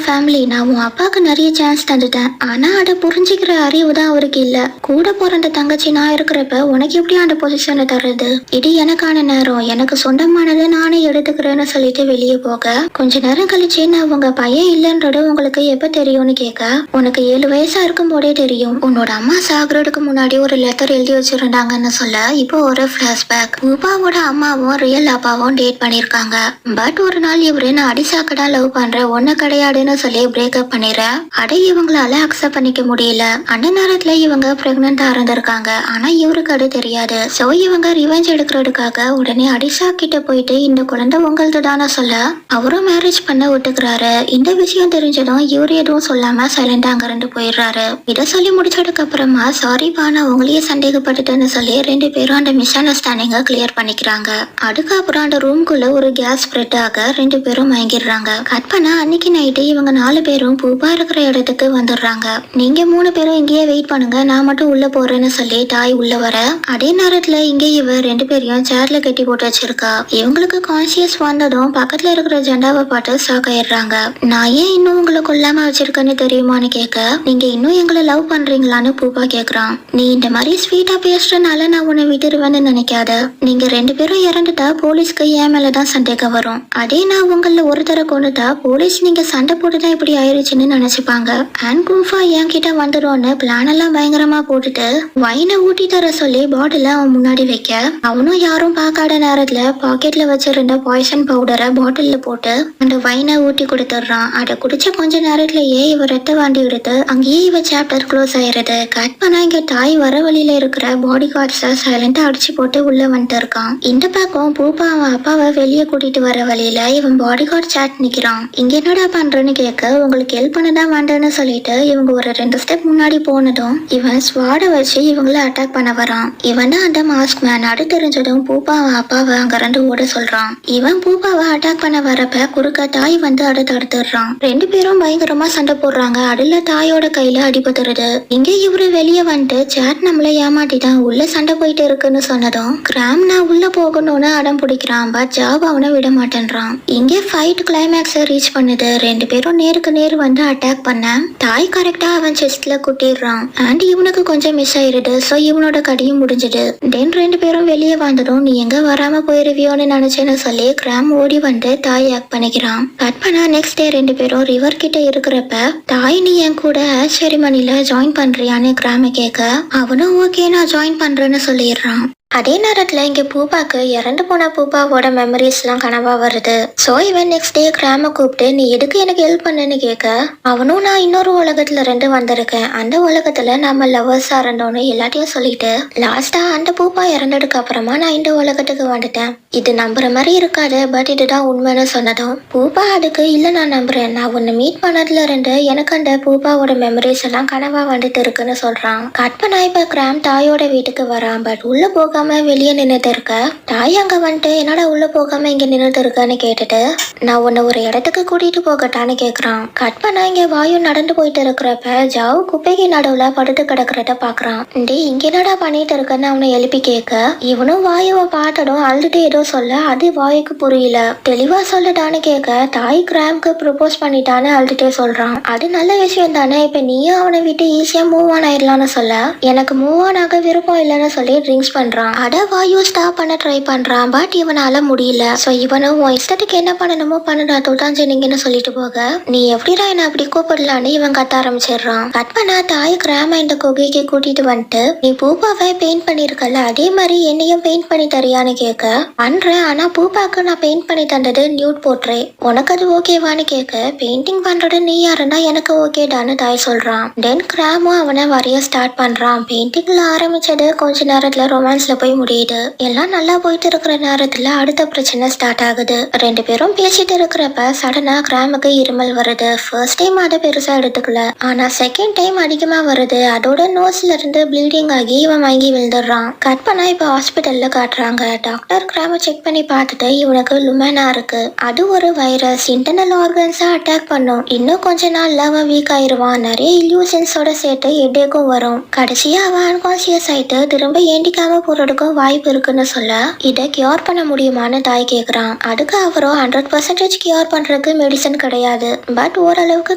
ஃபேமிலி நான் உன் அப்பாவுக்கு நிறைய சான்ஸ் தந்துட்டேன் ஆனா அதை புரிஞ்சுக்கிற அறிவு தான் அவருக்கு இல்ல. கூட பிறந்த தங்கச்சி நான் இருக்கிறப்ப உனக்கு எப்படி அந்த பொசிஷனை தர்றது இது எனக்கான நேரம் எனக்கு சொந்தமானதை நானே எடுத்துக்கிறேன்னு சொல்லிட்டு வெளியே போக கொஞ்ச நேரம் கழிச்சு நான் உங்க பையன் இல்லைன்றது உங்களுக்கு எப்ப தெரியும்னு கேட்க உனக்கு 7 வயசா இருக்கும் போதே தெரியும். உன்னோட அம்மா சாகுறதுக்கு முன்னாடி ஒரு லெட்டர் எழுதி வச்சிருந்தாங்கன்னு சொல்ல இப்போ ஒரு பிளாஷ்பேக். ரூபாவோட அம்மாவும் ரியல் அப்பாவும் டேட் பண்ணிருக்காங்க. பட் ஒரு நாள் இவரு நான் அடிசாக்கடா லவ் பண்றேன் ஒன்ன கிடையாதுன்னு சொல்லி பிரேக்கப் பண்ணிடுற. அட இவங்களால அக்செப்ட் பண்ணிக்க முடியல. அந்த நேரத்துல இவங்க பிரெக்னெண்டா இருந்திருக்காங்க. ஆனா இவருக்கு அது தெரியாது. சோ இவங்க ரிவெஞ்ச் எடுக்கிறதுக்காக உடனே அடிசா கிட்ட போயிட்டு இந்த குழந்தை உங்களது தானே சொல்ல அவரும் மேரேஜ் பண்ண விட்டுக்கிறாரு. இந்த விஷயம் தெரிஞ்சதும் இவரு எதுவும் சொல்லாம சைலண்டா அங்க இருந்து போயிடுறாரு. இதை சொல்லி முடிச்சதுக்கு அப்புறமா சாரிப்பா நான் உங்களையே சந்தேகப்பட்டுட்டேன்னு சொல்லி 2 பேரும் அந்த மிஸ் அண்டர்ஸ்டாண்டிங்க கிளியர் பண்ணிக்கிறாங்க. அதுக்கப்புறம் அந்த ரூம்குள்ள ஒரு கேஸ் ஸ்ப்ரெட் ஆக 2 பேரும் மயங்கிடுறாங்க. கட் பண்ணா அன்னைக்கு நைட்டு இவங்க 4 பேரும் பூப்பா இருக்கிற இடத்துக்கு வந்துடுறாங்க. நீங்க 3 பேரும் இங்கேயே வெயிட் பண்ணுங்க நான் மட்டும் உள்ள போறேன்னு சொல்லி தாய் உள்ள வர அதே நேரத்துல இங்க இவ 2 பேரையும் சேர்ல கட்டி போட்டு வச்சிருக்கா. இவங்களுக்கு கான்சியஸ் வந்ததும் பக்கத்துல இருக்கிற ஜெண்டாவை பார்த்து ஷாக் ஆயிடுறாங்க. நான் ஏன் இன்னும் உங்களை கொல்லாம வச்சிருக்கேன்னு தெரியுமான்னு கேட்க நீங்க இன்னும் எங்களை லவ் பண்றீங்களான்னு பூப்பா கேக்குறான். நீ இந்த மாதிரி ஸ்வீட்டா பேசுறதுனால நான் உன்னை விட்டுருவேன்னு நினைக்காத. நீங்க 2 பேரும் இறந்துட்டா போலீஸ்க்கு என் மேலதான் சந்தேகம் வரும். அதே நான் உங்கள ஒருத்தரை கொண்டுட்டா போலீஸ் நீங்க சண்டை போட்டுதான் இப்படி ஆயிடுச்சுன்னு நினைச்சுப்பாங்க. அண்ட் கும்பா என் கிட்ட வந்துடும்னு பிளான் எல்லாம் பயங்கரமா போட்டுட்டு வைனை ஊட்டி தர சொல்லி பாட்டில அவன் முன்னாடி வைக்க அவனும் யாரும் பார்க்காத நேரத்துல பாக்கெட்ல வச்சிருந்த பாய்சன் பவுடரை பாட்டில்ல போட்டு அந்த வைனை ஊட்டி கொடுத்துடுறான். அதை குடிச்ச கொஞ்ச நேரத்திலேயே இவ ரத்த வாண்டி எடுத்து அங்கேயே இவ சாப்டர் க்ளோஸ் ஆயிருது. கட் பண்ணா இங்க தாய் வர வழியில இருக்கிற பாடி கார்ட்ஸ சைலண்டா அடிச்சு போட்டு உள்ள வந்துட்டு இருக்கான். இந்த பக்கம் பூப்பா அவன் அப்பாவை வெளியே கூட்டிட்டு வர வழியில இவன் பாடி கார்ட் சாட் நிக்கிறான். இங்க என்னடா பண்றேன்னு கேட்க உங்களுக்கு ஹெல்ப் பண்ணதான் வேண்டேன்னு சொல்லிட்டு இவங்க ஒரு 2 ஸ்டெப் முன்னாடி போனதும் இவன் ஸ்வாட வச்சு இவங்கள அட்டாக் பண்ண வரான். இவன் தான் அந்த மாஸ்க் மேன். அது தெரிஞ்சதும் பூப்பா அவன் அப்பாவை அங்க இருந்து ஓட சொல்றான். இவன் பூப்பாவை அட்டாக் பண்ண வரப்ப குறுக்க தாய் வந்து அதை தடுத்துடுறான். 2 பேரும் பயங்கரமா சண்டை போடுறாங்க. அதுல தாயோட கையில அடிபட்டுருது. இங்க இவரு வெளியே வந்துட்டு சேட் நம்மள ஏமாட்டிதான் உள்ள சண்டை போயிட்டு இருக்குன்னு சொன்னதும் கிராம் நான் உள்ள போகணும்னு அடம் பிடிக்கிறான். பட் ஜாப் அவனை விட மாட்டேன்றான். இங்க ஃபைட் கிளைமேக்ஸ ரீச் பண்ணுது. 2 பேரும் நேருக்கு நேர் வந்து அட்டாக் பண்ண தாய் கரெக்டா அவன் செஸ்ட்ல குட்டிடுறான். அண்ட் இவனுக்கு கொஞ்சம் மிஸ் ஆயிருது. சோ இவனோட கடியும் முடிஞ்சது. தென் 2 பேரும் வெளியே வந்ததும் நீ எங்க வராம போயிருவியோன்னு நினைச்சேன்னு சொல்லி கிராம் ஓடி வந்து தாய் ஆக்ட் பண்ணிக்கிறான். கட் பண்ணா நெக்ஸ்ட் டே 2 பேரும் ரிவர் கிட்ட இருக்கிறப்ப தாய் நீ என் கூட செரிமனில ஜாயின் பண்றியான்னு கிராம கேட்க அவனும் ஓகே நான் ஜாயின் பண்றேன்னு சொல்லிடுறான். அதே நேரத்துல இங்க பூப்பாக்கு இறந்து போன பூப்பாவோட மெமரிஸ் எல்லாம் கனவா வருது. சோ இவன் நெக்ஸ்ட் டே கிராம கூப்பிட்டு நீ எதுக்கு எனக்கு ஹெல்ப் பண்ணுன்னு கேட்க அவனும் நான் இன்னொரு உலகத்துல இருந்து வந்திருக்கேன். அந்த உலகத்துல நம்ம லவ்வர்ஸா இருந்தோன்னு எல்லாத்தையும் சொல்லிட்டு லாஸ்டா அந்த பூப்பா இறந்ததுக்கு அப்புறமா நான் இந்த உலகத்துக்கு வந்துட்டேன். இது நம்புற மாதிரி இருக்காது பட் இதுதான் உண்மைன்னு சொன்னதும் பூப்பா அதுக்கு இல்ல நான் நம்புறேன். நான் உன்னை மீட் பண்ணதுல இருந்து எனக்கு அந்த பூப்பாவோட மெமரிஸ் எல்லாம் கனவா வந்துட்டு இருக்குன்னு சொல்றான். கட் பண்ணா இப்ப கிராம் தாயோட வீட்டுக்கு வரான். பட் உள்ள போக வெளியே நின்னுட்டு இருக்க தாய் அங்க வந்துட்டு என்னடா உள்ள போகாம இங்க நின்னுட்டு இருக்கான்னு கேட்டுட்டு நான் உன்னை ஒரு இடத்துக்கு கூட்டிட்டு போகட்டான்னு கேக்குறான். கட் பண்ணா இங்க வாயு நடந்து போயிட்டு இருக்கிறப்ப ஜாவு குப்பைக்கு நடுவுல படுத்து கிடக்குறத பாக்குறான். டே இங்க என்னடா பண்ணிட்டு இருக்கன்னு அவனை எழுப்பி கேட்க இவனும் வாயுவை பார்த்ததும் அழுதுட்டு ஏதோ சொல்ல அது வாயுக்கு புரியல. தெளிவா சொல்லட்டான்னு கேட்க தாய் கிராம்க்கு ப்ரொபோஸ் பண்ணிட்டான்னு அழுதுட்டே சொல்றான். அது நல்ல விஷயம் தானே. இப்ப நீயும் அவனை விட்டு ஈஸியா மூவ் ஆன் ஆயிடலான்னு சொல்ல எனக்கு மூவ் ஆன் ஆக விருப்பம் இல்லைன்னு சொல்லி ட்ரிங்க்ஸ் பண்றான். அட வாயு ஸ்டாப் பண்ண ட்ரை பண்றான். பட் இவனால முடியல. சோ இவனும் உன் இஷ்டத்துக்கு என்ன பண்ணணுமோ பண்ணுடா தொட்டாஞ்சினிங்கன்னு சொல்லிட்டு போக நீ எப்படிடா என்ன அப்படி கூப்பிடலான்னு இவன் கத்த ஆரம்பிச்சிடுறான். கட் பண்ணா தாய் கிராம இந்த குகைக்கு கூட்டிட்டு வந்துட்டு நீ பூப்பாவை பெயிண்ட் பண்ணிருக்கல அதே மாதிரி என்னையும் பெயிண்ட் பண்ணி தரியான்னு கேட்க பண்றேன். ஆனா பூப்பாக்கு நான் பெயிண்ட் பண்ணி தந்தது நியூட் போட்றேன். உனக்கு அது ஓகேவான்னு கேட்க பெயிண்டிங் பண்றது நீ யாருன்னா எனக்கு ஓகேடான்னு தாய் சொல்றான். தென் கிராமும் அவனை வரைய ஸ்டார்ட் பண்றான். பெயிண்டிங்ல ஆரம்பிச்சது கொஞ்ச நேரத்துல ரொமான்ஸ்ல போய் முடியுது. எல்லாம் நல்லா போயிட்டு இருக்கிற நேரத்துல அடுத்த பிரச்சனை ஸ்டார்ட் ஆகுது. 2 பேரும் பேசிட்டு இருக்கிறப்ப சடனா கிராமுக்கு இருமல் வருது. ஃபர்ஸ்ட் டைம் அதை பெருசா எடுத்துக்கல. ஆனா செகண்ட் டைம் அதிகமா வருது. அதோட நோஸ்ல இருந்து ப்ளீடிங் ஆகி இவன் வாங்கி விழுந்துடுறான். கட் பண்ணா இப்ப ஹாஸ்பிட்டல்ல காட்டுறாங்க. டாக்டர் கிராம செக் பண்ணி பார்த்துட்டு இவனுக்கு லுமேனா இருக்கு. அது ஒரு வைரஸ் இன்டர்னல் ஆர்கன்ஸா அட்டாக் பண்ணும். இன்னும் கொஞ்ச நாள்ல அவன் வீக் ஆயிருவான். நிறைய இல்யூஷன்ஸோட சேர்த்து ஹெட்டேக்கும் வரும். கடைசியா அவன் அன்கான்சியஸ் ஆயிட்டு திரும்ப ஏண்டிக்காம போறது ஆகுறதுக்கும் வாய்ப்பு இருக்குன்னு சொல்ல இதை கியூர் பண்ண முடியுமான்னு தாய் கேக்குறான். அதுக்கு அவரும் 100% கியூர் பண்றதுக்கு மெடிசன் கிடையாது, பட் ஓரளவுக்கு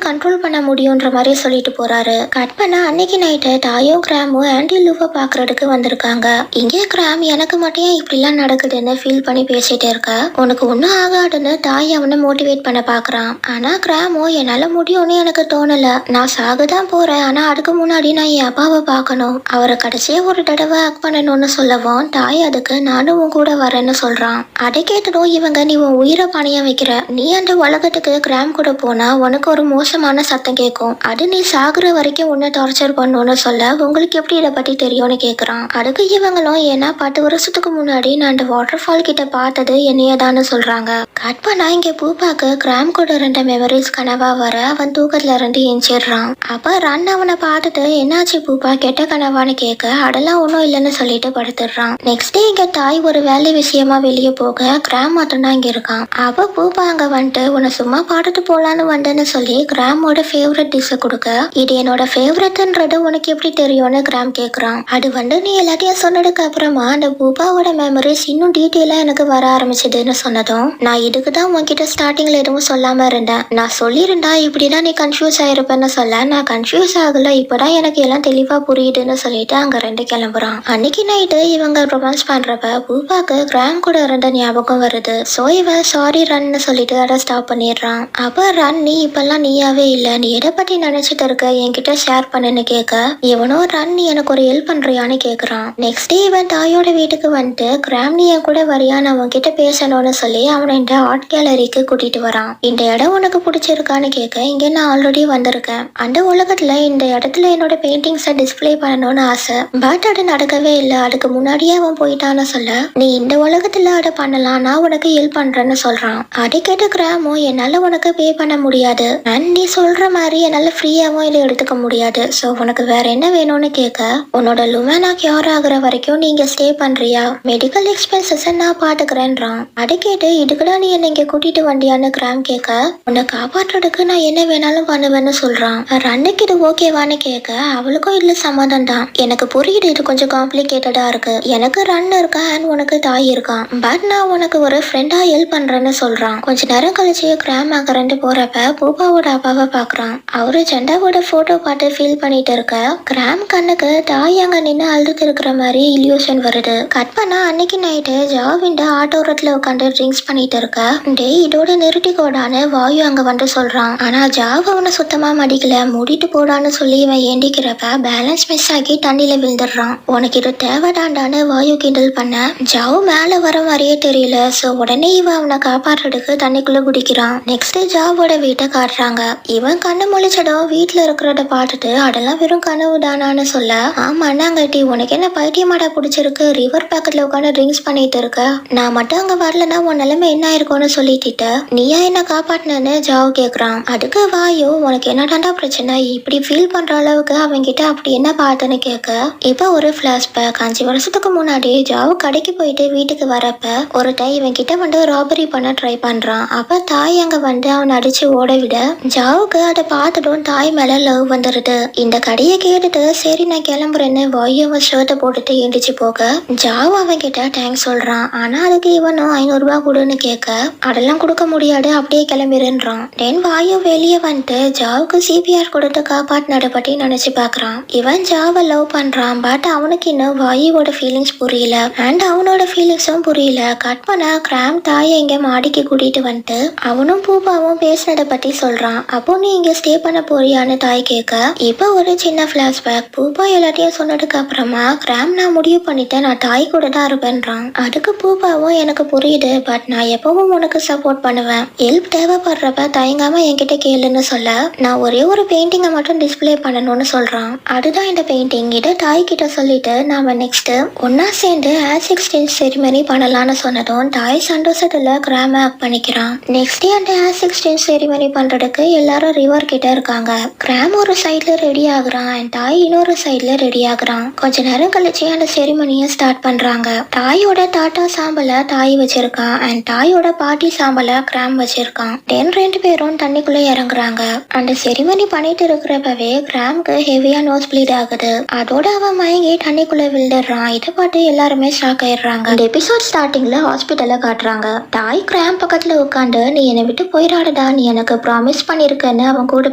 கண்ட்ரோல் பண்ண முடியும்ன்ற மாதிரி சொல்லிட்டு போறாரு. கட் பண்ண அன்னைக்கு நைட்டு தாயும் கிராமும் ஆன்டி லூவை பாக்குறதுக்கு வந்திருக்காங்க. இங்கே கிராம் எனக்கு மட்டும் ஏன் இப்படிலாம் நடக்குதுன்னு ஃபீல் பண்ணி பேசிட்டே இருக்க, உனக்கு ஒன்னும் ஆகாதுன்னு தாய் அவனை மோட்டிவேட் பண்ண பாக்குறான். ஆனா கிராமோ என்னால முடியும்னு எனக்கு தோணல, நான் சாகதான் போறேன், ஆனா அதுக்கு முன்னாடி நான் என் அப்பாவை பார்க்கணும், அவரை கடைசியா ஒரு தடவை ஆக்ட் பண்ணணும்னு சொல்லவும் தாய் அதுக்கு நானும் உன் கூட வரேன்னு சொல்றான். அதை கேட்டதும் இவங்க நீ உன் உயிரை பணிய வைக்கிற, நீ அந்த உலகத்துக்கு கிராம் கூட போனா உனக்கு ஒரு மோசமான சத்தம் கேட்கும், அது நீ சாகுற வரைக்கும் உன்னை டார்ச்சர் பண்ணுன்னு சொல்ல உங்களுக்கு எப்படி இதை பத்தி தெரியும்னு கேக்குறான். அதுக்கு இவங்களும் ஏன்னா 10 வருஷத்துக்கு முன்னாடி நான் அந்த வாட்டர் ஃபால் கிட்ட பார்த்தது என்னையதான்னு சொல்றாங்க. கட் பண்ணா இங்க பூப்பாக்கு கிராம் கூட இருந்த மெமரிஸ் கனவா வர அவன் தூக்கத்துல இருந்து எஞ்சிடுறான். அப்ப ரன் அவனை பார்த்துட்டு என்னாச்சு பூப்பா கெட்ட கனவான்னு கேட்க அதெல்லாம் ஒன்றும் இல்லைன்னு சொல்லிட்டு படுத்துடுறான். நெக்ஸ்ட் டே இங்க தாய் ஒரு வேலை விஷயமா வெளியே போக கிராம் மட்டும்தான் இங்க இருக்கான். அப்ப பூப்பா அங்க வந்துட்டு உன்னை சும்மா பாட்டுட்டு போலான்னு வந்தேன்னு சொல்லி கிராமோட ஃபேவரட் டிஷ்ஷை கொடுக்க இது என்னோட ஃபேவரட்ன்றது உனக்கு எப்படி தெரியும்னு கிராம் கேக்குறான். அது நீ எல்லாத்தையும் சொன்னதுக்கு அப்புறமா அந்த பூப்பாவோட மெமரிஸ் இன்னும் டீட்டெயிலா எனக்கு வர ஆரம்பிச்சதுன்னு சொன்னதும் நான் இதுக்கு தான் உன்கிட்ட ஸ்டார்டிங்ல எதுவும் சொல்லாம இருந்தேன், நான் சொல்லியிருந்தா இப்படிதான் நீ கன்ஃபியூஸ் ஆயிருப்பேன்னு சொல்ல நான் கன்ஃபியூஸ் ஆகல, இப்பதான் எனக்கு எல்லாம் தெளிவா புரியுதுன்னு சொல்லிட்டு அங்க ரெண்டு கிளம்புறான். அன்னைக்கு நைட்டு இவங்க ரொமான்ஸ் பண்றப்ப பூப்பாக்கு கிராம் கூட இருந்த ஞாபகம் வருது. சோ இவன் சாரி ரன்னு சொல்லிட்டு அதை ஸ்டாப் பண்ணிடுறான். அப்ப ரன் நீ இப்பெல்லாம் நீயாவே இல்ல, நீ எதை பத்தி நினைச்சிட்டு இருக்க என்கிட்ட ஷேர் பண்ணுன்னு கேட்க இவனும் ரன் நீ எனக்கு ஒரு ஹெல்ப் பண்றியான்னு கேக்குறான். நெக்ஸ்ட் டே இவன் தாயோட வீட்டுக்கு வந்துட்டு கிராம் நீ என் கூட வரியா நான் உன்கிட்ட பேசணும்னு சொல்லி அவனை இந்த ஆர்ட் கேலரிக்கு கூட்டிட்டு வரான். இந்த இடம் உனக்கு பிடிச்சிருக்கான்னு கேட்க இங்க நான் ஆல்ரெடி வந்திருக்கேன், அந்த உலகத்துல இந்த இடத்துல என்னோட பெயிண்டிங்ஸை டிஸ்பிளே பண்ணணும்னு ஆசை, பட் அது நடக்கவே இல்லை, அதுக்கு முன்னாடியே அவன் போயிட்டான்னு சொல்ல நீ இந்த உலகத்துல அதை பண்ணலாம், நான் உனக்கு ஹெல்ப் பண்றேன்னு சொல்றான். அதை கேட்ட கிராமோ என்னால உனக்கு பே பண்ண முடியாது அண்ட் நீ சொல்ற மாதிரி என்னால ஃப்ரீயாவும் இதை எடுத்துக்க முடியாது, ஸோ உனக்கு வேற என்ன வேணும்னு கேட்க உன்னோட லுமேனா கியூர் ஆகுற வரைக்கும் நீங்க ஸ்டே பண்றியா, மெடிக்கல் எக்ஸ்பென்சஸ் நான் பாத்துக்கிறேன்றான். அதை கேட்டு இதுக்குதான் நீ என்ன இங்க கூட்டிட்டு வண்டியான்னு கிராம் கேட்க உன்னை காப்பாற்றுறதுக்கு நான் என்ன வேணாலும் பண்ணுவேன்னு சொல்றான். ரன்னுக்கு இது ஓகேவான்னு கேட்க அவளுக்கும் இதுல சம்மதம் தான், எனக்கு புரியுது இது கொஞ்சம் காம்ப்ளிகேட்டடா இருக்கு, எனக்கு ரன் இருக்கா அண்ட் உனக்கு தாய் இருக்கான், பட் நான் உனக்கு ஒரு ஃப்ரெண்டா ஹெல்ப் பண்றேன்னு சொல்றான். கொஞ்ச நேரம் கழிச்சு கிராம் அங்க ரெண்டு போறப்ப பூபாவோட அப்பாவை பாக்குறான். அவரு ஜெண்டாவோட போட்டோ பார்த்து ஃபீல் பண்ணிட்டு இருக்க கிராம் கண்ணுக்கு தாய் அங்க நின்று அழுதுட்டு இருக்கிற மாதிரி இல்யூஷன் வருது. கட் பண்ணா அன்னைக்கு நைட்டு ஜாவிண்ட ஆட்டோரத்துல உட்காந்து ட்ரிங்க்ஸ் பண்ணிட்டு இருக்க டே இதோட நிறுத்திக்கோடான்னு வாயு அங்க வந்து சொல்றான். ஆனா ஜாவ் அவனை சுத்தமா மடிக்கல, மூடிட்டு போடான்னு சொல்லி இவன் ஏண்டிக்கிறப்ப பேலன்ஸ் மிஸ் ஆகி தண்ணியில விழுந்துடுறான். உனக்கு இது தேவைதாண்டான்னு வாயு கிண்டல் பண்ண ஜாவ் மேல வர மாதிரியே தெரியல, சோ உடனே இவன் அவனை காப்பாற்றுறதுக்கு தண்ணிக்குள்ள குடிக்கிறான். நெக்ஸ்ட் ஜாவோட வீட்டை காட்டுறாங்க. இவன் கண்ணு முழிச்சதும் வீட்டுல இருக்கிறத பார்த்துட்டு அதெல்லாம் வெறும் கனவு தானான்னு சொல்ல ஆமா அண்ணாங்கட்டி உனக்கு என்ன பைத்தியமாடா பிடிச்சிருக்கு, ரிவர் பக்கத்துல உட்காந்து ட்ரிங்க்ஸ் பண்ணிட்டு இருக்க, நான் மட்டும் அங்க வரலன்னா உன் நிலைமை என்ன இருக்கும்னு சொல்லிட்டு நீயா என்ன காப்பாட்டினு ஜாவ் கேக்குறான். அதுக்கு வாயு உனக்கு என்னடாண்டா பிரச்சனை, இப்படி ஃபீல் பண்ற அளவுக்கு அவங்க கிட்ட அப்படி என்ன பார்த்தேன்னு கேட்க இப்ப ஒரு பிளாஷ்பேக் 5 வருஷத்துக்கு முன்னாடி ஜாவ் கடைக்கு போயிட்டு வீட்டுக்கு வரப்ப ஒரு டைம் இவன் கிட்ட வந்து ராபரி பண்ண ட்ரை பண்றான். அப்ப தாய் அங்க வந்து அவனை அடிச்சு ஓட விட ஜாவுக்கு அதை பார்த்ததும் தாய் மேல லவ் வந்துருது. இந்த கடையை கேட்டுட்டு சரி நான் கிளம்புறேன்னு வாயு அவன் ஷர்ட்டை போட்டுட்டு எந்திரிச்சு போக ஜாவ் அவன் கிட்ட தேங்க்ஸ் சொல்றான். ஆனா அதுக்கு இவனும் 500 ரூபாய் கொடுன்னு கேட்க அதெல்லாம் கொடுக்க முடியாது அப்படியே கிளம்பிடுன்றான். தென் வாயு வெளியே வந்துட்டு ஜாவுக்கு சிபிஆர் கொடுத்து காப்பாற்றினதை பத்தி நினைச்சு பாக்குறான். இவன் ஜாவை லவ் பண்றான், பட் அவனுக்கு இன்னும் வாயுவோட ஃபீலிங்ஸ் புரியல அண்ட் அவனோட ஃபீலிங்ஸும் புரியல. கட் பண்ண கிராம் தாயை இங்க மாடிக்கு கூட்டிட்டு வந்துட்டு அவனும் பூபாவும் பேசினதை பத்தி சொல்றான். அப்போ நீ இங்க ஸ்டே பண்ண போறியான்னு தாய் கேட்க இப்ப ஒரு சின்ன பிளாஷ்பேக். பூபா எல்லாத்தையும் சொன்னதுக்கு அப்புறமா கிராம் நான் முடிவு பண்ணிட்டேன், நான் தாய் கூட தான் இருப்பேன்றான். அதுக்கு பூபாவும் எனக்கு புரியுது, பட் நான் எப்பவும் உனக்கு சப்போர்ட் பண்ணுவேன், ஹெல்ப் தேவைப்படுறப்ப தயங்காம என்கிட்ட கேளுன்னு சொல்ல நான் ஒரே ஒரு பெயிண்டிங்கை மட்டும் டிஸ்பிளே பண்ணணும்னு சொல்றான். அதுதான் இந்த பெயிண்டிங், இதை தாய் கிட்ட சொல்லிட்டு நாம நெக்ஸ்ட் ஒன்னா சேர்ந்து ஆஸ் எக்ஸ்சேஞ்ச் செரிமனி பண்ணலாம்னு சொன்னதும் தாய் சந்தோஷத்துல கிராம ஆக்ட் பண்ணிக்கிறான். நெக்ஸ்ட் டே அந்த ஆஸ் எக்ஸ்சேஞ்ச் செரிமனி பண்றதுக்கு எல்லாரும் ரிவர் கிட்ட இருக்காங்க. கிராம் ஒரு சைட்ல ரெடி ஆகுறான் அண்ட் தாய் இன்னொரு சைட்ல ரெடி ஆகுறான். கொஞ்ச நேரம் கழிச்சு அந்த செரிமனியை ஸ்டார்ட் பண்றாங்க. தாயோட தாத்தா சாம்பல தாய் வச்சிருக்கான் அண்ட் தாயோட பாட்டி சாம்பல கிராம் வச்சிருக்கான். தென் 2 பேரும் தண்ணிக்குள்ள இறங்குறாங்க. அந்த செரிமனி பண்ணிட்டு இருக்கிறப்பவே கிராம்க்கு ஹெவியா நோஸ் ப்ளீட் ஆகுது. அதோட அவன் மயங்கி தண்ணிக்குள்ள விழுந்துடுறான். இதை பார்த்து எல்லாருமே ஷாக் ஆயிடுறாங்க. இந்த எபிசோட் ஸ்டார்டிங்ல ஹாஸ்பிட்டல்ல காட்டுறாங்க. டாய் கிராம் பக்கத்துல உட்காந்து நீ என்னை விட்டு போயிடாடா, நீ எனக்கு ப்ராமிஸ் பண்ணிருக்கன்னு அவன் கூட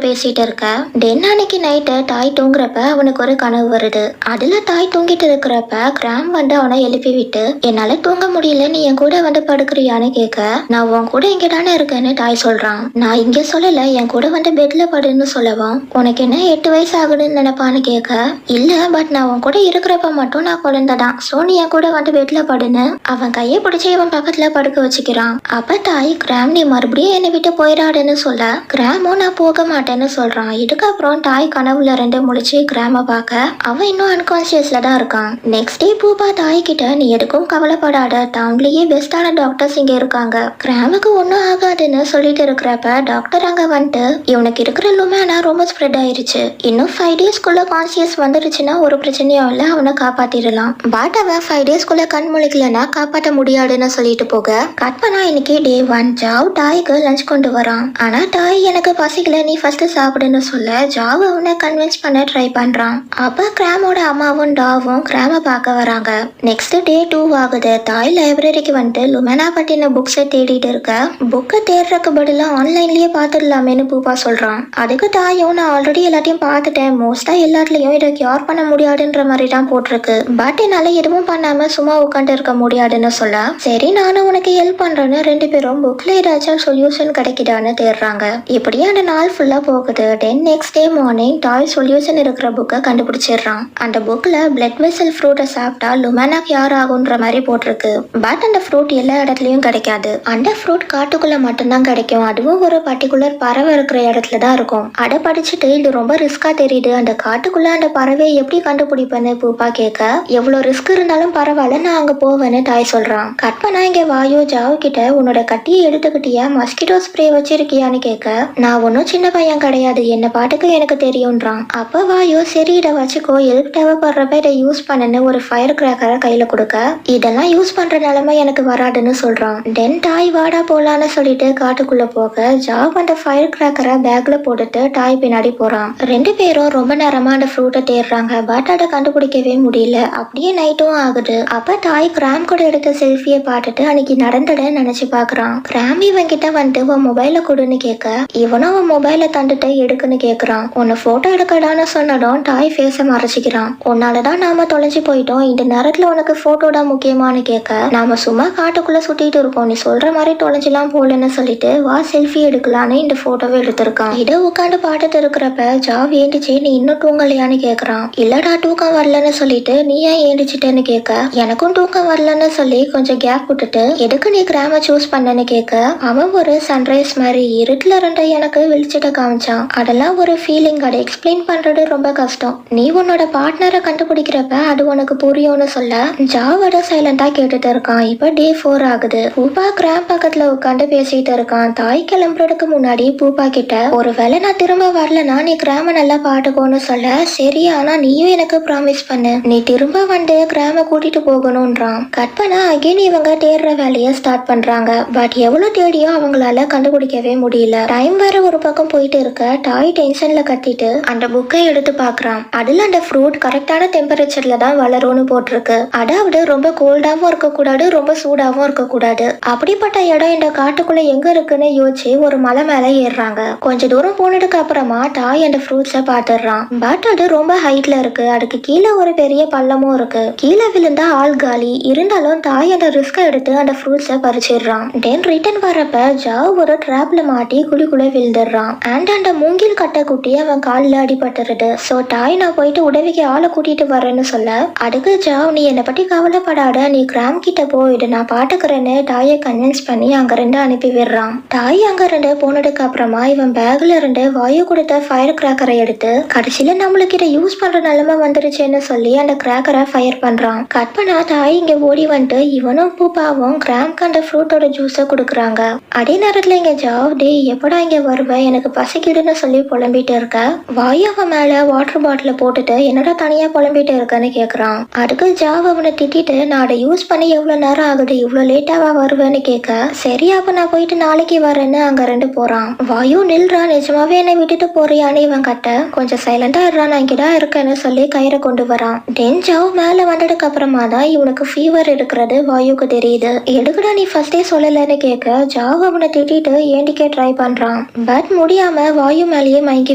பேசிட்டு இருக்க. டென் அன்னைக்கு நைட்டு டாய் தூங்குறப்ப அவனுக்கு ஒரு கனவு வருது. அதுல டாய் தூங்கிட்டு இருக்கிறப்ப கிராம் வந்து அவனை எழுப்பி விட்டு என்னால தூங்க முடியல, நீ என் கூட வந்து படுக்கிறியான்னு கேட்க, நான் உன் கூட இங்க தானே இருக்கேன்னு டாய் சொல்றான். நான் இங்க சொல்லல, என் கூட வந்து பெட்ல படுன்னு சொல்லவும், உனக்கு என்ன 8 வயசு ஆகுதுன்னு நினைப்பான்னு கேட்க, இல்ல பட் நான் உன் கூட இருக்கிறப்ப மட்டும் நான் குழந்தைதான், சோ நீ என் கூட வந்து பெட்ல படுன்னு அவன் கையை பிடிச்சி இவன் பக்கத்துல படுக்க வச்சுக்கிறான். அப்ப தாய் கிராம் நீ மறுபடியும் என்னை விட்டு போயிடாடுன்னு சொல்ல, கிராமும் நான் போக மாட்டேன்னு சொல்றான். இதுக்கப்புறம் தாய் கனவுல இருந்து முழிச்சு கிராம பார்க்க அவன் இன்னும் அன்கான்சியஸ்ல தான் இருக்கான். நெக்ஸ்ட் டே பூபா தாய் கிட்ட நீ எதுக்கும் கவலைப்படாத, டவுன்லயே பெஸ்டான டாக்டர்ஸ் இங்க இருக்காங்க, கிராமுக்கு ஒன்னும் ஆகாதுன்னு சொல்லிட்டு இருக்கிறப்ப டாக்டர் அங்க வந்துட்டு இவனுக்கு இருக்கிற லுமேனா ரொம்ப ஸ்ப்ரெட் ஆயிருச்சு, இன்னும் 5 டேஸ்க்குள்ள கான்சியஸ் வந்துருச்சுன்னா ஒரு பிரச்சனையும் இல்ல, அவனை காப்பாத்திடலாம். பட் அவன் 5 டேஸ்க்குள்ள கண் முழிக்கலன்னா காப்பாற்ற முடியாதுன்னு சொல்லிட்டு போக கட் பண்ணா இன்னைக்கு டே 1. ஜாவ் டாய்க்கு லஞ்ச் கொண்டு வரான். ஆனா டாய் எனக்கு பசிக்கல, நீ ஃபர்ஸ்ட் சாப்பிடுன்னு சொல்ல ஜாவ் அவனை கன்வின்ஸ் பண்ண ட்ரை பண்றான். அப்ப கிராமோட அம்மாவும் டாவும் கிராம பார்க்க வராங்க. நெக்ஸ்ட் டே 2 ஆகுது. தாய் லைப்ரரிக்கு வந்துட்டு லுமேனா பத்தின புக்ஸை தேடிட்டு இருக்க, புக்கை தேடுறதுக்கு பதிலா ஆன்லைன்லயே பார்த்துடலாமேன்னு பூபா சொல்றான். அதுக்கு தாயும் நான் ஆல்ரெடி எல்லாத்தையும் பார்த்துட்டேன், மோஸ்டா எல்லாத்துலயும் இதை கியூர் பண்ண முடியாதுன்ற மாதிரி தான் போட்டிருக்கு, பட் என்னால எதுவும் பண்ணாம சும்மா உட்காந்து இருக்க முடியாதுன்னு சொல்ல, சரி நானும் உனக்கு ஹெல்ப் பண்றேன்னு 2 பேரும் புக்ல ஏதாச்சும் சொல்யூஷன் கிடைக்குதான்னு தேடுறாங்க. இப்படியே அந்த நாள் ஃபுல்லா போகுது. தென் நெக்ஸ்ட் டே மார்னிங் டாய் சொல்யூஷன் இருக்கிற புக்கை கண்டுபிடிச்சிடுறான். அந்த புக்ல பிளட் வெசல் ஃப்ரூட்டை சாப்பிட்டா லுமேனா கியூர் ஆகுன்ற மாதிரி போட்டிருக்கு. பட் அந்த ஃப்ரூட் எல்லா இடத்துலயும் கிடைக்காது. அந்த ஃப்ரூட் காட்டுக்குள்ள மட்டும்தான் கிடைக்கும், அதுவும் ஒரு பர்டிகுலர் பறவை இருக்கிற இடத்துல தான் இருக்கும். அதை படிச்சுட்டு இது ரொம்ப ரிஸ்கா தெரியுது, அந்த காட்டுக்குள்ள அந்த பறவையை எப்படி கண்டுபிடிப்பேன்னு பூப்பா கேட்க, எவ்வளவு ரிஸ்க் இருந்தாலும் பரவாயில்ல நான் அங்க போவேன்னு தாய் சொல்றான். கட் பண்ணா இங்க வாயு ஜாவு கிட்ட உன்னோட கட்டியை எடுத்துக்கிட்டியா, மஸ்கிட்டோ ஸ்ப்ரே வச்சிருக்கியான்னு கேட்க, நான் ஒன்னும் சின்ன பையன் கிடையாது, என்ன பாட்டுக்கு எனக்கு தெரியும்ன்றான். அப்ப வாயு சரி இதை வச்சுக்கோ, எதுக்கு தேவைப்படுறப்ப இதை யூஸ் பண்ணுன்னு ஒரு ஃபயர் கிராக்கரை கையில கொடுக்க, இதெல்லாம் யூஸ் பண்ற நிலைமை எனக்கு வராதுன்னு சொல்றான். தென் டாய் வாடா போலான்னு சொல்லிட்டு காட்டுக்குள்ள போக ஜாவ் அந்த ஃபயர் கிராக்கரை பேக்ல போட்டுட்டு டாய் பின்னாடி போறான். 2 பேரும் ரொம்ப நேரமா அந்த ஃப்ரூட்டை தேடுறாங்க. பட் அதை கண்டுபிடிக்கவே முடியல. அப்படியே நைட்டும் ஆகுது. அப்ப தாய் கிராம் கூட எடுத்த செல்ஃபியை பார்த்துட்டு அன்னைக்கு நடந்தத நினைச்சு பாக்குறான். கிராம் இவன் கிட்ட வந்துட்டு உன் மொபைல கொடுன்னு கேட்க, இவனும் அவன் மொபைல தந்துட்டு எடுக்குன்னு கேக்குறான். உன்னை போட்டோ எடுக்கடான்னு சொன்னதும் டாய் ஃபேஸ மறைச்சிக்கிறான். உன்னாலதான் நாம தொலைஞ்சு போயிட்டோம், இந்த நேரத்துல உனக்கு போட்டோ தான் முக்கியமானு கேட்க, நாம சும்மா காட்டுக்குள்ள சுத்திட்டு இருக்கோம், நீ சொல்ற மாதிரி தொலைஞ்செல்லாம் போலன்னு சொல்லிட்டு வா செல்ஃபி எடுக்கலான்னு இந்த போட்டோவை எடுத்திருக்கான். இதை உட்காந்து பார்த்துட்டு இருக்கிறப்ப ஜாவ் ஏண்டிச்சு நீ இன்னும் தூங்கலையான்னு கேக்குறான். இல்லடா தூக்கம் வரலன்னு சொல்லிட்டு நீ ஏன் ஏண்டிச்சிட்டேன்னு கேட்க, எனக்கும் தூக்கம் வரலன்னு சொல்லி கொஞ்சம் கேப் விட்டுட்டு எதுக்கு நீ கிராம சூஸ் பண்ணன்னு கேட்க, அவன் ஒரு சன்ரைஸ் மாதிரி இருட்டுல இருந்த எனக்கு வெளிச்சத்தை காமிச்சான், அதெல்லாம் ஒரு ஃபீலிங், அதை எக்ஸ்பிளைன் பண்றது ரொம்ப கஷ்டம், நீ உன்னோட பார்ட்னரை கண்டுபிடிக்கிறப்ப அது உனக்கு புரியும்னு சொல்ல ஜாவோட சைலண்டா கேட்டுட்டு இருக்கான். இப்ப டே 4 ஆகுது. பூபா கிராம் பக்கத்துல உட்காந்து பேசிட்டு இருக்கான். தாய் கிளம்புறதுக்கு முன்னாடி பூபா கிட்ட ஒருவேளை நான் திரும்ப வரலன்னா நீ கிராம நல்லா பாட்டுக்கோன்னு சொல்ல, சரி ஆனா நீயும் எனக்கு ப்ராமிஸ் பண்ணு, நீ திரும்ப வந்து கிராம கூட்டிட்டு போகணும்ன்றான். கட் பண்ணா அகைன் இவங்க தேடுற வேலையை ஸ்டார்ட் பண்றாங்க. பட் எவ்வளவு தேடியும் அவங்களால கண்டுபிடிக்கவே முடியல. டைம் வேற ஒரு பக்கம் போயிட்டு இருக்க டாய் டென்ஷன்ல கத்திட்டு அந்த புக்கை எடுத்து பாக்குறான். அதுல அந்த ஃப்ரூட் கரெக்டான டெம்பரேச்சர்ல தான் வளரும்னு போட்டிருக்கு. அதாவது ரொம்ப கோல்டாவும் இருக்கக்கூடாது, ரொம்ப சூடாவும் இருக்கக்கூடாது. அப்படிப்பட்ட இடம் இந்த காட்டுக்குள்ள எங்க இருக்குன்னு யோசிச்சு ஒரு மலை மேல ஏறுறாங்க. கொஞ்ச தூரம் போனதுக்கு அப்புறமா டாய் அந்த ஃப்ரூட்ஸை பாத்துடுறான். பட் அது ரொம்ப ஹைட்ல இருக்கு, அதுக்கு கீழே ஒரு பெரிய பள்ளமும் இருக்கு, கீழே விழுந்தா ஆள் காலி. இருந்தாலும் தாய் அந்த ரிஸ்க எடுத்து அந்த ஃப்ரூட்ஸை பறிச்சிடுறான். தென் ரிட்டர்ன் வரப்ப ஜாவ் ஒரு டிராப்ல மாட்டி குழிக்குள்ள விழுந்துடுறான். அண்ட் அந்த மூங்கில் கட்டை குட்டி அவன் காலில் அடிபட்டுருது. சோ டாய் நான் போயிட்டு உதவிக்கு ஆளை கூட்டிட்டு வரேன்னு சொல்ல, அதுக்கு ஜாவ் நீ என்னை பத்தி கவலைப்படாத, நீ கிராம் கிட்ட போயிடு நான் பாட்டுக்கிறேன்னு டாயை கன்வின்ஸ் பண்ணி அங்க இருந்து அனுப்பி விடுறான். டாய் அங்க இருந்து போனதுக்கு அப்புறமா இவன் பேக்ல இருந்து வாயு கொடுத்த ஃபயர் கிராக்கரை எடுத்து கடைசியில நம்மளுக்கு இதை யூஸ் பண்ற நிலைமை வந்துருச்சுன்னு சொல்லி அந்த கிராக்கரை ஃபயர் பண்றான். கட் பண்ணா தாய் இங்க ஓடி வந்துட்டு இவனும் பூபாவும் கிராம்க்கு அந்த ஃப்ரூட்டோட ஜூஸை கொடுக்குறாங்க. அதே நேரத்துல இங்க ஜாவ் டே எப்படா இங்க வருவேன், எனக்கு பசிக்குதுன்னு சொல்லி புலம்பிட்டு இருக்க, வாயு அவன் மேல வாட்டர் பாட்டில போட்டுட்டு என்னடா தனியா புலம்பிட்டு இருக்கன்னு கேக்குறான். அதுக்கு ஜாவ் அவனை திட்டிட்டு நான் அதை யூஸ் பண்ணி எவ்வளவு நேரம் ஆகுது, இவ்வளவு லேட்டாவா வருவேன்னு கேட்க, சரி அப்ப நான் போயிட்டு நாளைக்கு வரேன்னு அங்க ரெண்டு போறான். வாயு நில்றா, நிஜமாவே என்னை விட்டுட்டு போறியான்னு இவன் கட்ட, கொஞ்சம் சைலண்டா இருறான், நான் இங்கதான் இருக்கேன்னு சொல்லி கயிறை கொண்டு வரான். தென் ஜாவ் மேல மேல வந்ததுக்கு அப்புறமா தான் இவனுக்கு ஃபீவர் இருக்கிறது வாயுக்கு தெரியுது. எதுக்குடா நீ ஃபர்ஸ்டே சொல்லலன்னு கேட்க ஜாவ் அவனை திட்டிட்டு ஏண்டிக்கே ட்ரை பண்றான். பட் முடியாம வாயு மேலேயே மயங்கி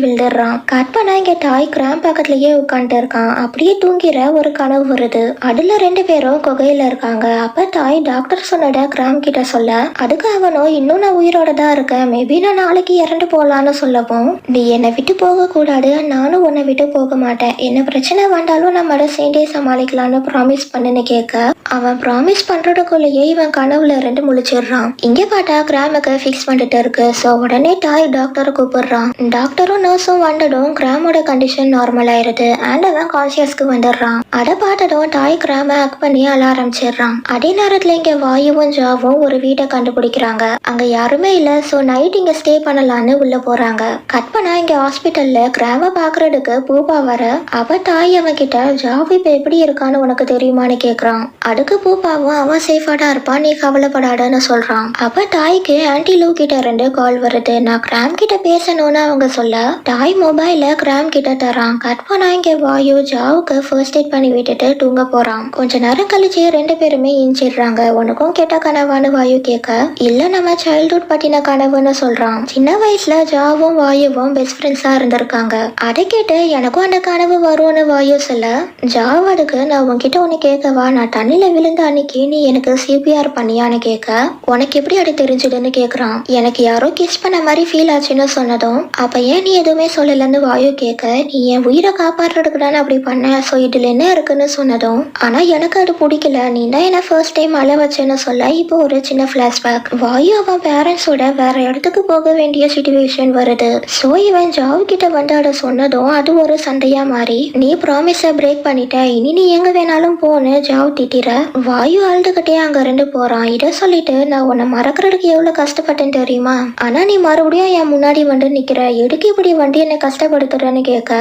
விழுந்துடுறான். கட் பண்ணா இங்க டாய் கிராம் பக்கத்துலயே உட்காந்துட்டு இருக்கான். அப்படியே தூங்கிற ஒரு கனவு வருது. அதுல 2 பேரும் குகையில இருக்காங்க. அப்ப டாய் டாக்டர் சொன்னத கிராம் கிட்ட சொல்ல அதுக்கு அவனும் இன்னும் நான் உயிரோட தான் இருக்கேன், மேபி நான் நாளைக்கு இறந்து போலான்னு சொல்லவும் நீ என்னை விட்டு போக கூடாது, நானும் உன்னை விட்டு போக மாட்டேன், என்ன பிரச்சனை வந்தாலும் நம்ம சேர்ந்தே சமாளிக்கலாம்னு ப்ராமிஸ் பண்ணுன்னு கேட்க அவன் ப்ராமிஸ் பண்றதுக்குள்ளேயே இவன் கனவுல இருந்து முழிச்சிடுறான். இங்க பார்த்தா கிராமுக்கு ஃபிக்ஸ் பண்ணிட்டு இருக்கு. ஸோ உடனே டாய் டாக்டரை கூப்பிடுறான். டாக்டரும் நர்ஸும் வந்ததும் கிராமோட கண்டிஷன் நார்மல் ஆயிருது அண்ட் அவன் கான்சியஸ்க்கு வந்துடுறான். அதை பார்த்ததும் டாய் கிராம ஹக் பண்ணி அழ ஆரம்பிச்சிடுறான். அதே நேரத்துல இங்க வாயுவும் ஜாவும் ஒரு வீட்டை கண்டுபிடிக்கிறாங்க. அங்க யாருமே இல்ல. ஸோ நைட் இங்க ஸ்டே பண்ணலான்னு உள்ள போறாங்க. கட் பண்ணா இங்க ஹாஸ்பிட்டல்ல கிராம பாக்குறதுக்கு பூபா வர அவ டாய் அவன் கிட்ட ஜாவ் இப்ப எப்படி இருக்கான்னு உனக்கு தெரியுமான்னு கேக்குறான். அதுக்கு பூபாவும் அவன் சேஃபா தான் இருப்பான், நீ கவலைப்படாதன்னு சொல்றான். அப்ப டாய்க்கு ஆன்டி லூ கிட்ட இருந்து கால் வருது. நான் கிராம் கிட்ட பேசணும்னு அவங்க சொல்ல டாய் மொபைல கிராம் கிட்ட தரான். கட் பண்ணா இங்க வாயு ஜாவுக்கு ஃபர்ஸ்ட் எய்ட் பண்ணி விட்டுட்டு தூங்க போறான். கொஞ்ச நேரம் கழிச்சு 2 பேருமே இஞ்சிடுறாங்க. உனக்கும் கெட்ட கனவான்னு வாயு கேட்க இல்ல நம்ம சைல்ட்ஹுட் பத்தின கனவுன்னு சொல்றான். சின்ன வயசுல ஜாவும் வாயுவும் பெஸ்ட் ஃப்ரெண்ட்ஸா இருந்திருக்காங்க. அதை கேட்டு எனக்கும் அந்த கனவு வரும்னு வாயு சொல்ல ஜாவ் அதுக்கு நான் உன்கிட்ட ஒன்னு கேட்கவா, நான் தண்ணியில விழுந்த அன்னைக்கு நீ எனக்கு சிபிஆர் பண்ணியான்னு கேட்க உனக்கு எப்படி அது தெரிஞ்சதுன்னு கேக்குறான். எனக்கு யாரோ கிஸ் பண்ண மாதிரி ஃபீல் ஆச்சுன்னு சொன்னதும் அப்ப ஏன் நீ எதுவுமே சொல்லலன்னு வாயு கேட்க நீ என் உயிரை காப்பாற்றுறதுக்கு தானே அப்படி பண்ண, ஸோ இதுல என்ன இருக்குன்னு சொன்னதும் ஆனா எனக்கு அது பிடிக்கல, நீ தான் என்ன ஃபர்ஸ்ட் டைம் அழ வச்சேன்னு சொல்ல இப்போ ஒரு சின்ன பிளாஷ்பேக். வாயு அவன் பேரண்ட்ஸோட வேற இடத்துக்கு போக வேண்டிய சிச்சுவேஷன் வருது. ஸோ இவன் ஜாவ் கிட்ட வந்து அதை சொன்னதும் அது ஒரு சண்டையா மாறி நீ ப்ராமிஸை பிரேக் பண்ணிட்ட, இனி நீ எங்க வேணாலும் போன்னு ஜாவ் திட்டிர வாயு அழுதுகிட்டே அங்க இருந்து போறான். இதை சொல்லிட்டு நான் உன்னை மறக்கிறதுக்கு எவ்வளவு கஷ்டப்பட்டேன்னு தெரியுமா, ஆனா நீ மறுபடியும் என் முன்னாடி வந்து நிக்கிற, எதுக்கு இப்படி வந்து என்னை கஷ்டப்படுத்துறன்னு கேட்க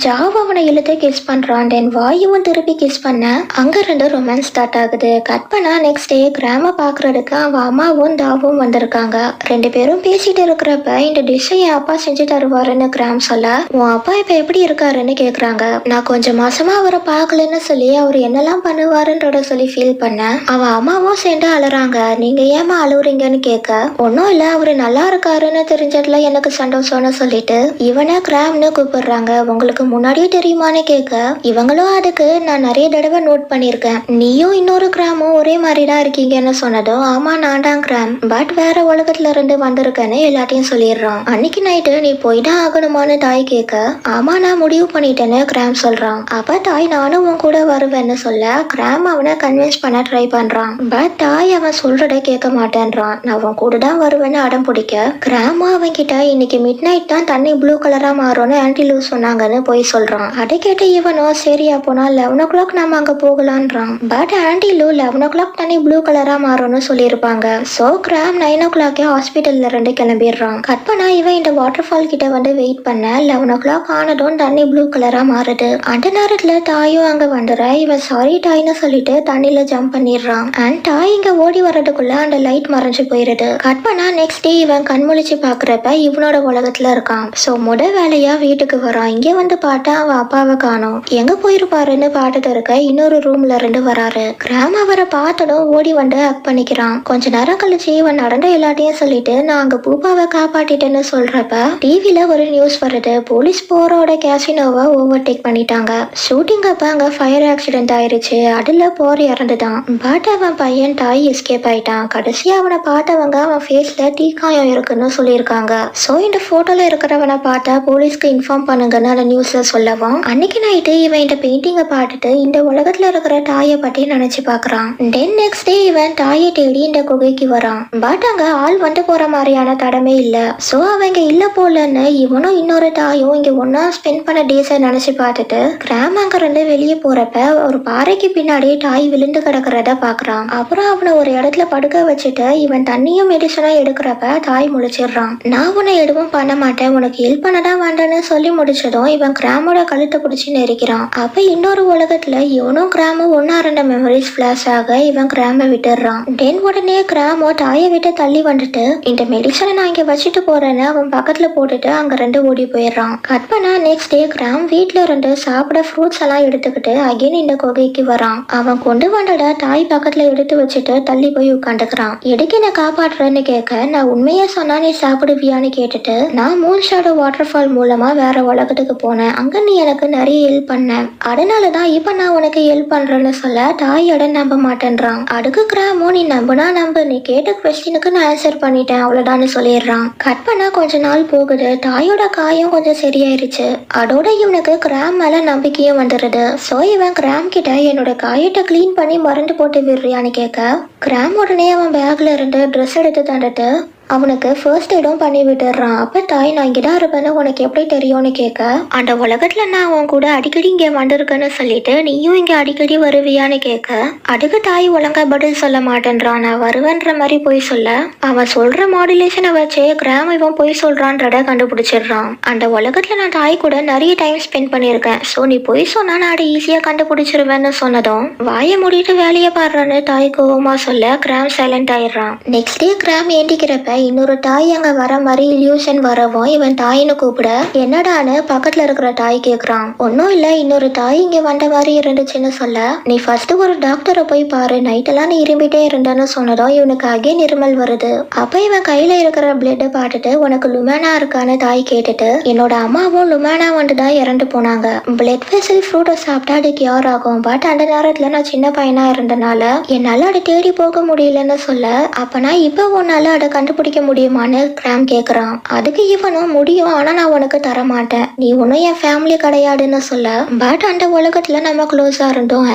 ஜாவ் அவனை இழுத்து கிஸ் பண்றான். தென் வாயுவும் திருப்பி கிஸ் பண்ண அங்க இருந்து ரொமான்ஸ் ஸ்டார்ட் ஆகுது. கட் பண்ணா நெக்ஸ்ட் டே கிராம பாக்குறதுக்கு அவன் அம்மாவும் தாவும் வந்திருக்காங்க. 2 பேரும் பேசிட்டு இருக்கிறப்ப இந்த டிஷ்ஷை என் அப்பா செஞ்சு தருவாருன்னு கிராம் சொல்ல உன் அப்பா இப்ப எப்படி இருக்காருன்னு கேக்குறாங்க. நான் கொஞ்சம் மாசமா அவரை பார்க்கலன்னு சொல்லி அவர் என்னெல்லாம் பண்ணுவாருன்றத சொல்லி ஃபீல் பண்ண அவன் அம்மாவும் சேர்ந்து அழுறாங்க. நீங்க ஏமா அழுவுறீங்கன்னு கேட்க ஒன்னும் இல்ல, அவரு நல்லா இருக்காருன்னு தெரிஞ்சதுல எனக்கு சந்தோஷம்னு சொல்லிட்டு இவனை கிராம்னு கூப்பிடுறாங்க. உங்களுக்கு முன்னாடியே தெரியுமான்னு கேட்க இவங்களும் அதுக்கு நான் நிறைய தடவை நோட் பண்ணிருக்கேன், நீயும் இன்னொரு கிராமும் ஒரே மாதிரி தான் இருக்கீங்கன்னு சொன்னதும் ஆமா நான் தான் கிராம், பட் வேற உலகத்துல இருந்து வந்திருக்கேன்னு எல்லாத்தையும் சொல்லிடுறான். அன்னைக்கு நைட்டு நீ போய் தான் ஆகணுமான்னு தாய் கேட்க ஆமா நான் முடிவு பண்ணிட்டேன்னு கிராம் சொல்றான். அப்ப தாய் நானும் உன் கூட வருவேன்னு சொல்ல கிராம் அவனை கன்வின்ஸ் பண்ண ட்ரை பண்றான். பட் தாய் அவன் சொல்றத கேட்க மாட்டேன்றான். நான் அவன் கூட தான் வருவேன்னு அடம் பிடிக்க கிராமம் அவன் கிட்ட இன்னைக்கு மிட் நைட் தான் தண்ணி ப்ளூ கலரா மாறும்னு ஆன்டி லூ சொன்னாங்கன்னு போய் சொல்றான். அதை கேட்டு இவனும் சரி அப்போனா 11 o'clock நம்ம அங்க போகலான்றான். பட் ஆன்டி லூ 11 o'clock தண்ணி ப்ளூ கலரா மாறும்னு சொல்லியிருப்பாங்க. சோ கிராம் 9 o'clock ஹாஸ்பிட்டல்ல இருந்து கிளம்பிடுறான். கட் பண்ணா இவன் இந்த வாட்டர் ஃபால் கிட்ட வந்து வெயிட் பண்ண 11 o'clock ஆனதும் தண்ணி ப்ளூ கலரா மாறுது. அந்த நேரத்துல தாயும் அங்க வந்துற இவன் சாரி டாய்னு சொல்லிட்டு தண்ணியில ஜம்ப் பண்ணிடுறான். அண்ட் டாய் இங்க ஓடி வர்றதுக்குள்ள அந்த லைட் மறைஞ்சு போயிருது. கட் பண்ணா நெக்ஸ்ட் டே இவன் கண்முழிச்சு பாக்குறப்ப இவனோட உலகத்துல இருக்கான். சோ வேலையா வீட்டுக்கு வரான். இங்க வந்து பார்த்தா அவன் அப்பாவை காணோம். எங்க போயிருப்பாருன்னு பார்த்துட்டு இருக்க இன்னொரு ரூம்ல இருந்து வராரு. கிராம அவரை பார்த்ததும் ஓடி வந்து ஹக் பண்ணிக்கிறான். கொஞ்ச நேரம் கழிச்சு இவன் நடந்த எல்லாத்தையும் சொல்லிட்டு நான் அங்க பூபாவை காப்பாட்டிட்டேன்னு சொல்றப்ப டிவில ஒரு நியூஸ் வருது. போலீஸ் போரோட கேசினோவை ஓவர்டேக் பண்ணிட்டாங்க. ஷூட்டிங் அப்ப அங்க ஃபயர் ஆக்சிடென்ட் ஆயிருச்சு. அதுல போர் இறந்துட்டான். பட் அவன் பையன் டாய் எஸ்கேப் ஆயிட்டான். கடைசியா அவனை பார்த்தவங்க அவன் ஃபேஸ்ல தீக்காயம் இருக்குன்னு சொல்லியிருக்காங்க. சோ இந்த போட்டோல இருக்கிறவனை பார்த்தா போலீஸ்க்கு இன்ஃபார்ம் பண்ணுங்கன்னு அந்த நியூஸ்ல சொல்லவும் அன்னைக்கு நைட்டு இவன் இந்த பெயிண்டிங்கை பார்த்துட்டு இந்த உலகத்துல இருக்கிற டாயை பத்தி நினைச்சு பாக்குறான். தென் நெக்ஸ்ட் டே இவன் டாயை தேடி இந்த குகைக்கு வரான். பட் அங்க ஆள் வந்து போற மாதிரியான தடமே இல்ல. சோ அவங்க இல்ல போலன்னு இவனும் இன்னொரு டாயும் இங்க ஒன்னா ஸ்பெண்ட் பண்ண டேஸை நினைச்சு பார்த்துட்டு கிராம அங்க இருந்து வெளியே போறப்ப ஒரு பாறைக்கு பின்னாடி டாய் விழுந்து கிடக்கிறத பாக்குறான். அப்புறம் அவனை ஒரு இடத்துல படுக்க வச்சுட்டு இவன் தண்ணியும் மெடிசனா எடுக்கிறப்ப தாய் முழிச்சிடுறான். நான் உன்னை எதுவும் பண்ண மாட்டேன், உனக்கு ஹெல்ப் பண்ணதான் வேண்டான்னு சொல்லி முடிச்சதும் இவன் கிராமோட கழுத்தை பிடிச்சி நெரிக்கிறான். அப்ப இன்னொரு உலகத்துல இவனும் கிராமும் ஒன்னா இருந்த மெமரிஸ் பிளாஷ் ஆக இவன் கிராம விட்டுடுறான். தென் உடனே கிராமோ தாயை விட்டு தள்ளி வந்துட்டு இந்த மெடிசனை நான் இங்க வச்சுட்டு போறேன்னு அவன் பக்கத்துல போட்டுட்டு அங்க ரெண்டு ஓடி போயிடுறான். கட் பண்ணா நெக்ஸ்ட் டே கிராம் வீட்டுல இருந்து சாப்பிட ஃப்ரூட்ஸ் எல்லாம் எடுத்துக்கிட்டு அகேன் அகைன் இந்த குகைக்கு வரான். அவன் கொண்டு வந்தட தாய் பக்கத்துல எடுத்து வச்சுட்டு தள்ளி போய் உட்காந்துக்கிறான். எதுக்கு என்ன காப்பாற்றுறேன்னு கேட்க, நான் உண்மையா சொன்னா நீ சாப்பிடுவியான்னு கேட்டுட்டு, நான் மூன் ஷேடோ வாட்டர் ஃபால் மூலமா வேற உலகத்துக்கு போனேன், அங்க நீ எனக்கு நிறைய ஹெல்ப் பண்ண, அதனாலதான் இப்ப நான் உனக்கு ஹெல்ப் பண்றேன்னு சொல்ல தாயோட நம்ப மாட்டேன்றான். அதுக்கு கிராமோ, நீ நம்புனா நம்பு, நீ கேட்ட கொஸ்டினுக்கு நான் ஆன்சர் பண்ணிட்டேன் அவ்வளவுதான்னு சொல்லிடுறான். கட் பண்ணா கொஞ்ச நாள் போகுது. தாயோட காயம் கொஞ்சம் சரியாயிருச்சு. அதோட இவனுக்கு கிராம் மேல நம்பிக்கையும் வந்துடுது. சோ இவன் கிராம் கிட்ட என்னோட காயத்தை கிளீன் பண்ணி மருந்து போட்டு விடுறியான்னு கேட்க, கிராம் உடனே அவன் பேக்ல இருந்து ட்ரெஸ் எடுத்து தந்துட்டு அவனுக்கு ஃபர்ஸ்ட் எய்டும் பண்ணி விட்டுறான். அப்ப தாய், நான் இங்கதான் இருப்பேன்னு உனக்கு எப்படி தெரியும்னு கேட்க, அந்த உலகத்துல நான் அவன் கூட அடிக்கடி இங்க வந்திருக்கேன்னு சொல்லிட்டு நீயும் இங்க அடிக்கடி வருவியான்னு கேட்க, அதுக்கு தாய் ஒழுங்கா பதில் சொல்ல மாட்டேன்றான். நான் வருவேன்ற மாதிரி போய் சொல்ல, அவன் சொல்ற மாடுலேஷனை வச்சு கிராம இவன் போய் சொல்றான்றத கண்டுபிடிச்சிடுறான். அந்த உலகத்துல நான் தாய் கூட நிறைய டைம் ஸ்பெண்ட் பண்ணிருக்கேன், சோ நீ போய் சொன்னா நான் அதை ஈஸியா கண்டுபிடிச்சிருவேன்னு சொன்னதும் வாயை மூடிட்டு வேலையை பாடுறான்னு தாய் கோவமா சொல்ல கிராம் சைலண்ட் ஆயிடுறான். நெக்ஸ்ட் டே கிராம் ஏண்டிக்கிறப்ப இன்னொரு தாய் அங்க வர மாதிரி இல்யூஷன் வரவும் இவன் தாயின்னு கூப்பிட, என்னடான்னு பக்கத்துல இருக்கிற தாய் கேக்குறான். ஒன்னும் இல்ல, இன்னொரு தாய் இங்க வந்த மாதிரி இருந்துச்சுன்னு சொல்ல, நீ ஃபர்ஸ்ட் ஒரு டாக்டரை போய் பாரு, நைட்டெல்லாம் நீ இரும்பிட்டே இருந்தேன்னு சொன்னதும் இவனுக்கு அகைன் இருமல் வருது. அப்ப இவன் கையில இருக்கிற பிளட்டை பார்த்துட்டு, உனக்கு லுமேனா இருக்கான்னு தாய் கேட்டுட்டு, என்னோட அம்மாவும் லுமேனா வந்துதான் இறந்து போனாங்க, பிளட் வெசல் ஃப்ரூட்டை சாப்பிட்டா அது கியூர் ஆகும், பட் அந்த நேரத்துல நான் சின்ன பையனா இருந்தனால என்னால அதை தேடி போக முடியலன்னு சொல்ல, அப்ப நான் இப்ப உன்னால அதை கண்டுபிடிக்க முடியுமான்னு கிராம் கேக்குறான். அதுக்கு இவனும், முடியும், ஆனா நான் உனக்கு தர மாட்டேன், நீ ஒன்னும் என் ஃபேமிலி கிடையாதுன்னு சொல்ல, பட் அந்த உலகத்துல நம்ம க்ளோஸா இருந்தோம்,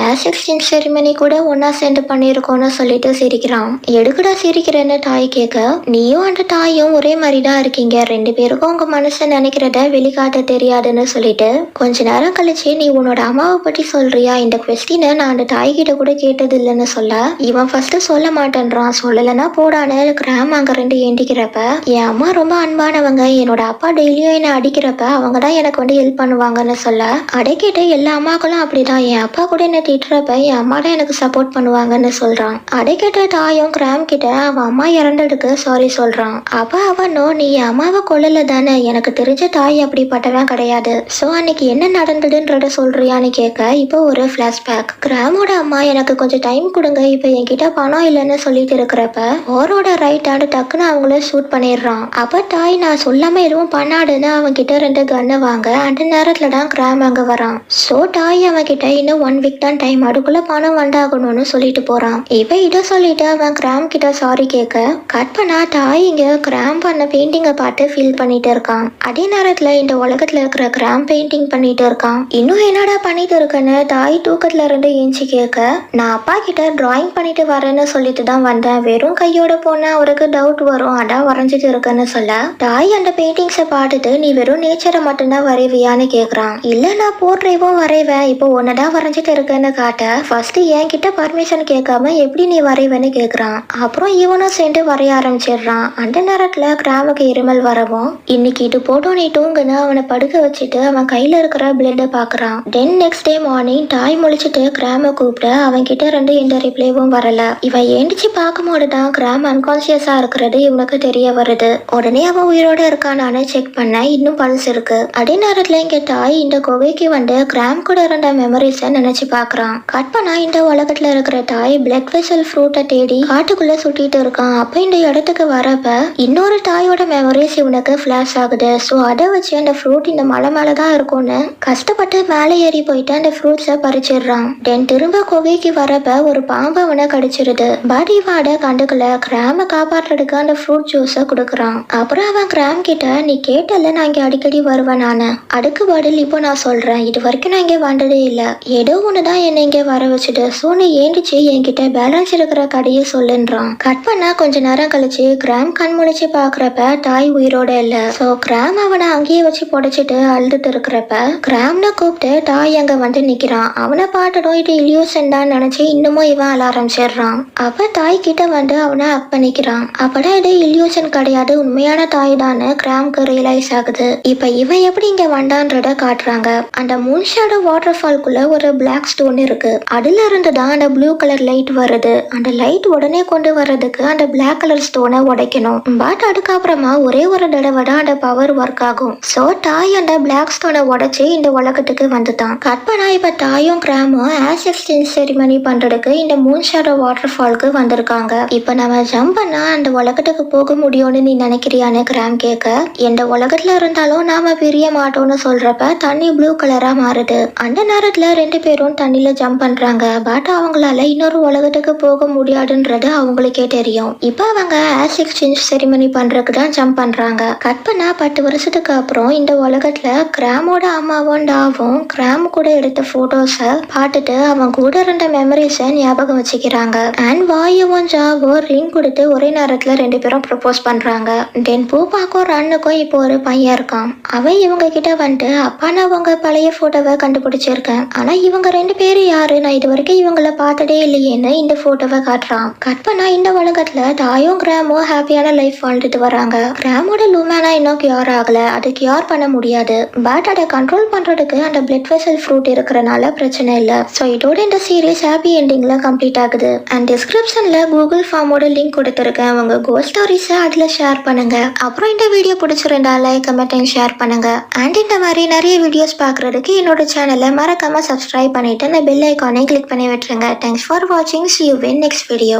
ஆஸ் எக்ஸ்சேஞ்ச் செரிமனி கூட ஒன்னா சேர்ந்து பண்ணிருக்கோம்னு சொல்லிட்டு சிரிக்கிறான். எதுக்குடா சிரிக்கிறேன்னு தாய் கேட்க, நீயும் அந்த தாயும் ஒரே மாதிரி தான் இருக்கீங்க, ரெண்டு பேருக்கும் உங்க மனசை நினைக்கிறத வெளிக்காட்ட தெரியாதுன்னு சொல்லிட்டு கொஞ்ச நேரம் கழிச்சு, நீ உன்னோட அம்மாவை பத்தி சொல்றியா, இந்த கொஸ்டினை நான் அந்த தாய் கிட்ட கூட கேட்டது இல்லைன்னு சொல்ல, இவன் ஃபர்ஸ்ட் சொல்ல மாட்டேன்றான். சொல்லலைன்னா போடான்னு கிராம் அங்க ரெண்டு ஏண்டிக்கிறப்ப, என் அம்மா ரொம்ப அன்பானவங்க, என்னோட அப்பா டெய்லியும் என்ன அடிக்கிறப்ப அவங்க தான் எனக்கு வந்து ஹெல்ப் பண்ணுவாங்கன்னு சொல்ல, அடைக்கிட்டு எல்லா அம்மாக்களும் அப்படிதான், என் அப்பா கூட என்ன திட்டுறப்ப என் அம்மா தான் எனக்கு சப்போர்ட் பண்ணுவாங்கன்னு சொல்றான். அடைக்கிட்ட தாயும் கிராம் கிட்ட அவன் அம்மா இறந்ததுக்கு சாரி சொல்றான். அப்ப அவனும், நீ என் அம்மாவை கொல்லல தானே, எனக்கு தெரிஞ்ச தாய் அப்படிப்பட்டவன் கிடையாது, சோ அன்னைக்கு என்ன நடந்ததுன்றத சொல்றியான்னு கேட்க, இப்போ ஒரு பிளாஷ்பேக். கிராமோட அம்மா, எனக்கு கொஞ்சம் டைம் கொடுங்க, இப்ப என்கிட்ட பணம் இல்லைன்னு சொல்லிட்டு இருக்கிறப்ப ஓரோட ரைட் ஹேண்ட் டக்குன்னு அவங்கள ஷூட் பண்ணிடுறான். அப்ப தாய், நான் சொல்லாம எதுவும் பண்ணாடுன்னு அவன் கிட்ட ரெண்டு கன்னு வாங்க, அந்த நேரத்துல தான் கிராம் அங்க வரான். சோ தாய் அவன் கிட்ட இன்னும் 1 வீக் தான் டைம், அதுக்குள்ள பணம் வந்தாகணும்னு சொல்லிட்டு போறான். இப்ப இதை சொல்லிட்டு அவன் கிராம் கிட்ட சாரி கேட்க, கட் பண்ணா தாய் இங்க கிராம் பண்ண பெயிண்டிங்கை பார்த்து ஃபீல் பண்ணிட்டு இருக்கான். அதே நேரத்துல இந்த உலகத்துல இருக்கிற கிராம் பெயிண்டிங் பண்ணிட்டு இருக்கான். இன்னும் என்னடா பண்ணிட்டு இருக்குன்னு தாய் தூக்கத்துல இருந்து ஏஞ்சி கேட்க, நான் அப்பா கிட்ட டிராயிங் பண்ணிட்டு வரேன்னு சொல்லிட்டு தான் வந்தேன், வெறும் கையோட போன அவருக்கு டவுட் வரும், அதான் வரைஞ்சிட்டு இருக்குன்னு சொல்ல, தாய் அந்த பெயிண்டிங்ஸை பார்த்துட்டு, நீ வெறும் நேச்சரை மட்டும்தான் வரைவியான்னு கேக்குறான். இல்ல, நான் போர்ட்ரேவும் வரைவேன், இப்போ ஒன்னதான் வரைஞ்சிட்டு இருக்குன்னு காட்ட, ஃபர்ஸ்ட் என் கிட்ட பர்மிஷன் கேட்காம எப்படி நீ வரைவேன்னு கேக்குறான். அப்புறம் இவனும் சேர்ந்து வரைய ஆரம்பிச்சிடுறான். அந்த நேரத்துல கிராமுக்கு இருமல் வரவும், இன்னைக்கு இது போட்டோம் நீ தூங்குன்னு அவனை படுக்க வச்சுட்டு அவன் கையில இருக்கிற பிளட்டை பாக்குறான். தென் நெக்ஸ்ட் டே மார்னிங் தாய் முழிச்சிட்டு கிராம கூப்பிட்டு அவன் கிட்ட ரெண்டு எந்த ரிப்ளைவும் வரல. இவன் ஏண்டிச்சு பார்க்கும்போது தான் கிராம் அன்கான்சியஸா இருக்கிறது இவனுக்கு தெரிய வருது. உடனே அவன் உயிரோட இருக்கானான்னு செக் பண்ண, இன்னும் பல்ஸ் இருக்கு. அதே நேரத்துல இங்க தாய் இந்த குகைக்கு வந்து கிராம் கூட இருந்த மெமரிஸை நினைச்சு பாக்குறான். கட் பண்ணா இந்த உலகத்துல இருக்கிற தாய் பிளட் வெசல் ஃப்ரூட்டை தேடி காட்டுக்குள்ள சுட்டிட்டு இருக்கான். அப்ப இந்த இடத்துக்கு வரப்ப இன்னொரு தாயோட மெமரிஸ் இவனுக்கு பிளாஷ் ஆகுது. சோ அதை வச்சு அந்த ஃப்ரூட் இந்த மலை மேலதான் இருக்கும்னு கஷ்டப்பட்டு மேலே ஏறி போயிட்டு அந்த ஃப்ரூட்ஸை பறிச்சிடுறான். தென் திரும்ப குகைக்கு வரப்ப ஒரு பாம்பு அவனை கடிச்சிருது. பட் இவன் அதை கண்டுக்கல. கிராம காப்பாற்றுறதுக்கு அந்த ஃப்ரூட் ஜூஸை கொடுக்குறான். அப்புறம் அவன் கிராம் கிட்ட, நீ கேட்டல நான் இங்க அடிக்கடி வருவேன் நானு, அதுக்கு பதில் இப்போ நான் சொல்றேன், இது வரைக்கும் நான் இங்க வந்ததே இல்ல, ஏதோ ஒண்ணுதான் என்ன இங்க வர வச்சுது, சோ நீ ஏண்டிச்சு என்கிட்ட பேலன்ஸ் இருக்கிற கடையை சொல்லுன்றான். கட் பண்ணா கொஞ்ச நேரம் கழிச்சு கிராம் கண் முழிச்சு பாக்குறப்ப தாய் உயிரோட இல்ல. சோ கிராம் அவனை அங்கேயே வச்சு புடைச்சிட்டு அழுதுட்டு இருக்கிறப்ப கிராம்னு கூப்பிட்டு தாய் அங்க வந்து நிக்கிறான். அவனை பார்த்ததும் இது இல்யூஷன் தான் நினைச்சு இன்னமும் இவன் அழ ஆரம்பிச்சிடுறான். அப்ப தாய் கிட்ட வந்து அவனை அக் பண்ணிக்கிறான். அப்பதான் பார்த்ததே இல்யூஷன் கிடையாது, உண்மையான தாய் தான் கிராம்க்கு ரியலைஸ் ஆகுது. இப்ப இவன் எப்படி இங்க வந்தான்றத காட்டுறாங்க. அந்த மூன் ஷேடோ வாட்டர் ஃபால்குள்ள ஒரு பிளாக் ஸ்டோன் இருக்கு. அதுல இருந்து தான் அந்த ப்ளூ கலர் லைட் வருது. அந்த லைட் உடனே கொண்டு வர்றதுக்கு அந்த பிளாக் கலர் ஸ்டோனை உடைக்கணும். பட் அதுக்கப்புறமா ஒரே ஒரு தடவை தான் அந்த பவர் ஒர்க் ஆகும். சோ தாய் அந்த பிளாக் ஸ்டோனை உடைச்சு இந்த உலகத்துக்கு வந்துட்டான். கற்பனா இப்ப தாயும் கிராமும் ஆஸ் எக்ஸ்சேஞ்ச் செரிமனி பண்றதுக்கு இந்த மூன் ஷேடோ வாட்டர் ஃபால்க்கு வந்திருக்காங்க. இப்ப நம்ம ஜம்ப் பண்ணா அந்த உலகத்துக்கு போக முடியும்னு நீ நினைக்கிறியான்னு கிராம் கேட்க, எந்த உலகத்துல இருந்தாலும் நாம பிரிய மாட்டோம்னு சொல்றப்ப தண்ணி ப்ளூ கலரா மாறுது. அந்த நேரத்துல 2 பேரும் தண்ணியில ஜம்ப் பண்றாங்க. பட் அவங்களால இன்னொரு உலகத்துக்கு போக முடியாதுன்றது அவங்களுக்கே தெரியும். இப்ப அவங்க ஆஸ் எக்ஸ்சேஞ்ச் செரிமனி பண்றதுக்கு தான் ஜம்ப் பண்றாங்க. கற்பனா 10 வருஷத்துக்கு அப்புறம் இந்த உலகத்துல கிராமோட அம்மாவும் டாவும் கிராம் கூட எடுத்த போட்டோஸை பார்த்துட்டு அவன் கூட இருந்த மெமரிஸை ஞாபகம் வச்சுக்கிறாங்க. அண்ட் வாயுவும் ஜாவும் ரிங் கொடுத்து ஒரே நேரத்துல 2 பேரும் ப்ரப்போஸ் பண்றாங்க. தென் பூபாக்கும் ரன்னுக்கும் இப்போ ஒரு பையன் இருக்கான். அவன் இவங்க கிட்ட வந்துட்டு, அப்பா நான் உங்க பழைய போட்டோவை கண்டுபிடிச்சிருக்கேன், ஆனா இவங்க 2 பேரும் யாரு, நான் இது வரைக்கும் இவங்கள பார்த்ததே இல்லையேன்னு இந்த போட்டோவை காட்டுறான். கற்பனா இந்த உலகத்துல தாயும் கிராமும் ஹாப்பியான லைஃப் வாழ்ந்துட்டு வராங்க. கிராமோட லூமேனா இன்னும் கியூர் ஆகல, அது கியூர் பண்ண முடியாது. பட் அதை கண்ட்ரோல் பண்றதுக்கு அந்த பிளட் வெசல் ஃப்ரூட் இருக்கிறனால பிரச்சனை இல்லை. ஸோ இதோட இந்த சீரீஸ் ஹாப்பி எண்டிங்ல கம்ப்ளீட் ஆகுது. அண்ட் டிஸ்கிரிப்ஷன்ல கூகுள் ஃபார்மோட லிங்க் கொடுத்துருக்கேன். உங்க கோல் ஸ்டோரிஸை அதுல ஷேர் பண்ணுங்க. அப்புறம் இந்த வீடியோ பிடிச்சிருந்தா லைக் கமெண்ட் அண்ட் ஷேர் பண்ணுங்க. அண்ட் இந்த மாதிரி நிறைய வீடியோஸ் பார்க்கறதுக்கு என்னோட சேனலை மறக்காம சப்ஸ்கிரைப் பண்ணிட்டு அந்த பெல் ஐக்கானை கிளிக் பண்ணி விட்டுருங்க. தேங்க்ஸ் ஃபார் வாட்சிங். See you in next video.